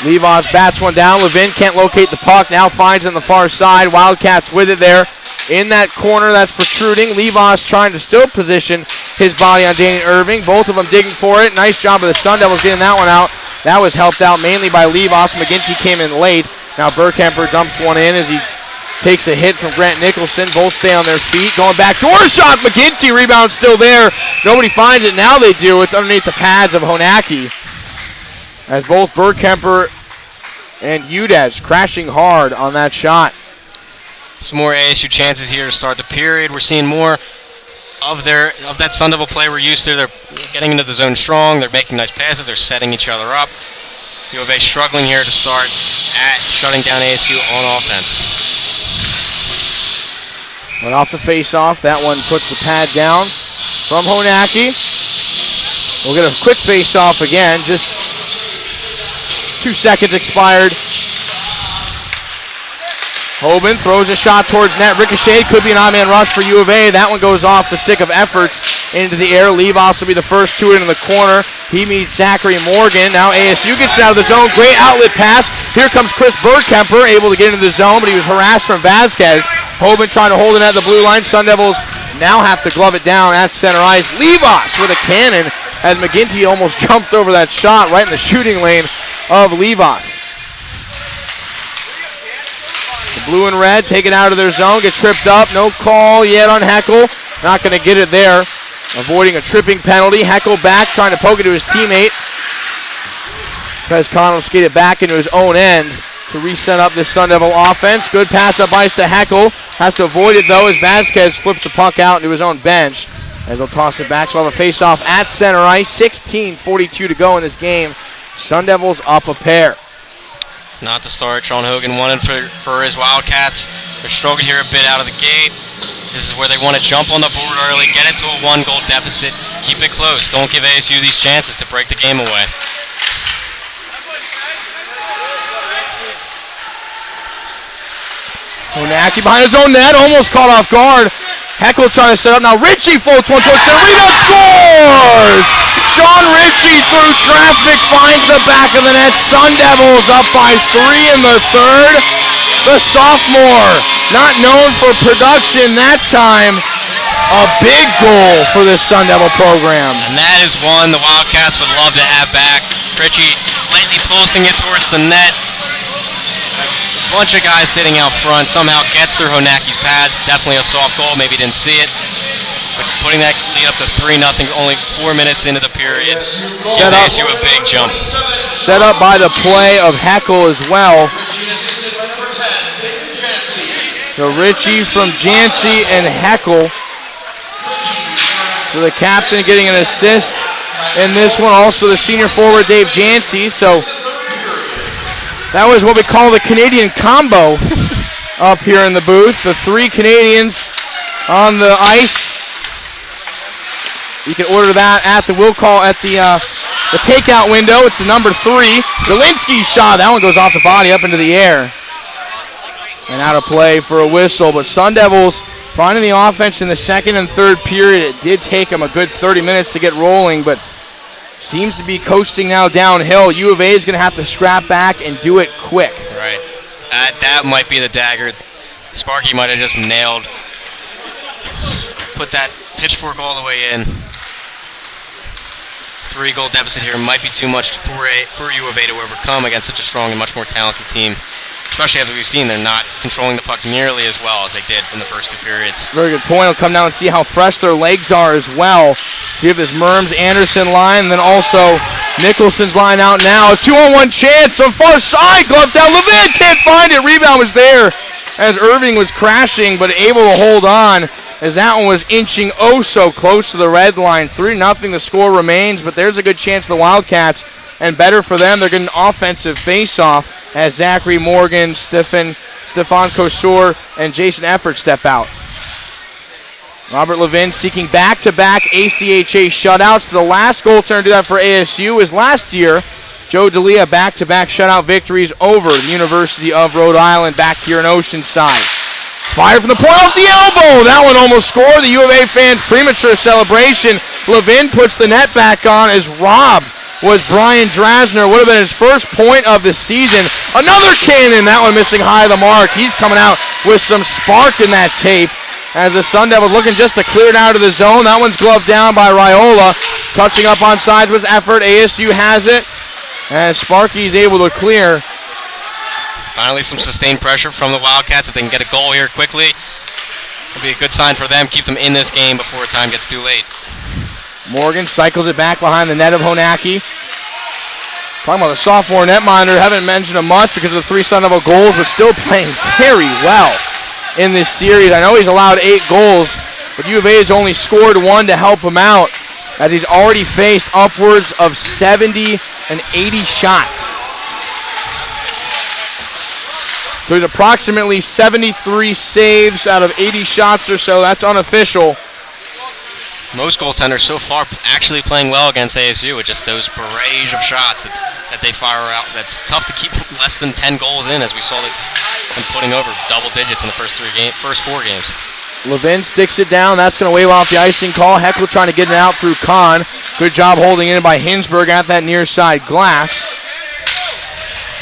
Levos bats one down. Levin can't locate the puck. Now finds it on the far side. Wildcats with it there in that corner that's protruding. Levos trying to still position his body on Danny Irving. Both of them digging for it. Nice job of the Sun Devils getting that one out. That was helped out mainly by Levos. McGinty came in late. Now Burkemper dumps one in as he takes a hit from Grant Nicholson. Both stay on their feet. Going back door shot. McGinty rebound still there. Nobody finds it. Now they do. It's underneath the pads of Honacki. As both Burkemper and Udez crashing hard on that shot. Some more ASU chances here to start the period. We're seeing more of that Sun Devil play we're used to. They're getting into the zone strong. They're making nice passes. They're setting each other up. U of A struggling here to start at shutting down ASU on offense. Went off the face-off. That one puts the pad down from Honacki. We'll get a quick face-off again. Just 2 seconds expired. Hoban throws a shot towards net. Ricochet could be an odd-man rush for U of A. That one goes off the stick of Efforts into the air. Levos will be the first to it in the corner. He meets Zachary Morgan. Now ASU gets it out of the zone. Great outlet pass. Here comes Chris Burkemper, able to get into the zone, but he was harassed from Vasquez. Hoban trying to hold it at the blue line. Sun Devils now have to glove it down at center ice. Levos with a cannon as McGinty almost jumped over that shot right in the shooting lane of Levos. The blue and red take it out of their zone, get tripped up. No call yet on Heckel. Not going to get it there. Avoiding a tripping penalty. Heckel back, trying to poke it to his teammate. Fez Connell skated back into his own end to reset up this Sun Devil offense. Good pass up ice to Heckel. Has to avoid it though as Vasquez flips the puck out into his own bench. As they'll toss it back, so we'll have a face-off at center ice. 16:42 to go in this game. Sun Devils up a pair. Not to start. Sean Hogan wanted for his Wildcats. They're struggling here a bit out of the gate. This is where they want to jump on the board early, get into a 1-goal deficit, keep it close. Don't give ASU these chances to break the game away. Honacki behind his own net, almost caught off guard. Heckel trying to set up. Now Ritchie floats one towards center. Rebound scores! Sean Ritchie through traffic finds the back of the net. Sun Devils up by 3 in the third. The sophomore, not known for production that time. A big goal for this Sun Devil program. And that is one the Wildcats would love to have back. Ritchie lightly tossing it towards the net. A bunch of guys sitting out front, somehow gets through Honacki's pads. Definitely a soft goal, maybe didn't see it. But putting that lead up to 3-0, only 4 minutes into the period. Set up, ASU a big jump. Set up by the play of Heckel as well. So Ritchie from Jancy and Heckel. So the captain getting an assist in this one. Also the senior forward Dave Jancy. So that was what we call the Canadian combo up here in the booth. The 3 Canadians on the ice. You can order that at the the takeout window. It's the number 3. Galinsky's shot. That one goes off the body up into the air. And out of play for a whistle. But Sun Devils finding the offense in the second and third period. It did take them a good 30 minutes to get rolling, but seems to be coasting now downhill. U of A is going to have to scrap back and do it quick. Right. That might be the dagger. Sparky might have just nailed. Put that pitchfork all the way in. 3-goal deficit here might be too much for U of A to overcome against such a strong and much more talented team. Especially after we've seen they're not controlling the puck nearly as well as they did in the first 2 periods. Very good point. We'll come down and see how fresh their legs are as well. So you have this Merms-Anderson line, and then also Nicholson's line out now. A 2-on-1 chance on far side. Glove down. Levin can't find it. Rebound was there as Irving was crashing, but able to hold on as that one was inching oh so close to the red line. 3-0 the score remains, but there's a good chance the Wildcats, and better for them, they're getting an offensive face-off as Zachary Morgan, Stefan Kosur, and Jason Effort step out. Robert Levin seeking back-to-back ACHA shutouts. The last goaltender to do that for ASU was last year. Joe D'Elia back-to-back shutout victories over the University of Rhode Island back here in Oceanside. Fire from the point off the elbow. That one almost scored. The U of A fans' premature celebration Levin puts the net back on as robbed was Brian Drasner. Would have been his first point of the season. Another cannon, that one missing high of the mark. He's coming out with some spark in that tape as the Sun Devils looking just to clear it out of the zone. That one's gloved down by Raiola. Touching up on sides was effort. ASU has it as Sparky's able to clear. Finally some sustained pressure from the Wildcats. If they can get a goal here quickly, it'll be a good sign for them. Keep them in this game before time gets too late. Morgan cycles it back behind the net of Honacki. Talking about the sophomore netminder, haven't mentioned him much because of the 3 Sun Devil goals, but still playing very well in this series. I know he's allowed 8 goals, but U of A has only scored 1 to help him out as he's already faced upwards of 70 and 80 shots. So he's approximately 73 saves out of 80 shots or so. That's unofficial. Most goaltenders so far actually playing well against ASU with just those barrage of shots that they fire out. That's tough to keep less than 10 goals in, as we saw them putting over double digits in the first 4 games. Levin sticks it down. That's going to wave off the icing call. Heckle trying to get it out through Kahn. Good job holding in by Hinsberg at that near side glass.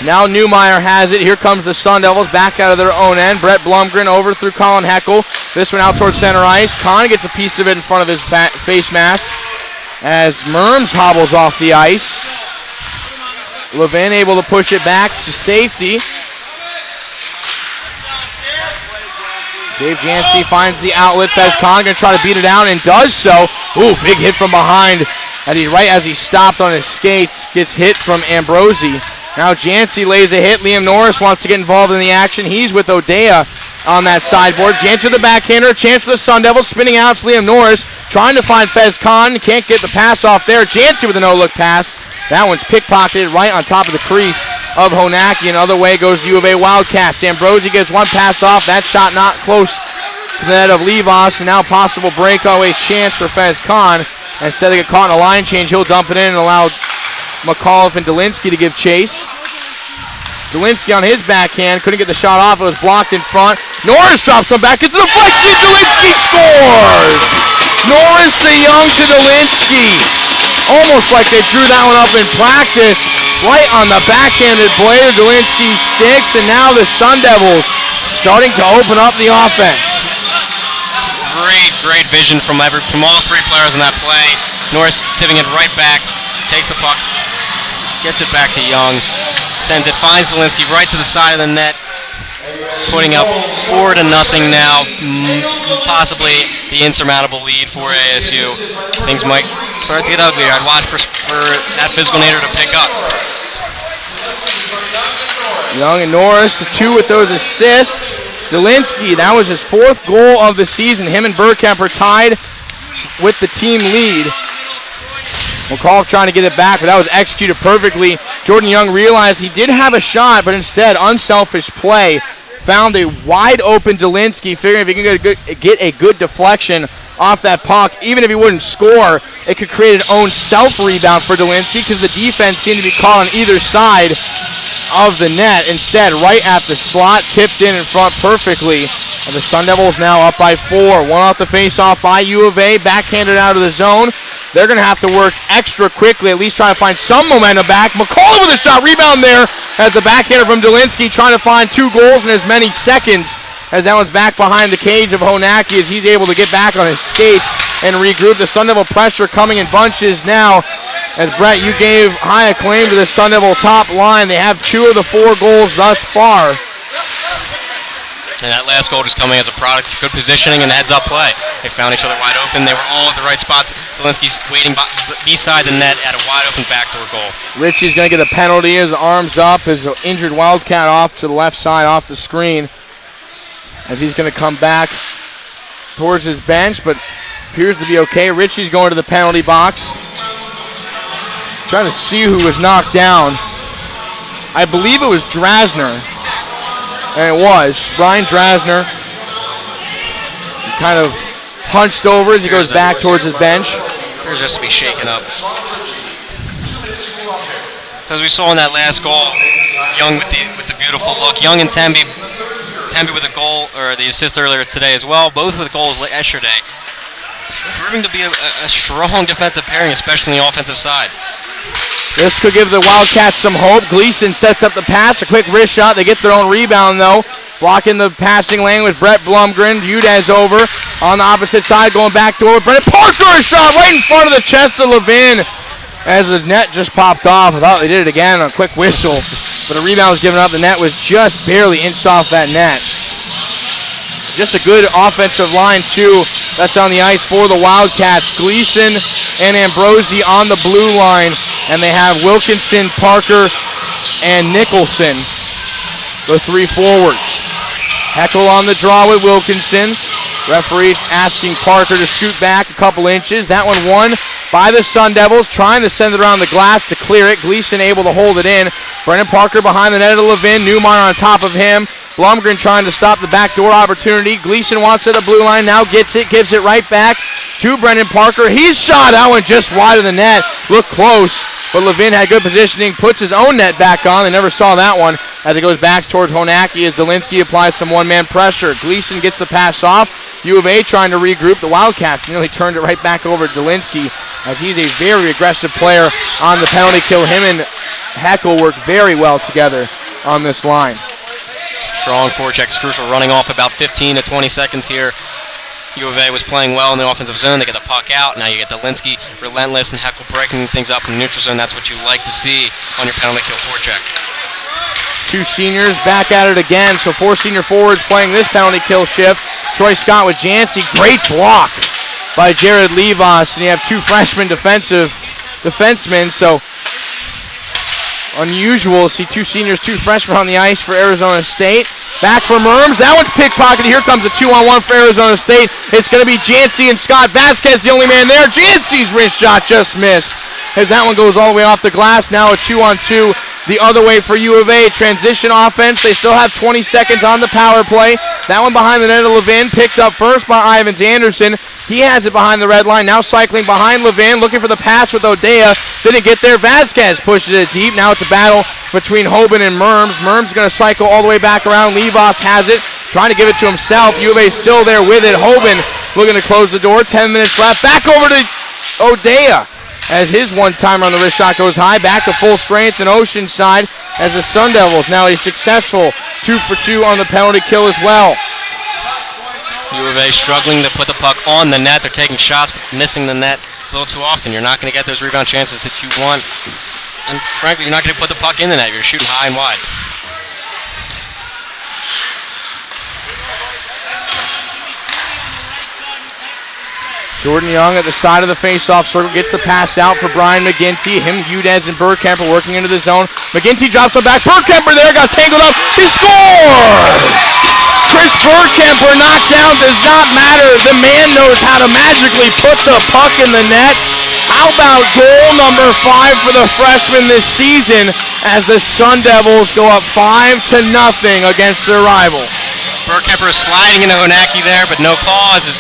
Now Newmeyer has it. Here comes the Sun Devils back out of their own end. Brett Blumgren over through Colin Heckle. This one out towards center ice. Kahn gets a piece of it in front of his face mask as Merms hobbles off the ice. Levin able to push it back to safety. Dave Jancy finds the outlet. Fez Kahn going to try to beat it down and does so. Ooh, big hit from behind. And right as he stopped on his skates, gets hit from Ambrosi. Now Jancy lays a hit. Liam Norris wants to get involved in the action. He's with Odea on that sideboard. Jancy the backhander. A chance for the Sun Devils. Spinning out, it's Liam Norris trying to find Fez Kahn. Can't get the pass off there. Jancy with a no-look pass. That one's pickpocketed right on top of the crease of Honacki. And other way goes U of A Wildcats. Ambrosi gets one pass off. That shot not close to the net of Levos. And now possible breakaway chance for Fez Kahn. Instead of get caught in a line change, he'll dump it in and allow McAuliffe and Delinsky to give chase. Delinsky on his backhand, couldn't get the shot off, it was blocked in front. Norris drops one back, it's a deflection, Delinsky scores! Norris to Young to Delinsky. Almost like they drew that one up in practice, right on the backhanded blade of Delinsky's sticks, and now the Sun Devils starting to open up the offense. Great vision from all 3 players in that play. Norris tipping it right back, takes the puck, gets it back to Young, sends it, finds Delinsky right to the side of the net, putting up 4-0 now, possibly the insurmountable lead for ASU. Things might start to get ugly. I'd watch for that physical nature to pick up. Young and Norris, the 2 with those assists. Delinsky, that was his 4th goal of the season. Him and Burkemp are tied with the team lead. McAuliffe trying to get it back, but that was executed perfectly. Jordan Young realized he did have a shot, but instead, unselfish play, found a wide open Delinsky, figuring if he can get a good deflection off that puck, even if he wouldn't score, it could create an own self-rebound for Delinsky because the defense seemed to be caught on either side of the net. Instead, right at the slot, tipped in front perfectly. And the Sun Devils now up by 4. One off the face-off by U of A, backhanded out of the zone. They're going to have to work extra quickly, at least try to find some momentum back. McCall with a shot, rebound there as the backhander from Delinsky trying to find 2 goals in as many seconds as that one's back behind the cage of Honacki as he's able to get back on his skates and regroup. The Sun Devil pressure coming in bunches now. As Brett, you gave high acclaim to the Sun Devil top line. They have 2 of the 4 goals thus far. And that last goal just coming as a product of good positioning and heads-up play. They found each other wide open. They were all at the right spots. Delinsky's waiting beside the net at a wide-open backdoor goal. Ritchie's going to get a penalty. His arms up. His injured Wildcat off to the left side off the screen as he's going to come back towards his bench, but appears to be okay. Ritchie's going to the penalty box. Trying to see who was knocked down. I believe it was Drasner. And it was. Brian Drasner. He kind of hunched over as he goes back towards his bench. Appears just to be shaken up. As we saw in that last goal, Young with the beautiful look. Young and Temby with a goal, or the assist earlier today as well, both with goals yesterday. Proving to be a strong defensive pairing, especially on the offensive side. This could give the Wildcats some hope. Gleason sets up the pass, a quick wrist shot. They get their own rebound, though. Blocking the passing lane was Brett Blumgren. Udez over on the opposite side, going back door. Brennan Parker, a shot right in front of the chest of Levin as the net just popped off. I thought they did it again on a quick whistle, but a rebound was given up. The net was just barely inched off that net. Just a good offensive line, too, that's on the ice for the Wildcats. Gleason and Ambrosi on the blue line, and they have Wilkinson, Parker, and Nicholson, the three forwards. Heckel on the draw with Wilkinson. Referee asking Parker to scoot back a couple inches. That one won by the Sun Devils, trying to send it around the glass to clear it. Gleason able to hold it in. Brennan Parker behind the net of Levin. Newmeyer on top of him. Blumgren trying to stop the backdoor opportunity. Gleason wants it at blue line, now gets it, gives it right back to Brendan Parker. He's shot, that one just wide of the net. Looked close, but Levin had good positioning, puts his own net back on. They never saw that one as it goes back towards Honacki as Delinsky applies some one-man pressure. Gleason gets the pass off. U of A trying to regroup. The Wildcats nearly turned it right back over to Delinsky as he's a very aggressive player on the penalty kill. Him and Heckel work very well together on this line. Strong forecheck's crucial, running off about 15 to 20 seconds here. U of A was playing well in the offensive zone. They get the puck out. Now you get Delinsky relentless and Heckel breaking things up in the neutral zone. That's what you like to see on your penalty kill forecheck. Two seniors back at it again. So four senior forwards playing this penalty kill shift. Troy Scott with Jancy. Great block by Jared Levas. And you have two freshman defensemen. So unusual to see two seniors, two freshmen on the ice for Arizona State. Back for Merms. That one's pickpocketed. Here comes a 2-on-1 for Arizona State. It's going to be Jancy and Scott. Vasquez, the only man there. Jancy's wrist shot just missed as that one goes all the way off the glass. Now a 2-on-2 the other way for U of A. Transition offense. They still have 20 seconds on the power play. That one behind the net of Levin. Picked up first by Ivans Anderson. He has it behind the red line. Now cycling behind Levin. Looking for the pass with Odea. Didn't get there. Vasquez pushes it deep. Now it's a battle between Hoban and Merms. Merms going to cycle all the way back around. Levas has it. Trying to give it to himself. U of A still there with it. Hoban looking to close the door. 10 minutes left. Back over to Odea as his one-timer on the wrist shot goes high. Back to full strength in Oceanside as the Sun Devils now a successful 2-for-2 on the penalty kill as well. U of A struggling to put the puck on the net. They're taking shots, missing the net a little too often. You're not going to get those rebound chances that you want. And frankly, you're not going to put the puck in the net. You're shooting high and wide. Jordan Young at the side of the face-off circle gets the pass out for Brian McGinty. Him, Udez, and Bergkamp are working into the zone. McGinty drops it back. Bergkamper there, got tangled up. He scores! Chris Bergkamper knocked down, does not matter. The man knows how to magically put the puck in the net. How about goal number 5 for the freshman this season as the Sun Devils go up 5-0 against their rival. Bergkamper is sliding into Honacki there, but no cause.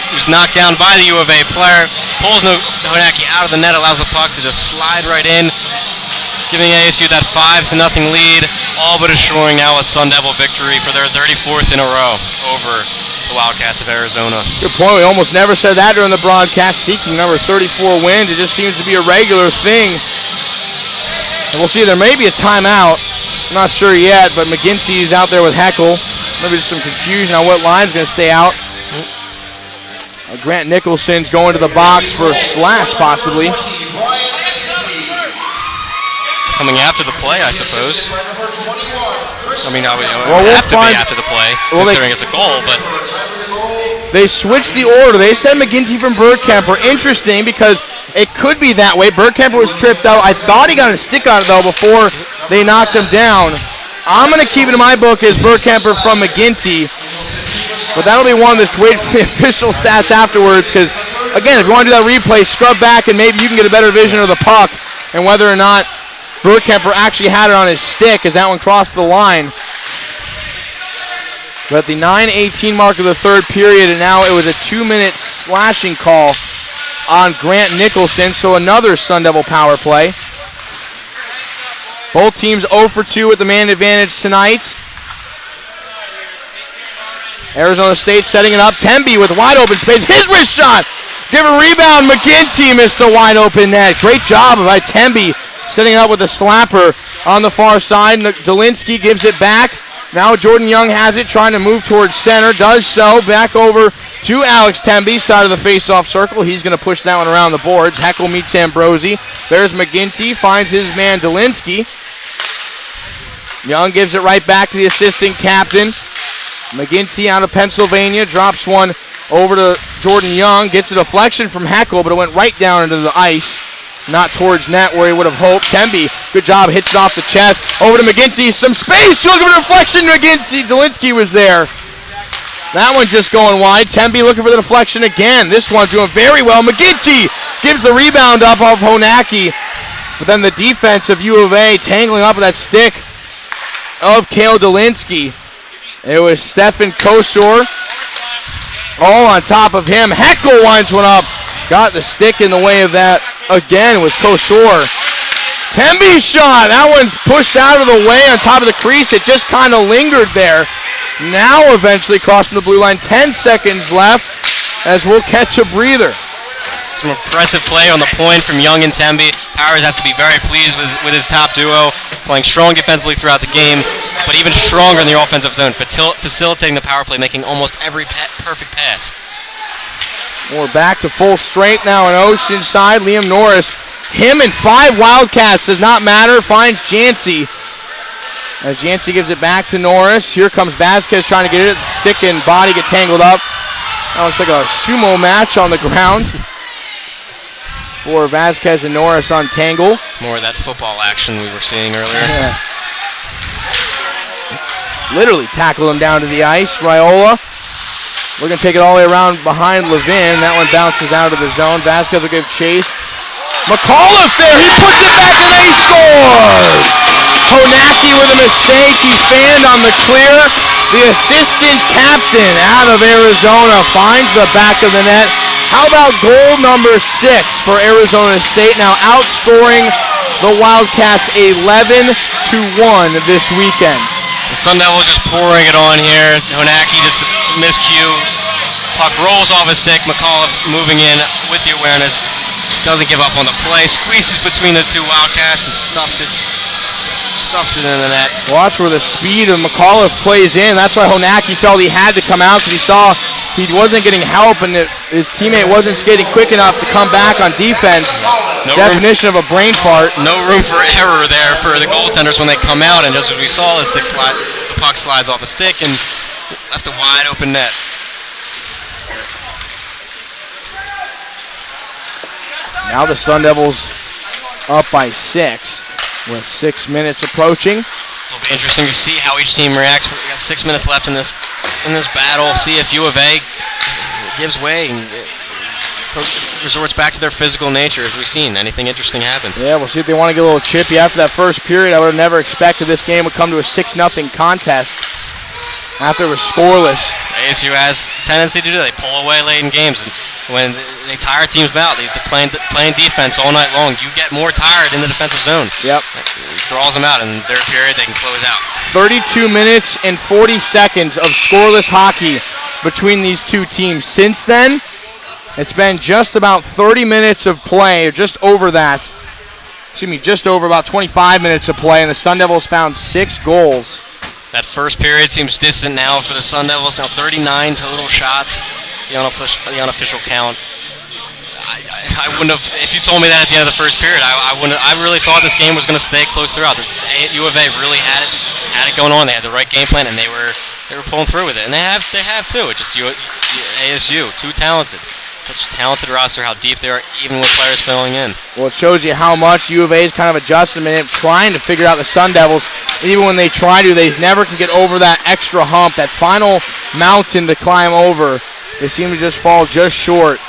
He was knocked down by the U of A player. Pulls Honacki out of the net, allows the puck to just slide right in, giving ASU that 5-0 lead, all but assuring now a Sun Devil victory for their 34th in a row over the Wildcats of Arizona. Good point. We almost never said that during the broadcast. Seeking number 34 wins. It just seems to be a regular thing. And we'll see. There may be a timeout. I'm not sure yet, but McGinty is out there with Heckel. Maybe just some confusion on what line's going to stay out. Grant Nicholson's going to the box for a slash, possibly. Coming after the play, I suppose. I mean, we'll have to be after the play, considering it's a goal, but... They switched the order. They said McGinty from Bergkamper. Interesting, because it could be that way. Bergkamper was tripped out. I thought he got a stick on it, though, before they knocked him down. I'm going to keep it in my book as Bergkamper from McGinty. But that'll be one to wait for the official stats afterwards, because, again, if you want to do that replay, scrub back and maybe you can get a better vision of the puck and whether or not Bergkamper actually had it on his stick as that one crossed the line. But at the 9:18 mark of the third period, and now it was a 2-minute slashing call on Grant Nicholson, so another Sun Devil power play. Both teams 0 for 2 with the man advantage tonight. Arizona State setting it up. Temby with wide open space. His wrist shot Give a rebound. McGinty missed the wide open net. Great job by Temby setting it up with a slapper on the far side. Dolinsky gives it back. Now Jordan Young has it, trying to move towards center. Does so. Back over to Alex Temby, side of the face-off circle. He's going to push that one around the boards. Heckel meets Ambrosi. There's McGinty. Finds his man Dolinsky. Young gives it right back to the assistant captain. McGinty out of Pennsylvania. Drops one over to Jordan Young. Gets a deflection from Heckel, but it went right down into the ice. Not towards net where he would have hoped. Temby, good job, hits it off the chest. Over to McGinty, some space, looking for a deflection. McGinty, Dolinsky was there. That one just going wide. Temby looking for the deflection again. This one's doing very well. McGinty gives the rebound up off Honacki. But then the defense of U of A tangling up with that stick of Cale Dolinsky. It was Stefan Kosor all on top of him. Heckel winds one up. Got the stick in the way of that. Again was Kosor. Temby's shot. That one's pushed out of the way on top of the crease. It just kind of lingered there. Now eventually crossing the blue line. 10 seconds left as we'll catch a breather. Some impressive play on the point from Young and Temby. Powers has to be very pleased with his top duo, playing strong defensively throughout the game, but even stronger in the offensive zone, facilitating the power play, making almost every perfect pass. We're back to full strength now on Oceanside. Liam Norris, him and 5 Wildcats, does not matter, finds Jancy. As Jancy gives it back to Norris. Here comes Vasquez trying to get it. Stick and body get tangled up. That looks like a sumo match on the ground for Vasquez and Norris on tangle. More of that football action we were seeing earlier. Yeah. Literally tackled him down to the ice. Raiola, we're going to take it all the way around behind Levin. That one bounces out of the zone. Vasquez will give chase. McAuliffe there, he puts it back and then he scores! Honacki with a mistake, he fanned on the clear. The assistant captain out of Arizona finds the back of the net. How about goal number 6 for Arizona State, now outscoring the Wildcats 11-1 this weekend. The Sun Devils just pouring it on here. Honacki just miscue. Puck rolls off his stick. McAuliffe moving in with the awareness. Doesn't give up on the play. Squeezes between the two Wildcats and stuffs it in the net. Watch where the speed of McAuliffe plays in. That's why Honacki felt he had to come out, because he saw he wasn't getting help and his teammate wasn't skating quick enough to come back on defense. Definition of a brain fart. No room for error there for the goaltenders when they come out, and just as we saw, the puck slides off a stick and left a wide open net. Now the Sun Devils up by 6 with 6 minutes approaching. It'll be interesting to see how each team reacts. We got 6 minutes left in this battle. See if U of A gives way and resorts back to their physical nature, as we've seen. Anything interesting happens. Yeah, we'll see if they want to get a little chippy after that first period. I would have never expected this game would come to a 6-0 contest after it was scoreless. ASU has a tendency to do that. They pull away late in games, and when they tire teams out, they're playing defense all night long. You get more tired in the defensive zone. Yep. It draws them out, and in their period, they can close out. 32 minutes and 40 seconds of scoreless hockey between these two teams. Since then, it's been just about 30 minutes of play, or just over that. Excuse me, just over about 25 minutes of play, and the Sun Devils found 6 goals. That first period seems distant now for the Sun Devils. Now 39 total shots, the unofficial count. I wouldn't have, if you told me that at the end of the first period, I wouldn't. I really thought this game was going to stay close throughout. U of A really had it going on. They had the right game plan, and they were pulling through with it. And they have too. It's just ASU, too talented. Such a talented roster, how deep they are, even with players filling in. Well, it shows you how much U of A is kind of adjusting and trying to figure out the Sun Devils. And even when they try to, they never can get over that extra hump, that final mountain to climb over. They seem to just fall just short.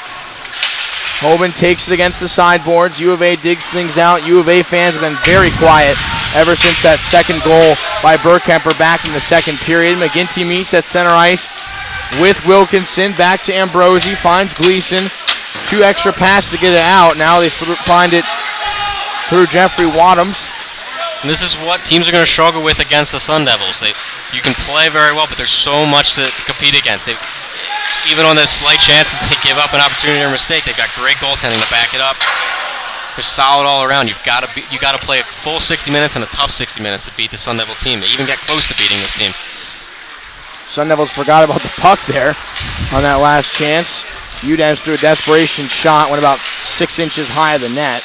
Hoban takes it against the sideboards. U of A digs things out. U of A fans have been very quiet ever since that second goal by Burkemper back in the second period. McGinty meets at center ice with Wilkinson. Back to Ambrosi. Finds Gleason. 2 extra passes to get it out. Now they find it through Jeffrey Wadhams. And this is what teams are going to struggle with against the Sun Devils. You can play very well, but there's so much to compete against. even on this slight chance that they give up an opportunity or mistake, they've got great goaltending to back it up. They're solid all around. You've got to play a full 60 minutes and a tough 60 minutes to beat the Sun Devil team. They even get close to beating this team. Sun Devils forgot about the puck there on that last chance. Udez threw a desperation shot, went about 6 inches high of the net.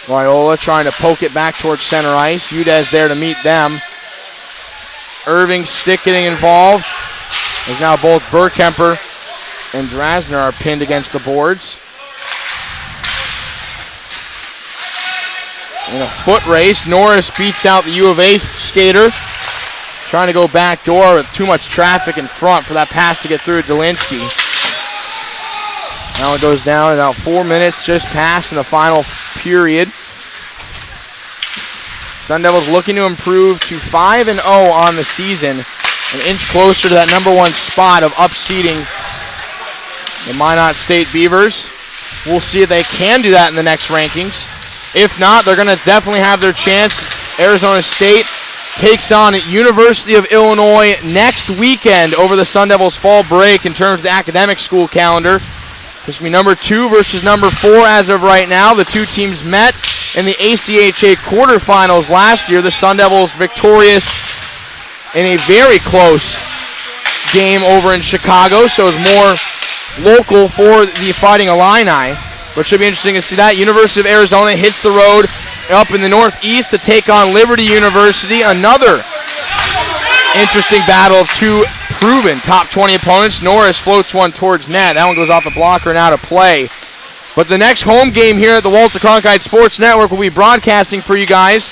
Loyola trying to poke it back towards center ice. Udez there to meet them. Irving stick getting involved, as now both Bergkemper and Drasner are pinned against the boards. In a foot race, Norris beats out the U of A skater. Trying to go back door with too much traffic in front for that pass to get through to Delinsky. Now it goes down, about 4 minutes just passed in the final period. Sun Devils looking to improve to 5-0 on the season, an inch closer to that number 1 spot of upseeding the Minot State Beavers. We'll see if they can do that in the next rankings. If not, they're going to definitely have their chance. Arizona State takes on University of Illinois next weekend over the Sun Devils fall break in terms of the academic school calendar. This will be number 2 versus number 4 as of right now. The two teams met in the ACHA quarterfinals last year. The Sun Devils victorious in a very close game over in Chicago, so it's more local for the Fighting Illini. But it should be interesting to see that. University of Arizona hits the road up in the northeast to take on Liberty University. Another interesting battle of two proven top 20 opponents. Norris floats one towards net. That one goes off the blocker and out of play. But the next home game here at the Walter Cronkite Sports Network will be broadcasting for you guys,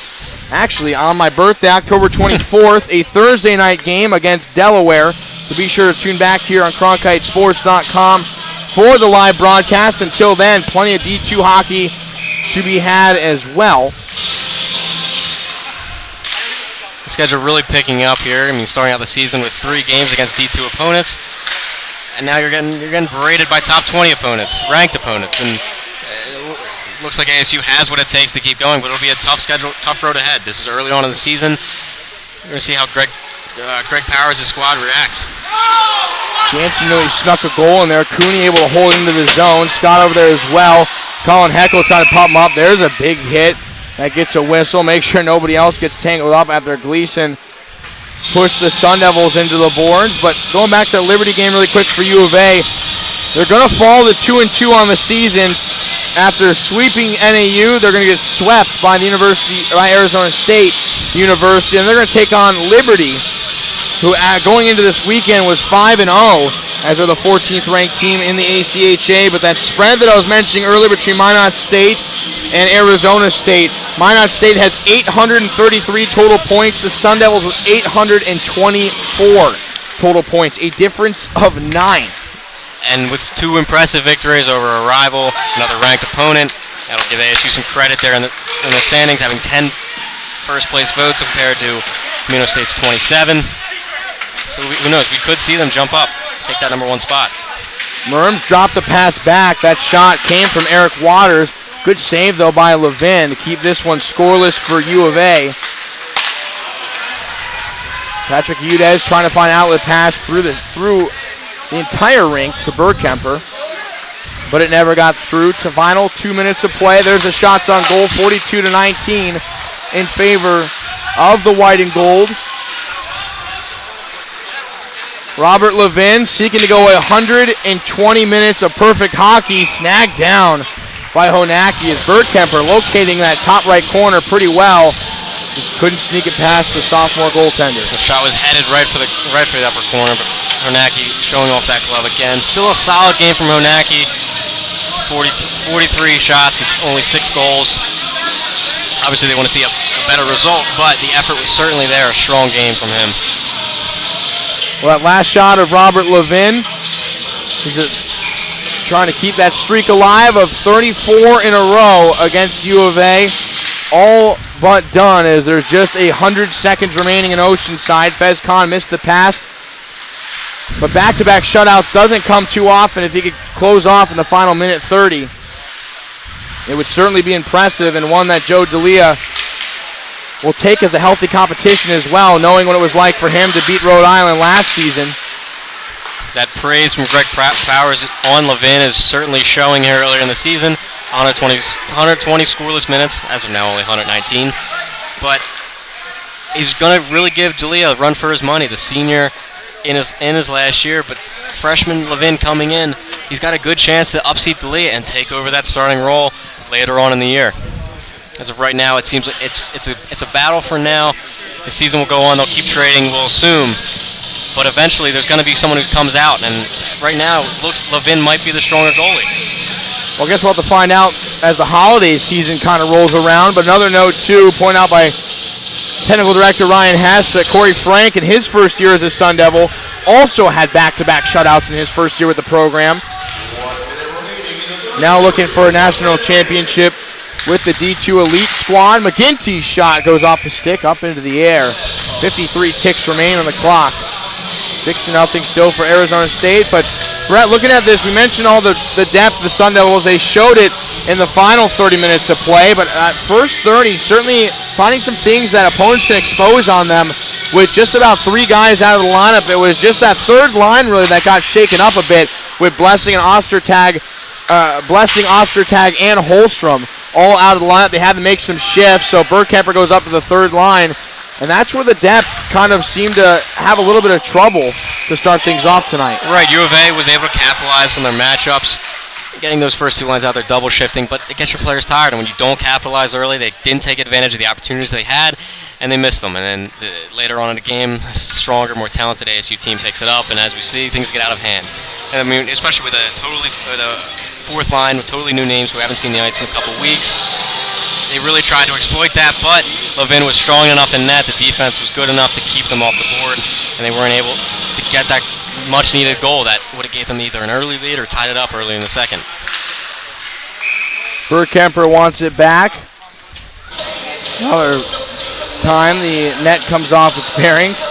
actually on my birthday, October 24th, a Thursday night game against Delaware. So be sure to tune back here on CronkiteSports.com for the live broadcast. Until then, plenty of D2 hockey to be had as well. The schedule really picking up here. I mean, starting out the season with 3 games against D2 opponents, and now you're getting berated by top 20 opponents, ranked opponents, and it looks like ASU has what it takes to keep going. But it'll be a tough schedule, tough road ahead. This is early on in the season. We're gonna see how Greg Powers' squad reacts. Jansen really snuck a goal in there. Cooney able to hold into the zone. Scott over there as well. Colin Heckel trying to pop him up. There's a big hit. That gets a whistle. Make sure nobody else gets tangled up after Gleason pushed the Sun Devils into the boards. But going back to the Liberty game really quick for U of A, they're going to fall to 2-2 on the season. After sweeping NAU, they're going to get swept by Arizona State University, and they're going to take on Liberty, who going into this weekend was 5-0 as they're the 14th ranked team in the ACHA. But that spread that I was mentioning earlier between Minot State and Arizona State, Minot State has 833 total points. The Sun Devils with 824 total points, a difference of 9. And with 2 impressive victories over a rival, another ranked opponent, that'll give ASU some credit there in the standings, having 10 first-place votes compared to Camino State's 27. So who knows? We could see them jump up, take that number 1 spot. Merms dropped the pass back. That shot came from Eric Waters. Good save, though, by Levin to keep this one scoreless for U of A. Patrick Udez trying to find an outlet pass through the entire rink to Bergkemper, but it never got through. To final 2 minutes of play. There's the shots on goal, 42-19 in favor of the white and gold. Robert Levin seeking to go 120 minutes of perfect hockey, snagged down by Honacki as Bergkemper locating that top right corner pretty well. Just couldn't sneak it past the sophomore goaltender. The shot was headed right for the upper corner, but Honacki showing off that glove again. Still a solid game from Honacki. 43 shots and only 6 goals. Obviously they want to see a better result, but the effort was certainly there. A strong game from him. Well, that last shot of Robert Levin, he's trying to keep that streak alive of 34 in a row against U of A. All but done as there's just 100 seconds remaining in Oceanside. Fez Khan missed the pass, but back-to-back shutouts doesn't come too often. If he could close off in the final minute 30, it would certainly be impressive, and one that Joe D'Elia will take as a healthy competition as well, knowing what it was like for him to beat Rhode Island last season. that praise from Greg Powers on Levin is certainly showing here earlier in the season. 120 scoreless minutes, as of now only 119. But he's going to really give D'Elia a run for his money, the senior in his last year. But freshman Levin coming in, he's got a good chance to upseat D'Elia and take over that starting role later on in the year. As of right now, it seems like it's a battle for now. The season will go on. They'll keep trading, we'll assume. But eventually, there's going to be someone who comes out. And right now, it looks Levin might be the stronger goalie. Well, I guess we'll have to find out as the holiday season kind of rolls around. But another note, too, pointed out by Technical Director Ryan Hess, that Corey Frank in his first year as a Sun Devil also had back-to-back shutouts in his first year with the program. Now looking for a national championship with the D2 Elite squad. McGinty's shot goes off the stick, up into the air. 53 ticks remain on the clock. 6-0 still for Arizona State. But Brett, looking at this, we mentioned all the depth of the Sun Devils. They showed it in the final 30 minutes of play. But at first 30, certainly finding some things that opponents can expose on them with just about 3 guys out of the lineup. It was just that third line really that got shaken up a bit with Blessing and Ostertag, and Holstrom all out of the lineup. They had to make some shifts, so Bergkemper goes up to the third line, and that's where the depth kind of seemed to have a little bit of trouble to start things off tonight. Right, U of A was able to capitalize on their matchups, getting those first 2 lines out there double shifting, but it gets your players tired, and when you don't capitalize early, they didn't take advantage of the opportunities they had, and they missed them. And then later on in the game, a stronger, more talented ASU team picks it up, and as we see, things get out of hand. And I mean, especially with a fourth line with totally new names who haven't seen the ice in a couple weeks. They really tried to exploit that, but Levin was strong enough in net. The defense was good enough to keep them off the board, and they weren't able to get that much-needed goal that would have gave them either an early lead or tied it up early in the second. Bergkemper wants it back. Another time the net comes off its bearings.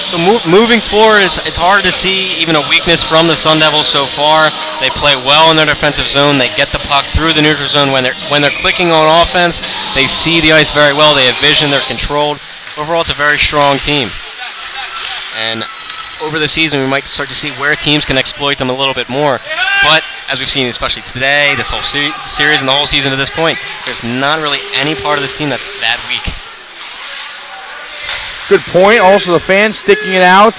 So moving forward, it's hard to see even a weakness from the Sun Devils so far. They play well in their defensive zone. They get the puck through the neutral zone. When they're clicking on offense, they see the ice very well. They have vision. They're controlled. Overall, it's a very strong team. And over the season, we might start to see where teams can exploit them a little bit more. But as we've seen, especially today, this whole series and the whole season to this point, there's not really any part of this team that's that weak. Good point. Also, the fans sticking it out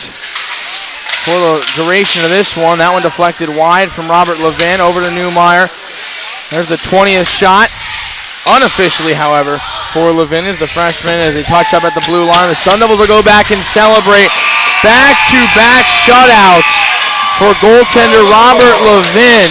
for the duration of this one. That one deflected wide from Robert Levin over to Newmeyer. There's the 20th shot. Unofficially, however, for Levin is the freshman as they touch up at the blue line. The Sun Devils will go back and celebrate. Back-to-back shutouts for goaltender Robert Levin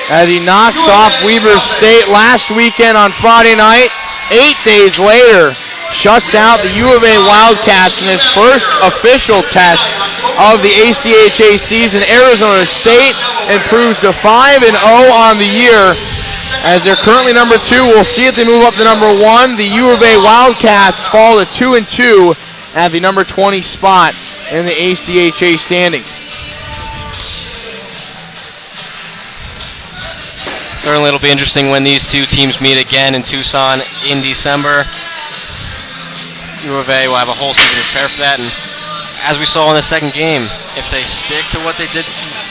as he knocks off Weber State last weekend on Friday night. 8 days later, shuts out the U of A Wildcats in his first official test of the ACHA season. Arizona State improves to 5-0 on the year as they're currently number 2. We'll see if they move up to number 1. The U of A Wildcats fall to 2-2 at the number 20 spot in the ACHA standings. Certainly it'll be interesting when these two teams meet again in Tucson in December. U of A will have a whole season to prepare for that, and as we saw in the second game, if they stick to what they did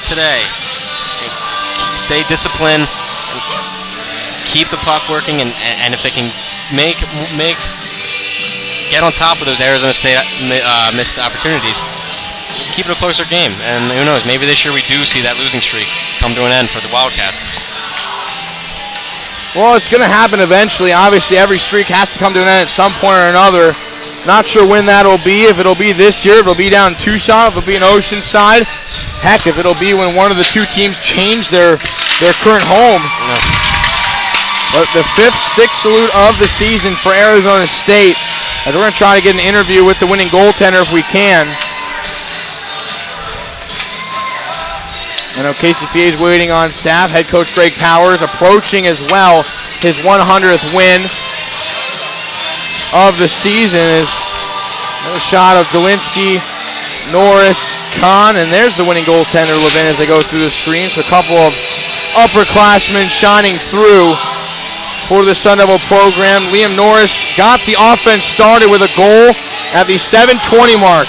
today, stay disciplined, and keep the puck working, and if they can get on top of those Arizona State missed opportunities, keep it a closer game. And who knows, maybe this year we do see that losing streak come to an end for the Wildcats. Well, it's going to happen eventually. Obviously, every streak has to come to an end at some point or another. Not sure when that'll be, if it'll be this year, if it'll be down in Tucson, if it'll be in Oceanside. Heck, if it'll be when one of the two teams change their current home. No. But the 5th stick salute of the season for Arizona State, as we're going to try to get an interview with the winning goaltender if we can. I know Casey Fie is waiting on staff. Head coach Greg Powers approaching as well his 100th win of the season. Is a shot of Delinsky, Norris, Kahn, and there's the winning goaltender Levin as they go through the screen. So a couple of upperclassmen shining through for the Sun Devil program. Liam Norris got the offense started with a goal at the 7:20 mark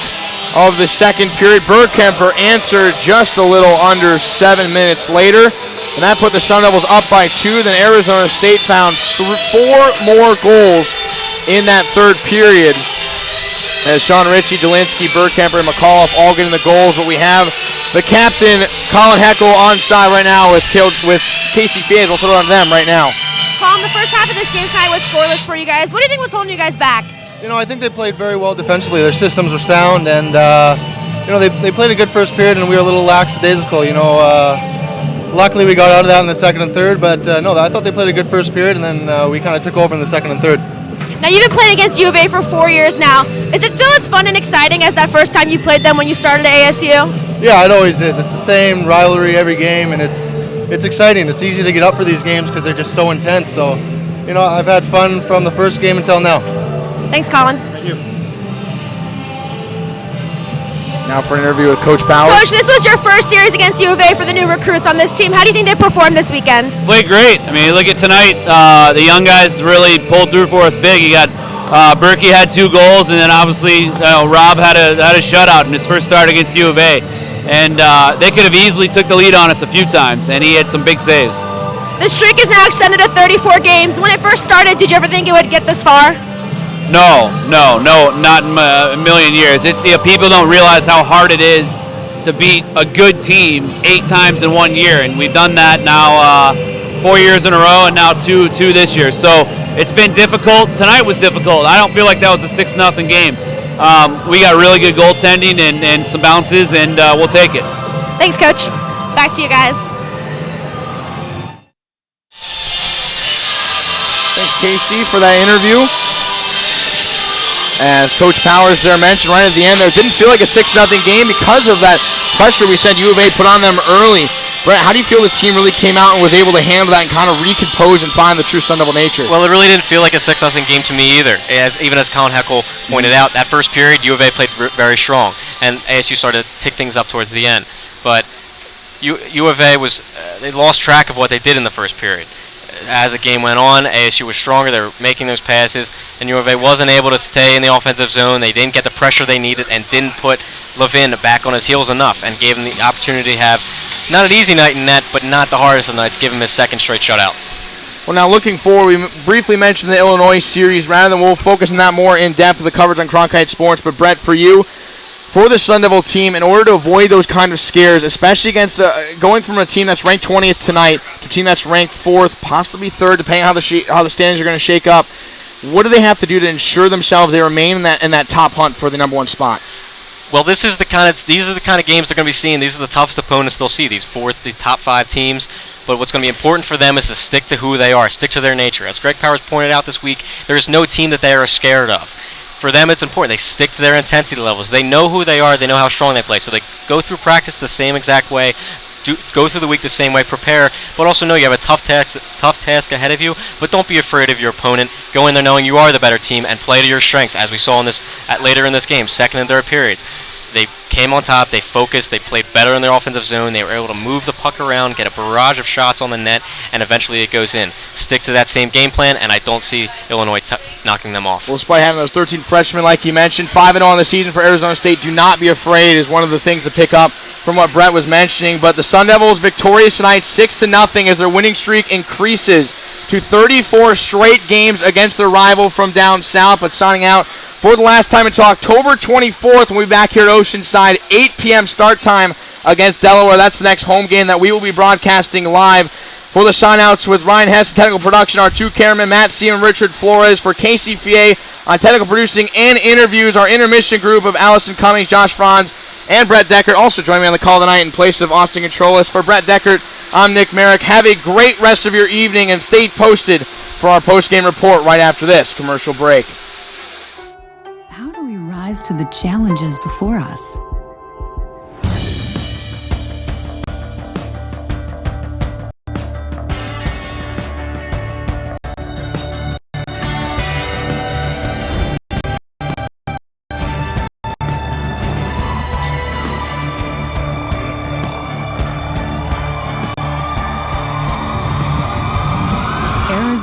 of the second period. Bergkemper answered just a little under 7 minutes later, and that put the Sun Devils up by 2. Then Arizona State found 4 more goals in that third period, as Sean Ritchie, Delinsky, Bergkemper, and McAuliffe all getting the goals. But we have the captain, Colin Heckel, on side right now with Casey Fies. We'll throw it on them right now. Colin, the first half of this game tonight was scoreless for you guys. What do you think was holding you guys back? You know, I think they played very well defensively. Their systems were sound, and you know, they played a good first period, and we were a little lackadaisical. You know, luckily we got out of that in the second and third, but no, I thought they played a good first period, and then we kind of took over in the second and third. Now, you've been playing against U of A for 4 years now. Is it still as fun and exciting as that first time you played them when you started at ASU? Yeah, it always is. It's the same rivalry every game, and it's exciting. It's easy to get up for these games because they're just so intense. So, you know, I've had fun from the first game until now. Thanks, Colin. Thank you. Now for an interview with Coach Powers. Coach, this was your first series against U of A for the new recruits on this team. How do you think they performed this weekend? Played great. I mean, look at tonight. The young guys really pulled through for us big. You got Berkey had 2 goals, and then obviously Rob had a shutout in his first start against U of A. And they could have easily took the lead on us a few times, and he had some big saves. The streak is now extended to 34 games. When it first started, did you ever think it would get this far? No, not in a million years. People don't realize how hard it is to beat a good team 8 times in 1 year, and we've done that now 4 years in a row, and now two this year. So it's been difficult. Tonight was difficult. I don't feel like that was a 6-0 game. We got really good goaltending and some bounces, and we'll take it. Thanks, Coach. Back to you guys. Thanks, Casey, for that interview. As Coach Powers there mentioned right at the end there, didn't feel like a 6-0 game because of that pressure we said U of A put on them early. Brett, how do you feel the team really came out and was able to handle that and kind of recompose and find the true Sun Devil nature? Well, it really didn't feel like a 6-0 game to me either. Even as Colin Heckel pointed out, that first period, U of A played very strong, and ASU started to tick things up towards the end. But U of A they lost track of what they did in the first period. As the game went on, ASU was stronger. They were making those passes, and U of A wasn't able to stay in the offensive zone. They didn't get the pressure they needed and didn't put Levin back on his heels enough and gave him the opportunity to have not an easy night in net, but not the hardest of nights, give him his second straight shutout. Well, now looking forward, we briefly mentioned the Illinois series. Rather than we'll focus on that more in depth with the coverage on Cronkite Sports, but Brett, for you, for the Sun Devil team, in order to avoid those kind of scares, especially against going from a team that's ranked 20th tonight to a team that's ranked 4th, possibly 3rd, depending on how the standings are going to shake up, what do they have to do to ensure themselves they remain in that top hunt for the number 1 spot? Well, these are the kind of games they're going to be seeing. These are the toughest opponents they'll see. These top 5 teams. But what's going to be important for them is to stick to who they are, stick to their nature. As Greg Powers pointed out this week, there is no team that they are scared of. For them, it's important. They stick to their intensity levels. They know who they are. They know how strong they play. So they go through practice the same exact way, go through the week the same way, prepare, but also know you have a tough task ahead of you. But don't be afraid of your opponent. Go in there knowing you are the better team and play to your strengths, as we saw later in this game, second and third periods. They came on top, they focused, they played better in their offensive zone, they were able to move the puck around, get a barrage of shots on the net, and eventually it goes in. Stick to that same game plan, and I don't see Illinois knocking them off. Well, despite having those 13 freshmen, like you mentioned, 5-0 on the season for Arizona State, do not be afraid is one of the things to pick up from what Brett was mentioning. But the Sun Devils victorious tonight, 6-0, as their winning streak increases to 34 straight games against their rival from down south. But signing out for the last time until October 24th, when we'll be back here at Oceanside, 8 p.m. start time against Delaware. That's the next home game that we will be broadcasting live. For the sign-outs with Ryan Hess, technical production, our 2 cameramen, Matt Seaman, Richard Flores. For Casey Fies on technical producing and interviews, our intermission group of Allison Cummings, Josh Franz, and Brett Deckert. Also joining me on the call tonight in place of Austin Controlis. For Brett Deckert, I'm Nick Merrick. Have a great rest of your evening, and stay posted for our post-game report right after this commercial break. How do we rise to the challenges before us?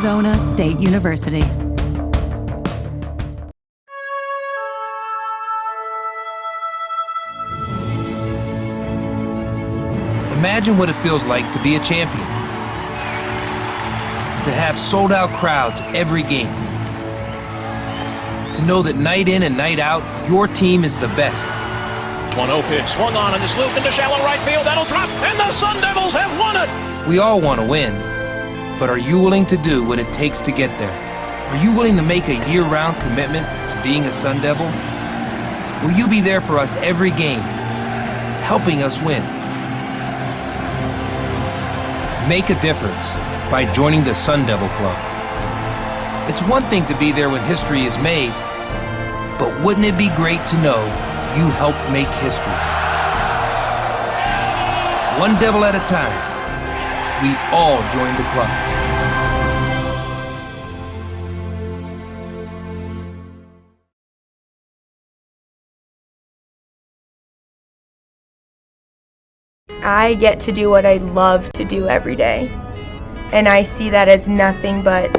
Arizona State University. Imagine what it feels like to be a champion. To have sold-out crowds every game. To know that night in and night out, your team is the best. 1-0 pitch, swung on in this loop into shallow right field. That'll drop, and the Sun Devils have won it! We all want to win, but are you willing to do what it takes to get there? Are you willing to make a year-round commitment to being a Sun Devil? Will you be there for us every game, helping us win? Make a difference by joining the Sun Devil Club. It's one thing to be there when history is made, but wouldn't it be great to know you helped make history? One Devil at a time, we all join the club. I get to do what I love to do every day, and I see that as nothing but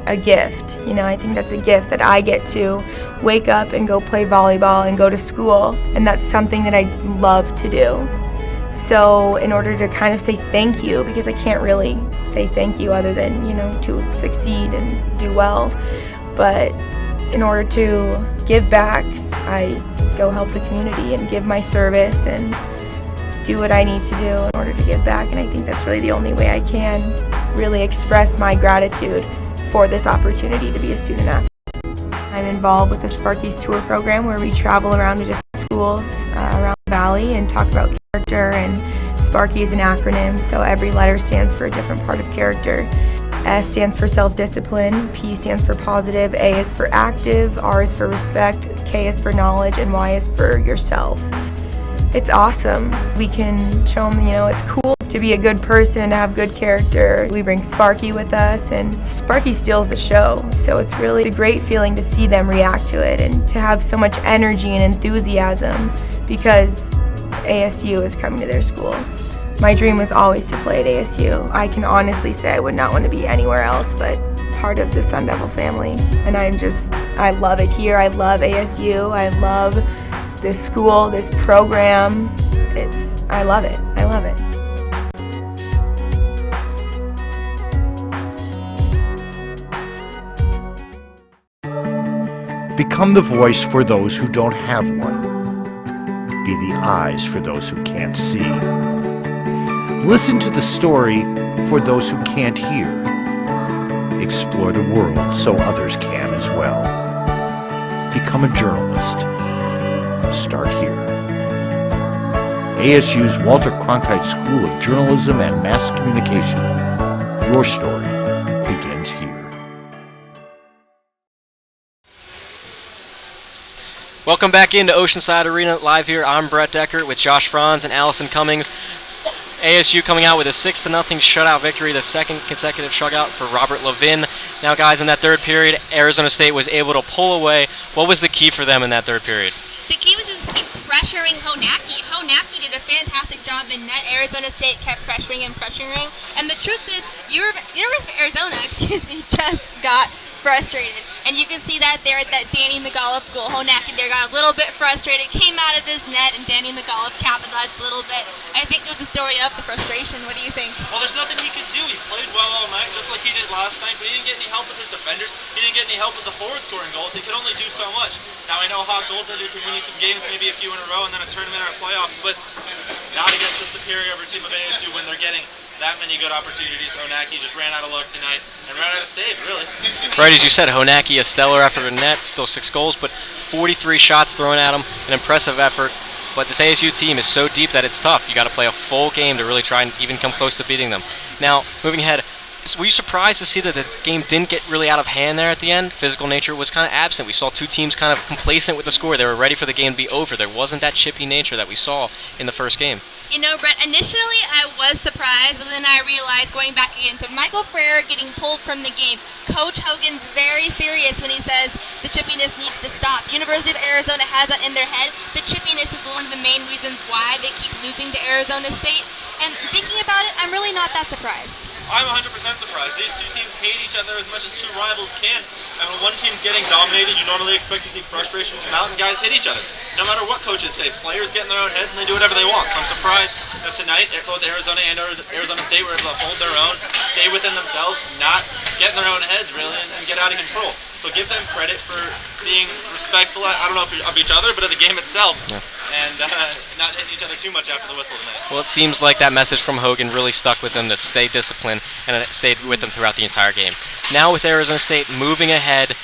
a gift. You know, I think that's a gift that I get to wake up and go play volleyball and go to school, and that's something that I love to do. So in order to kind of say thank you, because I can't really say thank you other than, you know, to succeed and do well, but in order to give back, I go help the community and give my service and do what I need to do in order to give back, and I think that's really the only way I can really express my gratitude for this opportunity to be a student athlete. I'm involved with the Sparky's Tour program where we travel around to different schools around the valley and talk about character, and Sparky is an acronym, so every letter stands for a different part of character. S stands for self-discipline, P stands for positive, A is for active, R is for respect, K is for knowledge, and Y is for yourself. It's awesome. We can show them, you know, it's cool to be a good person, to have good character. We bring Sparky with us, and Sparky steals the show. So it's really a great feeling to see them react to it and to have so much energy and enthusiasm because ASU is coming to their school. My dream was always to play at ASU. I can honestly say I would not want to be anywhere else but part of the Sun Devil family. And I love it here. I love ASU. I love this school, this program. I love it. I love it. Become the voice for those who don't have one. Be the eyes for those who can't see. Listen to the story for those who can't hear. Explore the world so others can as well. Become a journalist. Start here. ASU's Walter Cronkite School of Journalism and Mass Communication. Your story begins here. Welcome back into Oceanside Arena live here. I'm Brett Deckert with Josh Franz and Allison Cummings. ASU coming out with a 6-0 shutout victory, the second consecutive shutout for Robert Levin. Now, guys, in that third period, Arizona State was able to pull away. What was the key for them in that third period? The key was just keep pressuring Honacki. Honacki did a fantastic job in net. Arizona State kept pressuring and pressuring. And the truth is, University of Arizona, just got frustrated. And you can see that there at that Danny McAuliffe goal. Honacki there got a little bit frustrated, came out of his net, and Danny McAuliffe capitalized a little bit. I think it was a story of the frustration. What do you think? Well, there's nothing he could do. He played well all night, just like he did last night, but he didn't get any help with his defenders. He didn't get any help with the forward scoring goals. He could only do so much. Now, I know Hawk goaltender can win you some games, maybe a few in a row, and then a tournament or a playoffs, but not against the superior team of ASU when they're getting that many good opportunities. Honacki just ran out of luck tonight and ran out of saves, really. Right, as you said, Honacki, a stellar effort in net, still 6 goals, but 43 shots thrown at him, an impressive effort. But this ASU team is so deep that it's tough. You got to play a full game to really try and even come close to beating them. Now, moving ahead, were you surprised to see that the game didn't get really out of hand there at the end? Physical nature was kind of absent. We saw two teams kind of complacent with the score. They were ready for the game to be over. There wasn't that chippy nature that we saw in the first game. You know, Brett, initially I was surprised, but then I realized, going back again to Michael Frere getting pulled from the game, Coach Hogan's very serious when he says the chippiness needs to stop. University of Arizona has that in their head. The chippiness is one of the main reasons why they keep losing to Arizona State. And thinking about it, I'm really not that surprised. I'm 100% surprised. These two teams hate each other as much as two rivals can. And when one team's getting dominated, you normally expect to see frustration come out and guys hit each other. No matter what coaches say, players get in their own heads and they do whatever they want. So I'm surprised that tonight, both Arizona and Arizona State were able to hold their own, stay within themselves, not get in their own heads really, and get out of control. So give them credit for being respectful, I don't know if of each other, but of the game itself. Yeah. And not hitting each other too much after the whistle tonight. Well, it seems like that message from Hogan really stuck with them to stay disciplined, and it stayed with them throughout the entire game. Now with Arizona State moving ahead,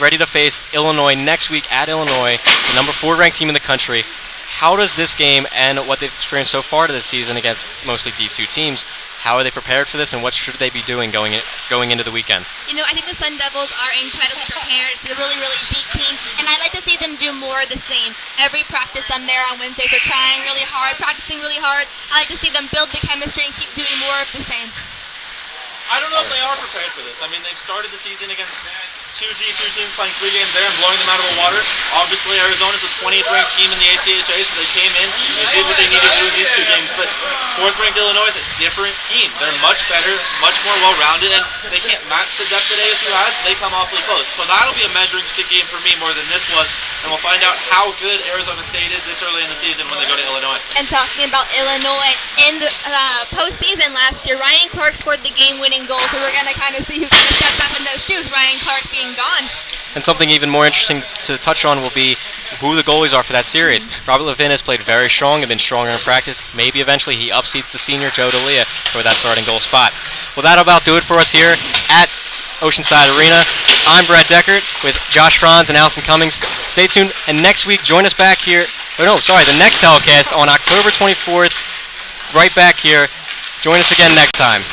ready to face Illinois next week at Illinois, the number 4 ranked team in the country. How does this game and what they've experienced so far this season against mostly D2 teams, how are they prepared for this, and what should they be doing going into the weekend? You know, I think the Sun Devils are incredibly prepared. It's a really, really deep team, and I'd like to see them do more of the same. Every practice I'm there on Wednesdays, they're trying really hard, practicing really hard. I like to see them build the chemistry and keep doing more of the same. I don't know if they are prepared for this. I mean, they've started the season against 2 G2 teams playing 3 games there and blowing them out of the water. Obviously, Arizona's the 20th ranked team in the ACHA, so they came in, they did what they needed to do in these 2 games. But 4th ranked Illinois is a different team. They're much better, much more well-rounded, and they can't match the depth that ASU has, but they come awfully close. So that'll be a measuring stick game for me more than this was, and we'll find out how good Arizona State is this early in the season when they go to Illinois. And talking about Illinois, in the postseason last year, Ryan Clark scored the game-winning goal, so we're going to kind of see who kind of steps up in those shoes, Ryan Clark being gone. And something even more interesting to touch on will be who the goalies are for that series. Robert Levin has played very strong and been stronger in practice. Maybe eventually he upseats the senior Joe D'Elia for that starting goal spot. Well, that'll about do it for us here at Oceanside Arena. I'm Brad Deckert with Josh Franz and Allison Cummings. Stay tuned, and next week join us back here. The next telecast on October 24th, right back here. Join us again next time.